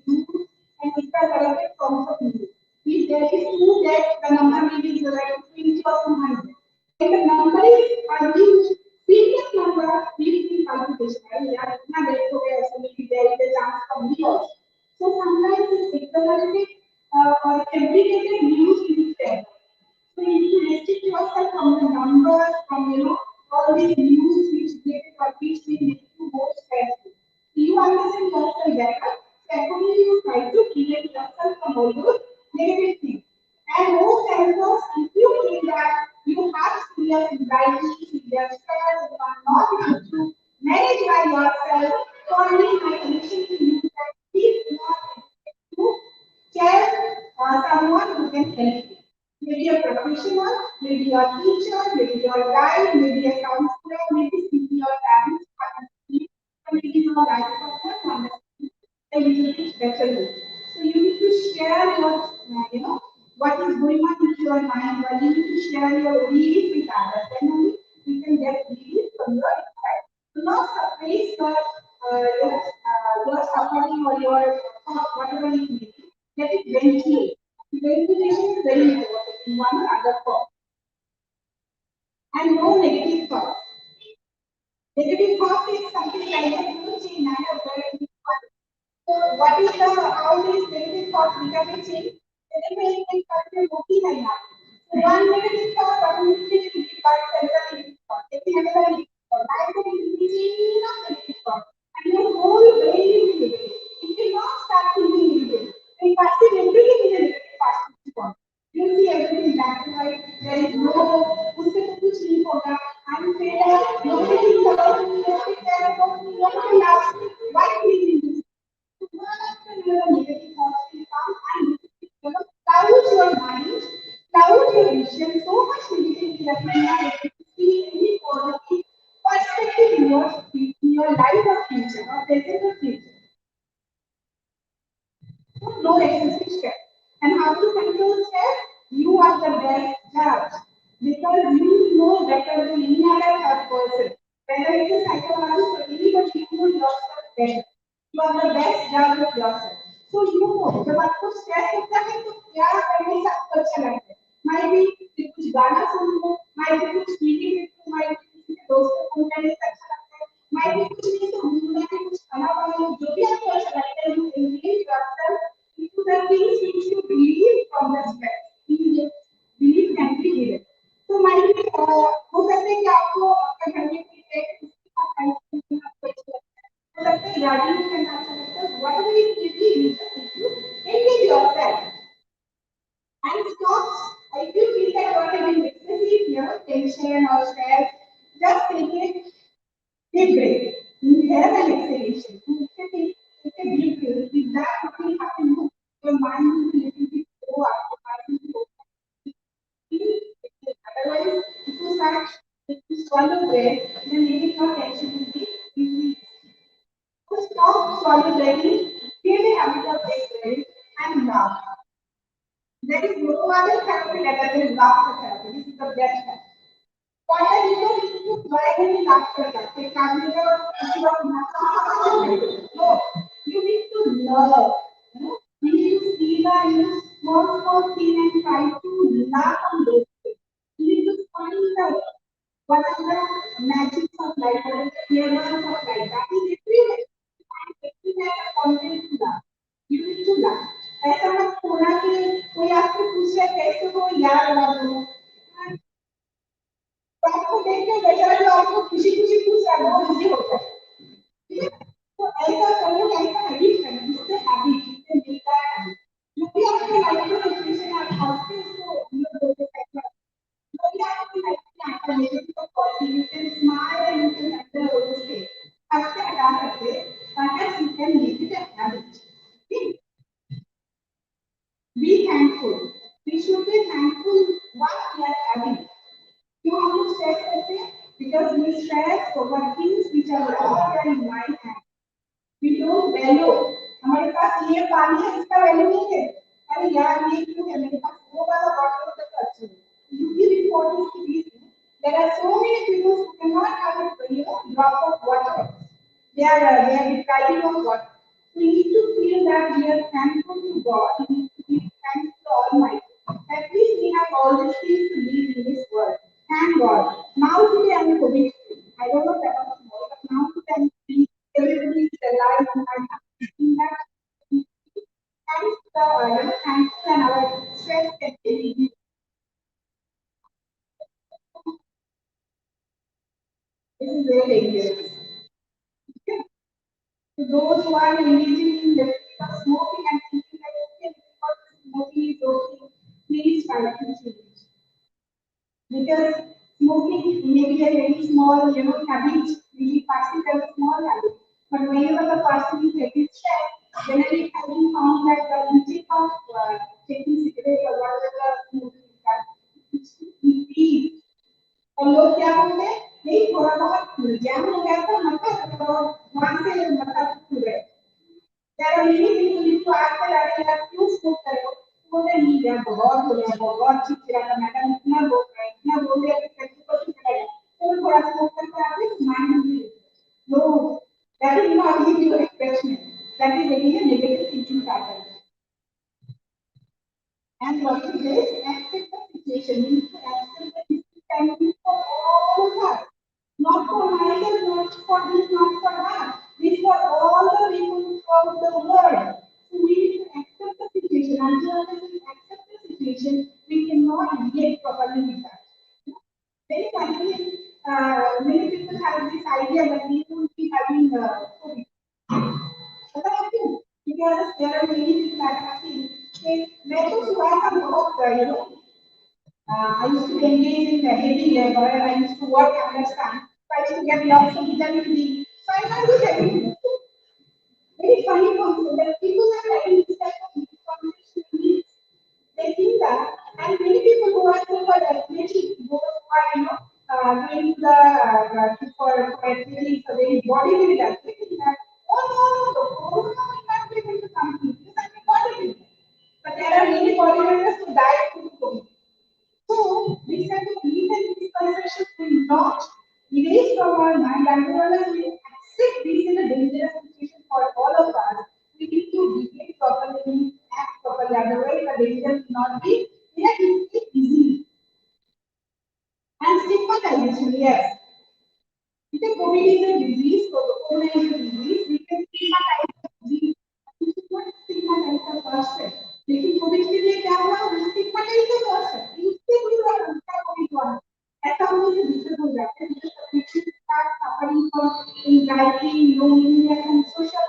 news and interconnected forms of news. If there is two that the number may be like 20 or 100. When the number is used, previous number will be calculation. Yeah, it's not very clear, so maybe there is a chance for me also. So sometimes it's exaggerated or fabricated news in there. So you need to restrict yourself from the numbers, from all these news which get or which will make you more stressful. So you understand yourself better. Secondly, you try to prevent yourself from all those negative things. And most times, if you feel that you have serious anxiety, serious stress, you are not able to manage by yourself, so I need my suggestion to you that please do not hesitate to tell someone who can help you. Maybe a professional, maybe your teacher, maybe your guide, maybe a counselor, maybe simply your parents, or maybe your life partner to understand a little bit better way. So you need to share your, what is going on with your mind, or you need to share your belief with others. Then only you can get relief from your inside. Do not suppress your suffering or your thought, whatever it may be. Let it ventilate. Ventilation is very important in one or other form. And no negative thoughts. Negative thoughts is something like a huge chain. I have very so what is the how these negative thoughts become a chain? Negative thoughts are working like that. So one negative thought automatically will be part of another negative thought. Taking another negative thought. That is the chain of negative thought. And your whole brain is negative. It will not start thinking negative. And passing everything in a negative passing thought. You see everything black and white. There is no उससे कुछ नहीं होगा. I'm failure. Nobody is about me. Nobody cares about me. Nobody loves me. Why feeling this? One after the other negative thoughts will come and cloud your mind, cloud your vision. So much negativity that you are able to see any positive perspective in your life or future or present or future. No excessive stress. And how to control stress? You are the best judge because you know better than any other person. Whether it is psychologist or anybody, you know yourself better. You are the best judge of yourself. So you know, जब आपको stress होता है तो क्या करने से आपको अच्छा लगता है? Might be कुछ गाना सुन लो, might be कुछ टीवी देखो, might be किसी के दोस्त को फोन करने से अच्छा लगता है, might be कुछ नहीं तो घूमना है, कुछ खाना बनाओ, जो भी आपको अच्छा लगता है, you engage yourself into the things which you believe from the stress. Belief can be given. So might be हो सकता है कि आपको आपका घर में कोई है उसके साथ टाइम स्पेंड करना अच्छा लगता है. हो सकता है graduates and our selectors, whatever it may be, you engage yourself. And stop, if you feel that you are having excessive, tension or stress, just take a deep breath. Inhale and exhalation. Take a deep breath. With that, what will happen? Your mind will be a little bit slow after mind will be otherwise, if you start, if you swallow breath, then maybe your tension will be easily. So stop swallow breathing, create a habit of breathing and laugh. There is no other therapy other than laughter therapy. This is the best therapy. What are you going to try any laughter therapy? No, you need to love. You need to see the small thing and try to laugh on those things. You need to find the what is the magic of life, what is the clearness of life. That is everywhere. And everywhere the content to laugh. You need to laugh. ऐसा मत होना कि कोई आपसे पूछ रहा है कैसे हो याद रहा दो तो आपको देख के बेचारा जो आपको खुशी खुशी पूछ रहा है वो इजी होता है ठीक है तो ऐसा करो ऐसा हैबिट करना जिससे हैबिट जिससे मिलता है जो भी आपके लाइफ में सिचुएशन आप हंसते उसको ये बोलते हैं जो भी आपकी लाइफ में आपका negative positive you can smile and you can handle all this thing हंसते हटा सकते perhaps you can make it a habit. Okay? Be thankful. We should be thankful what we are having. You want to stress करते because we stress over things which are not in my hand. We don't value. हमारे पास ये पानी है इसका value नहीं है. अरे यार ये क्यों है मेरे पास वो वाला बॉटल तो अच्छा है. You give importance to these things. There are so many people who cannot have a drop of water. They are depriving of water. We need to feel that we are thankful to God. We need to be thankful to Almighty. At least we have all these things to live in this world. Thank God. Now today I am COVID. I don't know about tomorrow, but now today I'm free. Everybody is alive and I'm thinking that thankful and our stress can be reduced. This is very dangerous. Okay? To those who are engaging in the smoking and thinking that okay, because smoking is okay, please try to change. Because smoking may be a very small, habit, maybe passing as a small habit. But whenever the person is taking stress, generally it has been found that the intake of taking cigarette or whatever the smoking is that increase. और लोग क्या बोलते हैं नहीं थोड़ा बहुत jam हो गया तो मतलब वहां से मतलब खुल गए यार ये नहीं तो आजकल अरे यार क्यों स्मोक कर रहे हो बोले नहीं यार बहुत हो गया बहुत चिड़चिड़ा था मैडम इतना बोल रहे कि को चला गया तो थोड़ा स्मोक करके आते माइंड में know that is not give you refreshment that is again a negative thinking pattern. And what is this? Accept the situation. You need to accept the situation for all of us. Not for myself, not for this, not for that. This for all the people of the world. So we need to accept the situation. Until we accept the situation, we cannot engage properly with that. Very likely, many people have this idea that we will be having COVID. Because there are many people that have seen. मैं तो सुबह का बहुत I used to engage in heavy labor and I used to work under sun. So I used to get lots of vitamin D. So I can't do heavy. Very funny concept that people are having this type of conversation. They think that, and many people who are super athletic, those who are doing for athletes, so very bodybuilders, they think that oh no, will not be able to compete because I'm a bodybuilder. But there are many bodybuilders who die to COVID. So, these kind of beliefs and misconceptions will not erase from our mind and we accept this is a dangerous situation for all of us. We need to behave properly, act properly, otherwise the danger will not be easy. And stigmatization, yes. Because COVID is a disease, so corona is a disease, we can stigmatize the disease. We should not stigmatize the person. लेकिन Covid के लिए क्या हुआ stigmatise the person इससे भी उनका Covid हुआ ऐसा होने से दिक्कत हो जाती है because the patient start suffering from anxiety loneliness and social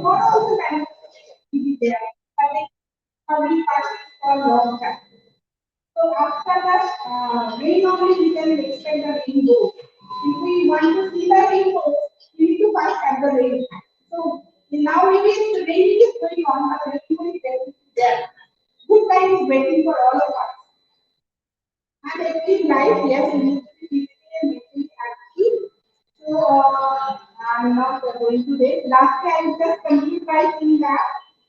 or also manifestation will be there. Having already passed for a long time. So after that, rain only we can expect the rainbow. If we want to see the rainbow, we need to pass at the rain. So now maybe the rain is going on, but the rainbow is there. Good time is waiting for all of us. And active life, yes, we need to be physically and mentally active. So I'm not going to this. Last time I just conclude by saying that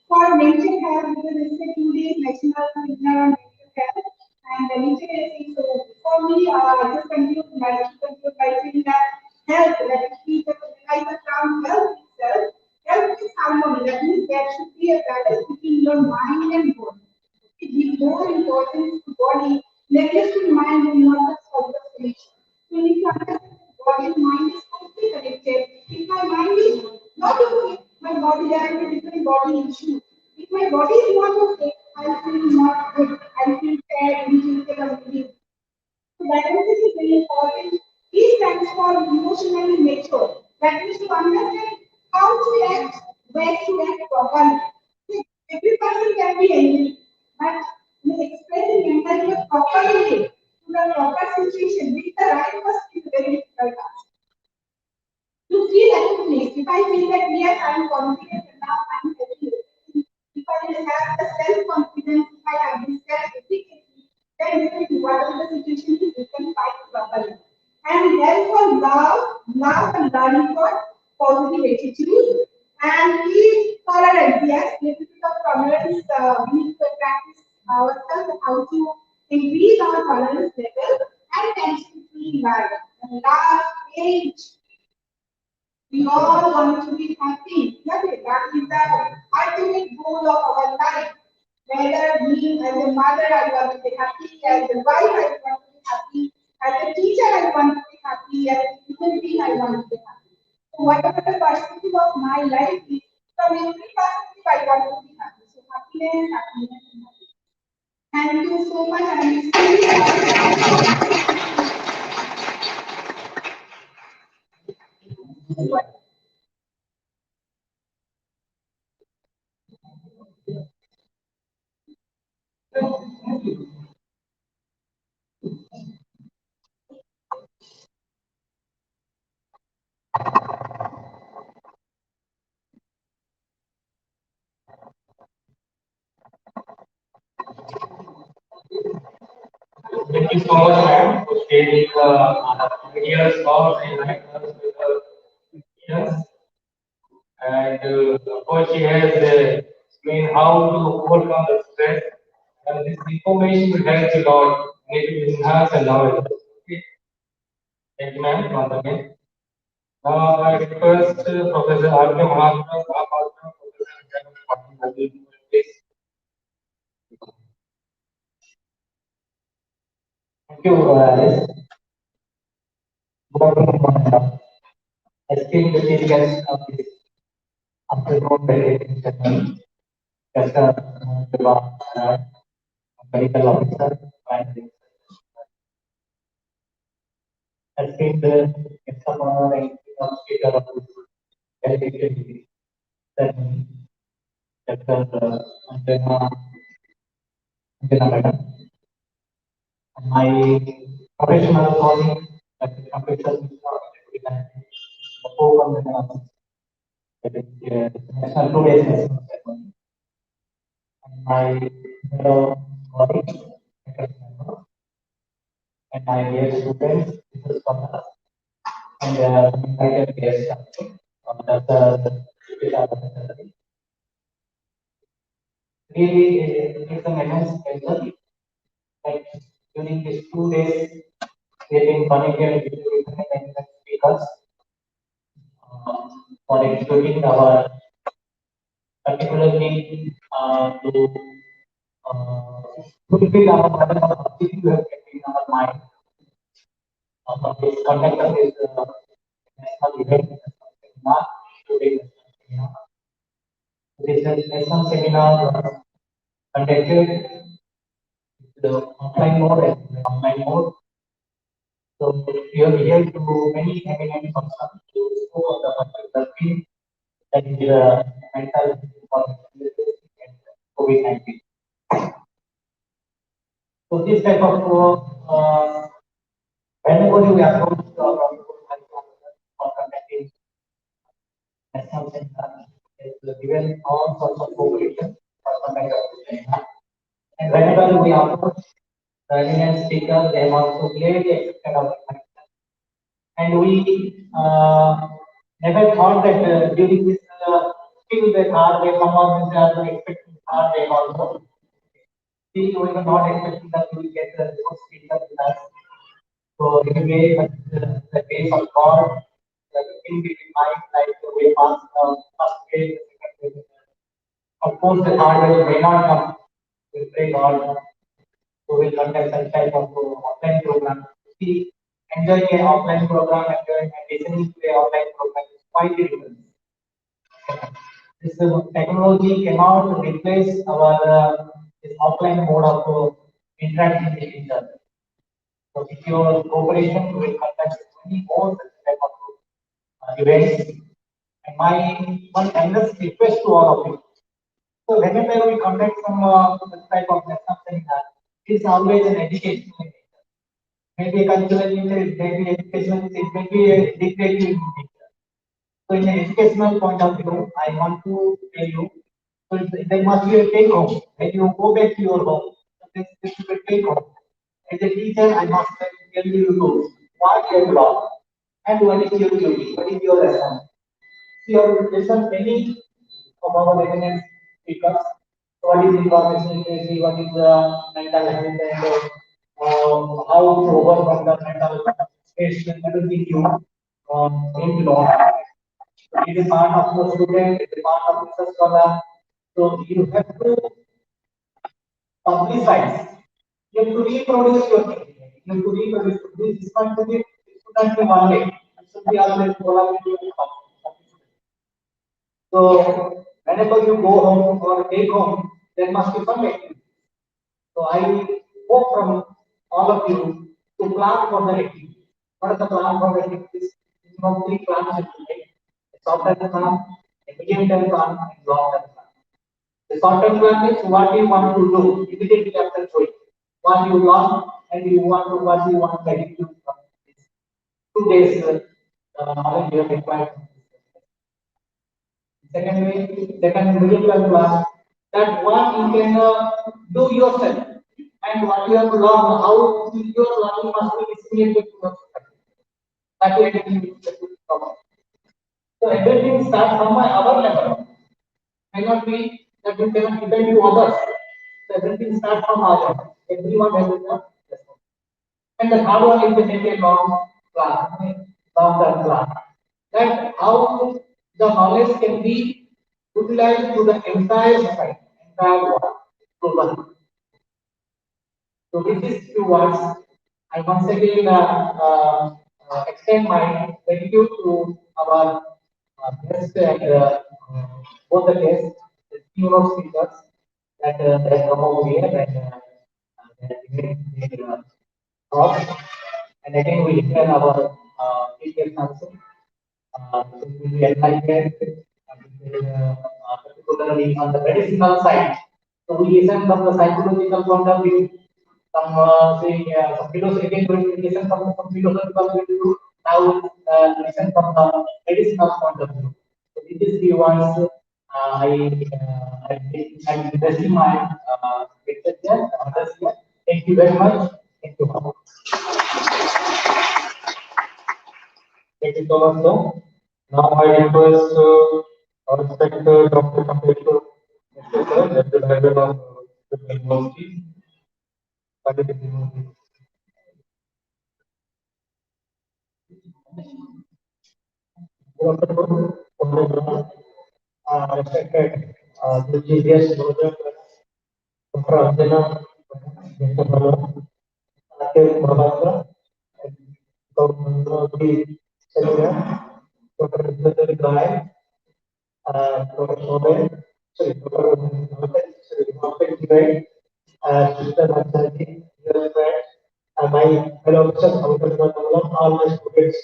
for mental health, because it's a 2 days national seminar on mental health, and the nature is saying so. For me, I just conclude by saying that health, that if we just realize the term health itself, health is harmony. That means there should be a balance between your mind and body. Give more importance to body, neglect to mind will not solve the solution. So you need to understand that body and mind is closely connected. If my mind is not okay, my body there are different body issues. If my body is not okay, I feel not good. I feel sad, irritated, so balance is very important. Each stands for emotionally mature. That means to understand how to act, where to act properly. See, every person can be angry, but expressing empathy properly to the proper situation with the right person is very difficult task. To feel at peace, if I feel that yes, I'm confident enough, I'm happy. If I have the self-confidence, if I have this self-efficacy, then definitely whatever the situation is, we can fight properly. And therefore, love and learning for positive attitude. And keep tolerance, yes, little bit of tolerance, we need to practice ourselves how to increase our tolerance level and tends to feel life. And last, age. We all want to be happy. That is the ultimate goal of our life. Whether me as a mother, I want to be happy, as a wife, I want to be happy, as a teacher, I want to be happy, as a human being, I want to be happy. So whatever the perspective of my life is, from every perspective, I want to be happy. So happiness, happiness, and happiness. Thank you so much. Thank you so much, ma'am, for sharing ideas, thoughts, and ideas with us. Yes, and of course, she has explained how to overcome the stress. And this information will help you a lot, and it will enhance your knowledge. Okay. Thank you, ma'am, once again. Now, I request Professor R.K. Mahatma, Professor Jagan, please. Thank you, Alice. Good morning, esteemed delegates of this afternoon session. Dr. Deva, medical officer, and esteemed guest of honor and speaker of this dedicated meeting, Dr. Anjana Madam. My professional calling, computer the program that is National 2 Days National Ceremony. And my fellow colleagues, faculty members, and my dear students, this is from us, and invited guests, Dr. Really, it's an immense pleasure that during these 2 days, we have been connected with different speakers for executing our particularly to fulfill our whatever objective we have kept in our mind of this conduct of this national event, not today national seminar. This national seminar was conducted with the offline mode and the online mode. So we are here to many eminent persons to spoke of the particular field that is mental information and COVID-19. So this type of whenever we approach or conducting national center, is given all sorts of cooperation for conduct. And whenever we approach the eminent speaker, they have also clearly accepted our invitation. And we never thought that during this still the hard day, some of us are expecting hard day also. Still, we were not expecting that we will get the good speaker with us. So, in a way, the grace of God, the thing we mind, like the way past first phase, the second phase. Of course, the hard day may not come. We pray God who will conduct such type of offline program. See, enjoying an offline program, enjoying and listening to an offline program is quite different. This technology cannot replace our this offline mode of interacting with each other. So, with your cooperation, we will conduct many more such type of events. And my one endless request to all of you. So, whenever we conduct some such type of lesson seminar, it is always an educational in nature. Maybe a cultural in nature, maybe educational, it may be a recreative in nature. So, in an educational point of view, I want to tell you, so there must be a take home. When you go back to your home, so this is a take home. As a teacher, I must tell you what you have learned and what is your duty, what is your responsibility. You have to listen many of our eminent speakers. What is information literacy, what is mental health, and how to overcome the mental situation, everything you need to know. It is part of the student, it is part of the scholar. So you have to publicize. You have to reproduce your thinking. You have to reproduce. This is going to be student one day. It should be always collaborative. So whenever you go home or take home, there must be some activity. So I hope from all of you to plan for the activity. What is the plan for the activities? Three plans in today. A short-term plan, a medium-term plan, and long-term plan. The short-term plan is what you want to do immediately after going. What you learn and you want to what you want to execute from this 2 days knowledge you have required. Second medium-term plan that what you can do yourself and what you have learned, how your learning must be disseminated to your society. That will be the so everything starts from our level. May not be that you cannot depend to others. So everything starts from our level. Everyone has a responsibility. And the third one is the make a long-term plan. That how the knowledge can be utilized to the entire society, entire world, globally. So with these few words, I once again extend my gratitude to our guests and both the guests, the team of speakers that they have come over here and they have given their thoughts. And again, we declare our detailed council. It will be enlightened, particularly on the medicinal side. So we listen from the psychological point of view, some some philosophical listen from some philosophical point of view. Now listen from the medicinal point of view. So this is the ones I'm investing my research here, others here. Thank you very much. Thank you. Thank you so much, sir. Now I request our respected Dr. Kampesh, Mr. Sir, at the level of the university. Good afternoon, respected the GDS, Dr. Anjana, Mr. Bala, Dr. Bala, Dr. Dr. Guy, Dr. Sobe, sorry, Dr. Guy, Sister Nansati, dear friends, my fellow officers, all my students.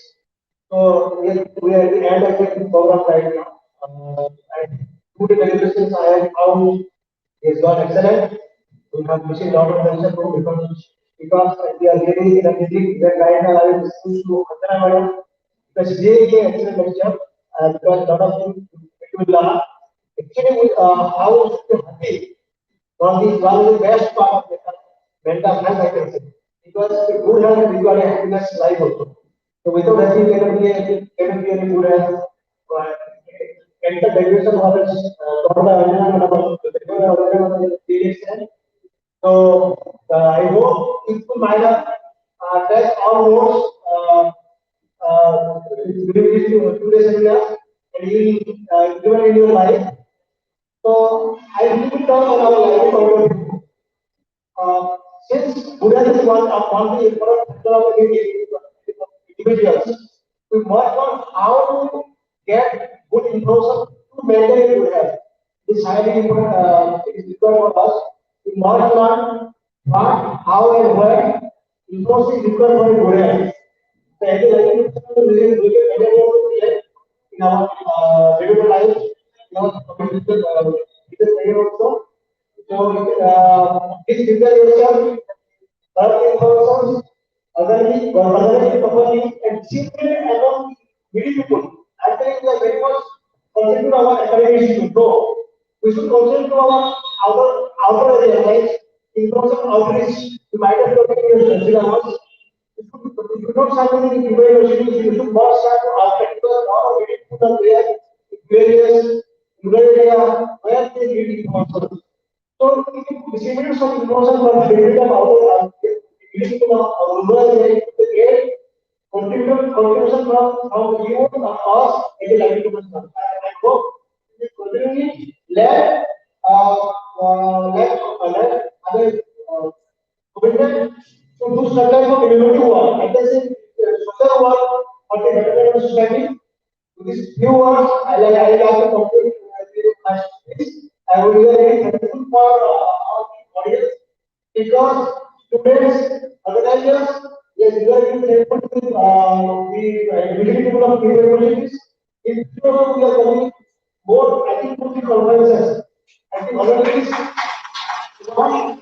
So we are at the end of the program right now. And Food regulations I have found is not excellent. We have received a lot of attention to because we are really in a meeting that right now I will switch to Andhra Madam because they gave excellent lecture because a lot of things it will learn. Actually, how to happy because this one is the best part of mental health I can say because good health requires a happiness life also. So without happy cannot be any good health. Mental regulation was taught by Anjana so I hope it will might have touch all notes during this today's seminar and you will given in your life. So I will talk about our life point of view. Since Buddha is one the important factor of individuals, we must learn how to get good information to maintain good health. This highly important is required for us. We must learn what, how, and where information is required for good health. So, as a in our regular life, in our community, also. So, please prepare yourself, learn information, organize properly, and discipline among many people. I think we are very much concentrate on our academics. No, we should concentrate on our outer area, like information outreach. We might have to take your syllabus. If you don't start with the universities, you should not start to architecture or reading to the there in various rural area where they need information. So, if you disseminate some information from the benefit of our to the rural area, to get contribution from you or us as a livelihood. I hope this continually let let other commitment to do some type of community work. I can say social work or the development of society. To these few words, I like to complete my speech. I would be very thankful for our audience because students, organizers, yes, we are being thankful to the usually people of universities. In future, we are going more, I think, to the conferences. I think already one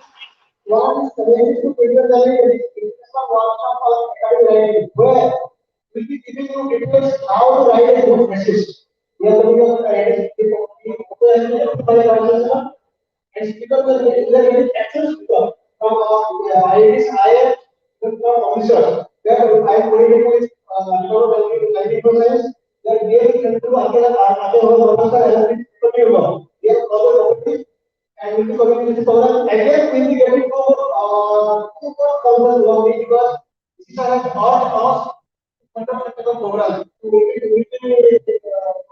one related to Indian language international workshop of academic writing, where we'll be giving you details how to write a good message. We are going to write a and speaker will get access speaker from IIS, IIF, from officer. Where I am connected with Department Science. That we are going to other we are covered and will be coming with this program. Again, we will be getting to 2,000 work because this is an all fundamental program to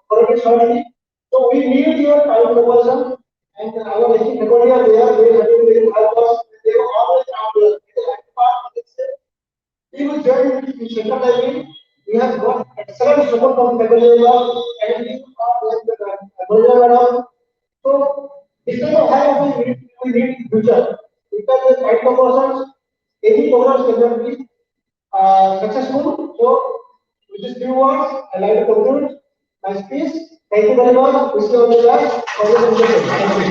correct shortly. So we need your time conversion and our basic faculty are there. They will help us. They will always have the part of this. We will join in second library. We have got excellent support from faculty and we are like so this kind of high we need in future. Because the kind of persons, any programs cannot be successful. So with these few words, I like to conclude my speech. Thank you very much. Wish you all the best for your presentation. Thank you.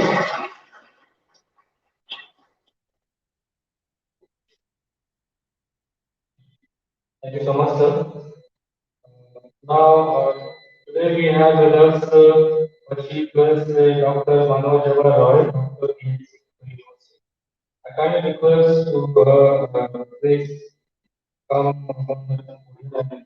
Thank you so much, sir. Now, today we have with us our chief guest, Dr. Manoj Roy, Dr. PhD. I kindly request to please come on the podium and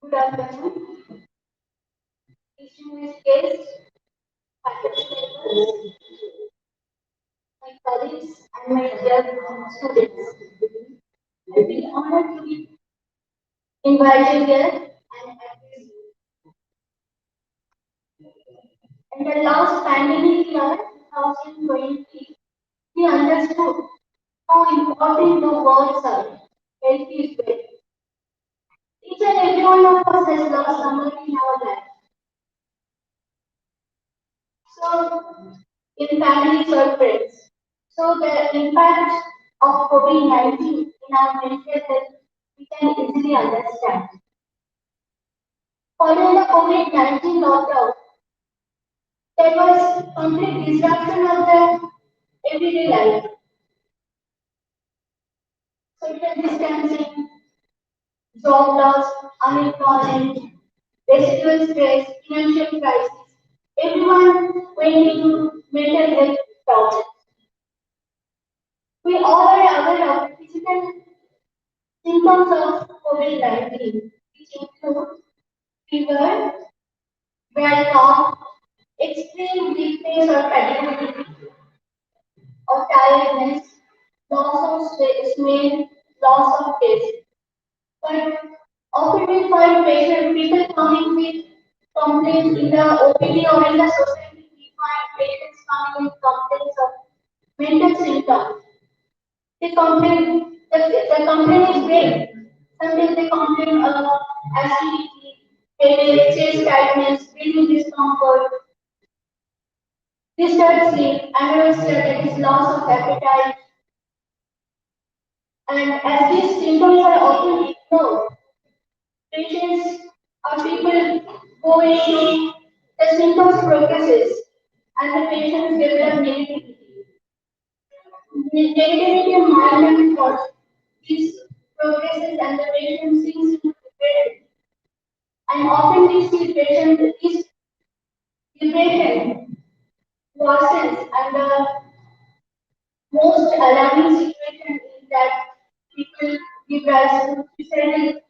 Good afternoon, distinguished guests, faculty members, my colleagues, and my dear students. I feel honored to be invited here and address you. In the last pandemic year, 2020, we understood how important the words are. Health is wealth. Each and every one of us has lost someone in our life. So, in families or friends. So, the impact of COVID-19 in our mental health we can easily understand. Following the COVID-19 lockdown, there was complete disruption of the everyday life. Social distancing, job loss, unemployment, residual stress, financial crisis. Everyone went into mental health problems. We all are aware of the physical symptoms of COVID-19, which include fever, dry cough, extreme weakness or fatigue, or tiredness, loss of smell, loss of taste. But often we find people coming with complaints in the OPD or in the society. We find patients coming with complaints of mental symptoms. They complain, the complaint is vague. Sometimes they complain of acidity, headache, chest tightness, breathing discomfort, disturbed sleep, anorexia, that is loss of appetite. And as these symptoms are often ignored, patients or people go into the symptoms progresses and the patients develop negativity. The negativity of mind and thoughts is progresses and the patient sinks into depression. And often we see patients this depression worsens and the most alarming situation is that people give rise to suicidal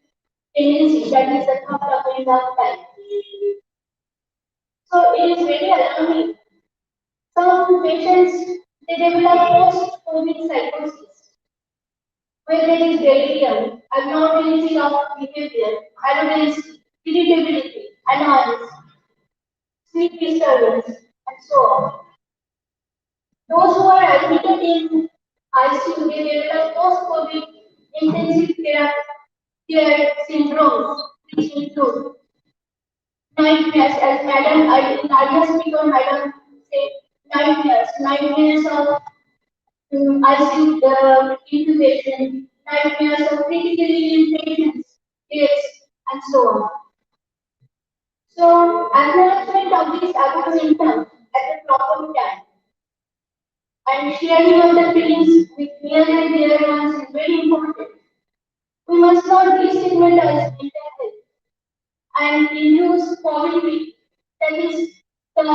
tendency, that is the thought of end of life. So it is very alarming. Some patients they develop post-COVID psychosis, where there is delirium, abnormality of behavior, arrogance, irritability, annoyance, sleep disturbance, and so on. Those who are admitted in ICU, they develop post-COVID intensive care syndromes, which include nightmares, as Madam, I speaker Madam said, nightmares of ICU intubation, nightmares of critically ill patients, yes, and so on. So, acknowledgement of these above symptoms at the proper time and sharing of the feelings with near and dear ones is very important. We must not destigmatize mental health and reduce poverty, that is the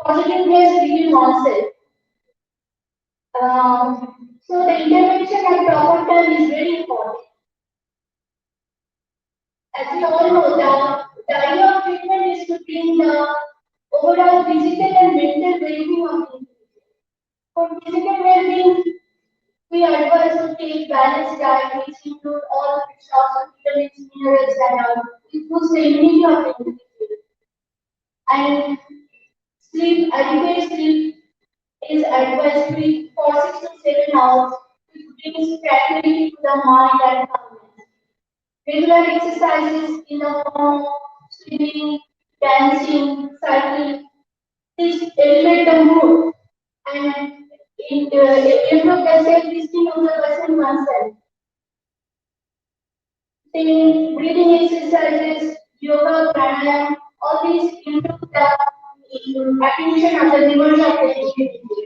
positiveness within oneself. So the intervention at proper time is very important. As we all know, the idea of treatment is to bring the overall physical and mental well-being of the individual. For physical well-being, we advise to take balanced diet, which include all sorts of vitamins, minerals, and all. It boosts the immunity of the individual. And sleep, adequate sleep is advised to be for 6 to 7 hours, which brings tranquility to the mind and calmness. Regular exercises in the form of swimming, dancing, cycling, this elevate the mood and improve the self-esteem of the person oneself. Then breathing exercises, yoga, pranayama, all these improve the attention of the rivers of the individual.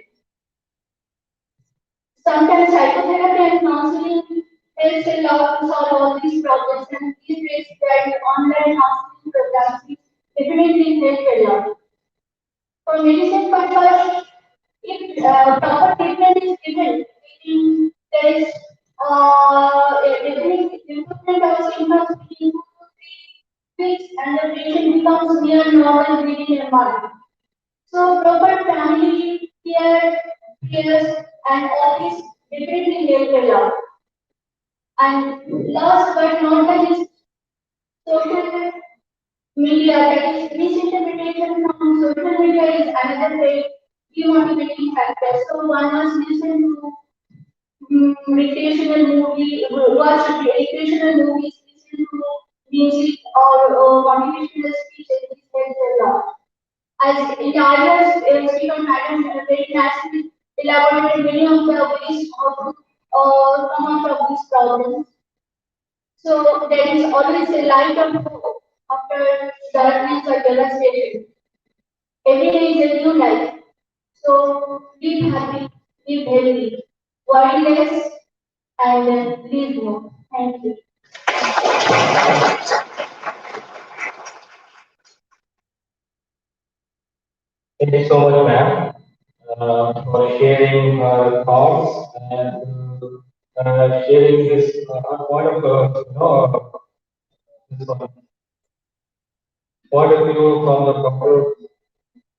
Sometimes psychotherapy and counseling helps a lot to solve all these problems, and these days that online counseling programs definitely help a lot. For medicine purpose, if proper treatment is given, meaning there is a definite improvement of symptoms within 2 to 3 weeks, and the patient becomes near normal within a month. So proper family care, cares, and all this definitely help a lot. And last but not the least, social media, that is misinterpretation from social media is another way demotivating factors. So one must listen to recreational movie, watch recreational movies, listen to music or motivational speeches. This helps a lot. As in the earlier Stephen Madden very nicely elaborated many of the ways of come out of these problems. So there is always a light of hope after darkness or devastation. Every day is a new life. So live happy, live healthy, worry less, and live more. Thank you. Thank you so much, ma'am, for sharing thoughts and sharing this point of this point of view from the doctor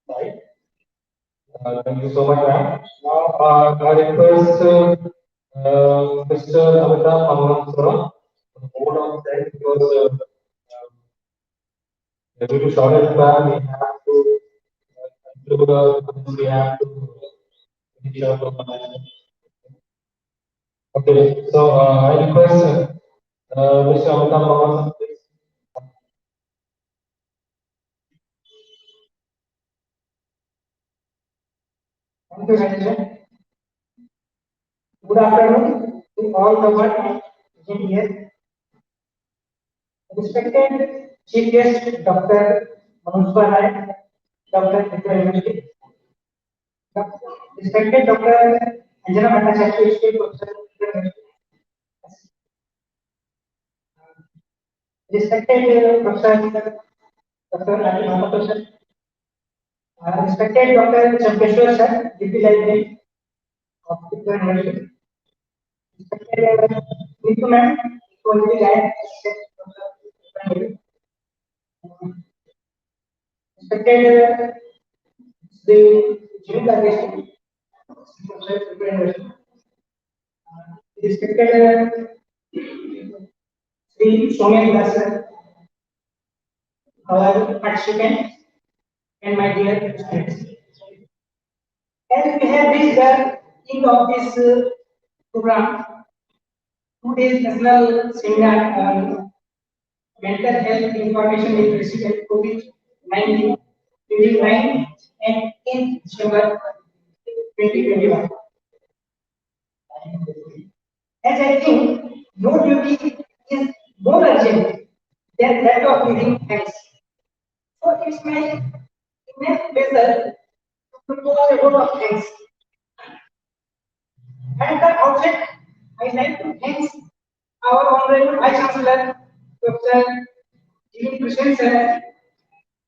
side. Thank you so much, ma'am. Now, I request Mr. Amitabh Manganswara, the board of that, because due to shortage of time, we have to conclude, we have to finish our presentation. Okay, so I request Mr. Amitabh Manganswara, please. Thank you, Ranjan. Good afternoon to all the work present here. Respected Chief Guest, Dr. Manuswa Rai, Dr. Tripura University. Respected Dr. Anjana Bhattacharya, State Professor, Tripura University. Respected Professor Dr. Ali Mahato sir. Respected Dr. Champeshwar sir, Deputy Librarian of Tripura University. Respected Neetu ma'am, Equality Land, Assistant Professor, Tripura University. Respected the Junior Guest, Professor, Tripura University. Respected Sri Soumya Das sir, our participants, and my dear students. As we have reached the end of this program, today's national seminar on mental health information literacy and COVID-19 during 9th and 10th December 2021. As I think no duty is more urgent than that of giving thanks. So it's my immense pleasure to propose a vote of thanks. At the outset, I'd like to thank our Honorable Vice Chancellor, Dr. G. Krishnan sir,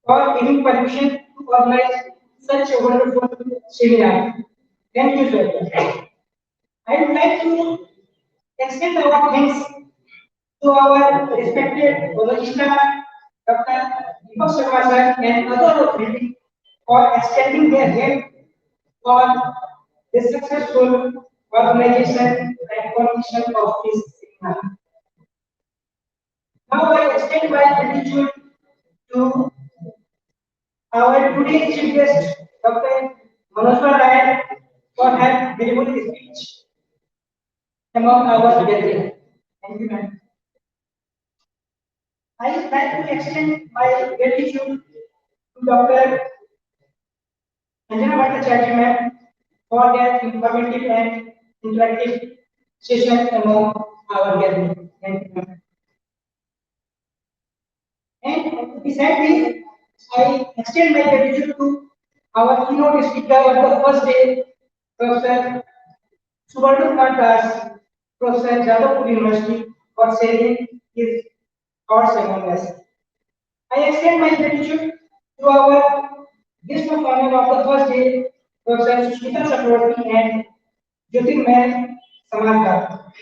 for giving permission to organize such a wonderful seminar. Thank you, sir. I would like to extend our thanks to our respected Registrar, Dr. Deepak Sharma sir, and other authorities for extending their help for the successful organization and completion of this seminar. Now I extend my gratitude to our today's chief guest, Dr. Manuswa Rai, for her beautiful speech among our gathering. Thank you, ma'am. I would like to extend my gratitude to Dr. Anjana Bhattacharya ma'am for their informative and interactive session among our gathering. Thank you, ma'am. And besides this, I extend my gratitude to our keynote speaker of the first day, Professor Subarnakumar Das, Professor Jadavpur University, for sharing his thoughts among us. I extend my gratitude to our guest of honor of the first day, Professor Sushmita Chakraborty and Jyotirmay Samarkar.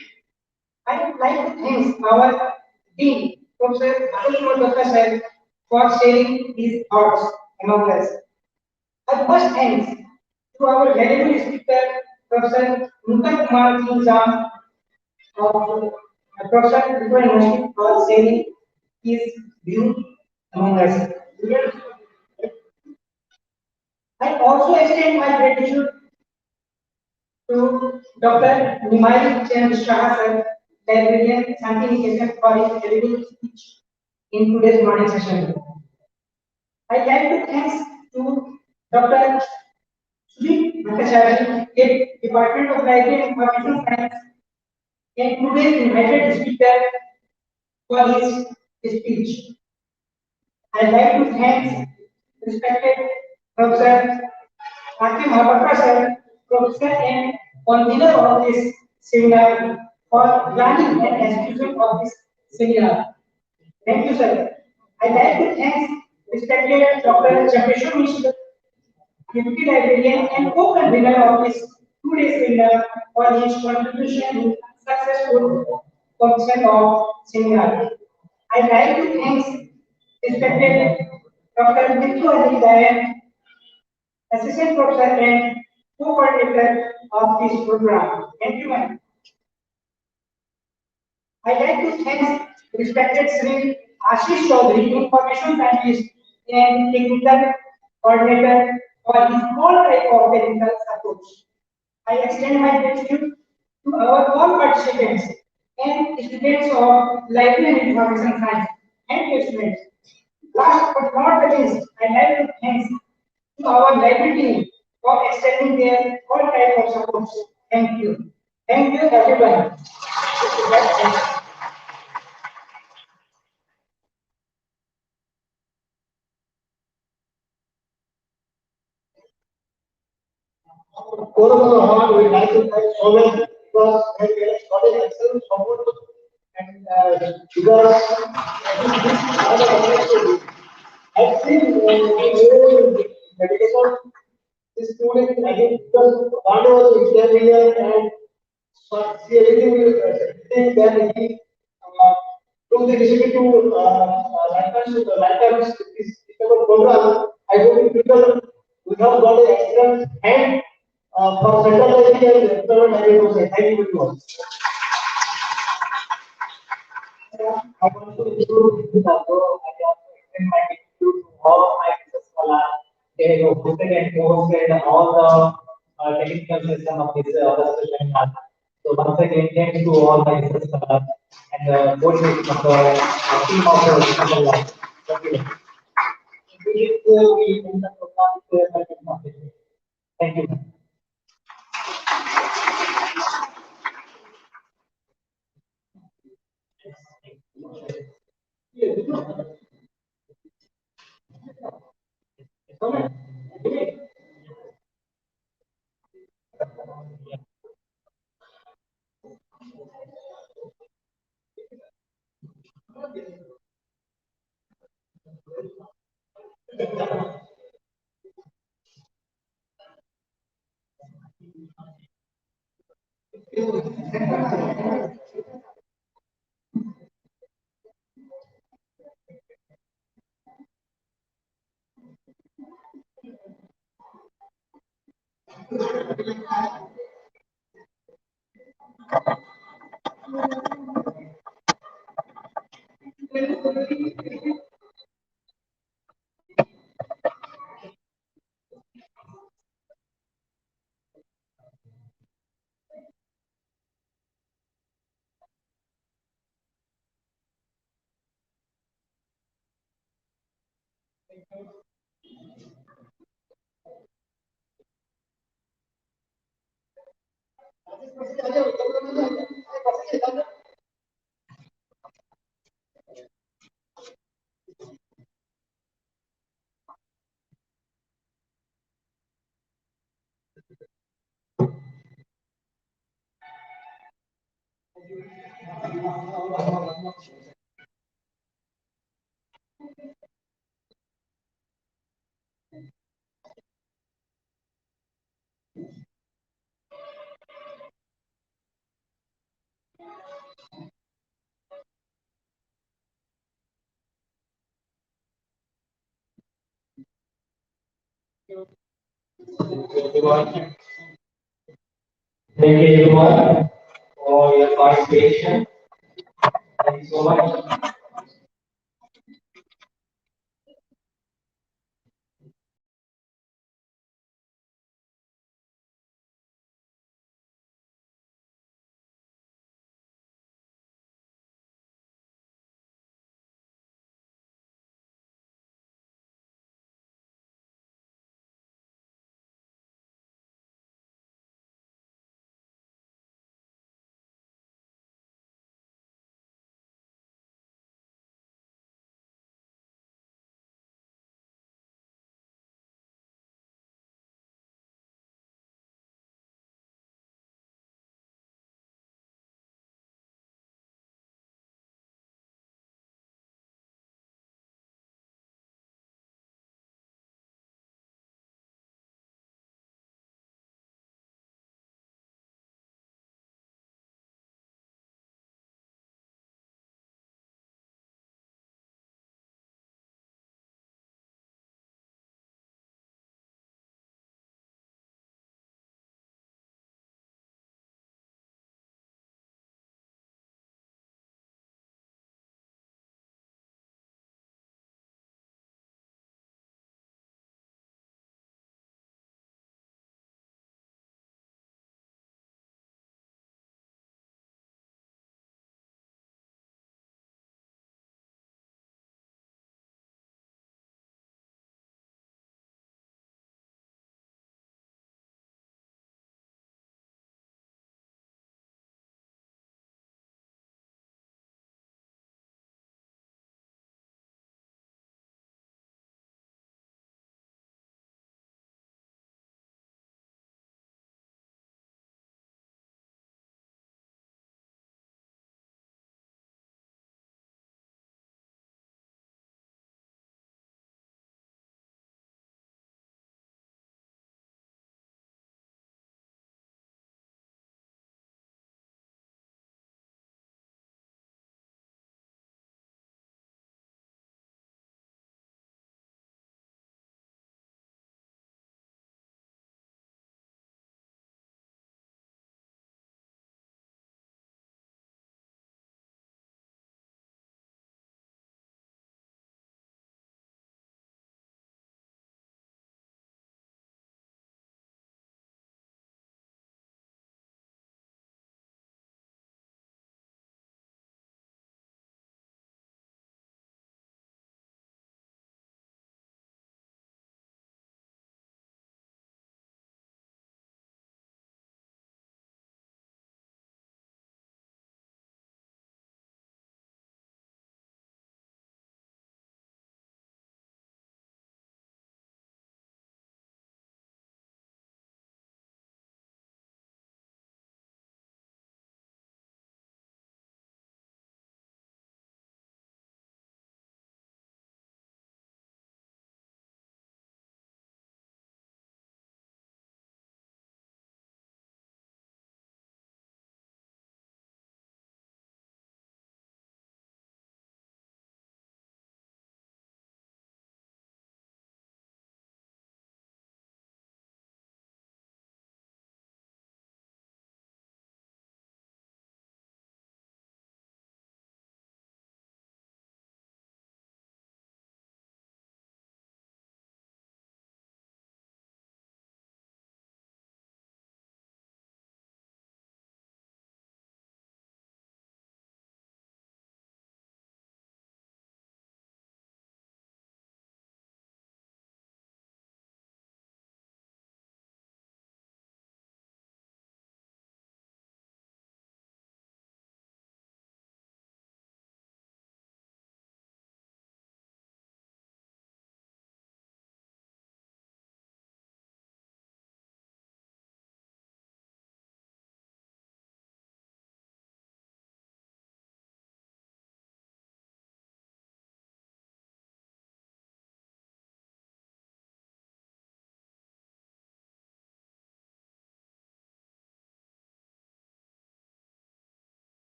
I would like to thank our Dean, Professor Atul Dutta for sharing his thoughts among us. I first thanks to our valuable speaker, Professor Nutan Kumar Kinzam of Professor Tripura University for sharing his view among us. I also extend my gratitude to Dr. Nimai Chand Shah sir, librarian, Santi for his valuable speech in today's morning session. I like to thanks to Dr. Sudip Bhattacharya, Head Department of Library and Information Science, and today's invited speaker for his speech. I'd like to thank respected Professor Hakim Habakar sir, Professor and convener of this seminar for planning and execution of this seminar. Thank you, sir. I'd like to thank respected Dr. Chameshwar Mishra, Deputy Librarian and co-convener of this two-day seminar for his contribution in successful completion of seminar. I'd like to thank respected Dr. Mithu Ali Dayan, Assistant Professor and co-coordinator of this program. Thank you, ma'am. I'd like to thank respected Sri Ashish Chaudhary, Information Scientist and Technical Coordinator for his all type of technical support. I extend my gratitude to our all participants and students of Library and Information Science and your students. Last but not the least, I'd like to thank to our library team for extending their all type of support. Thank you. Thank you, everyone. Overall, Rahman, we like to thank Somen because they have got an excellent support and because this kind of approach, I've seen the dedication this student again because whatever is there here and see everything then he took the initiative to lifetime this program. I hope people we have got an excellent hand for centralizing and external management. Thank you very much. I want to include this also. I also extend my gratitude to all of my business scholars. They have hosted and co-hosted all the technical system of this session. So once again, thanks to all my business scholars and the coordination of the team of the lab. Thank you. We end the program. Thank you. Everyone. Thank you everyone for your participation. Thank you so much.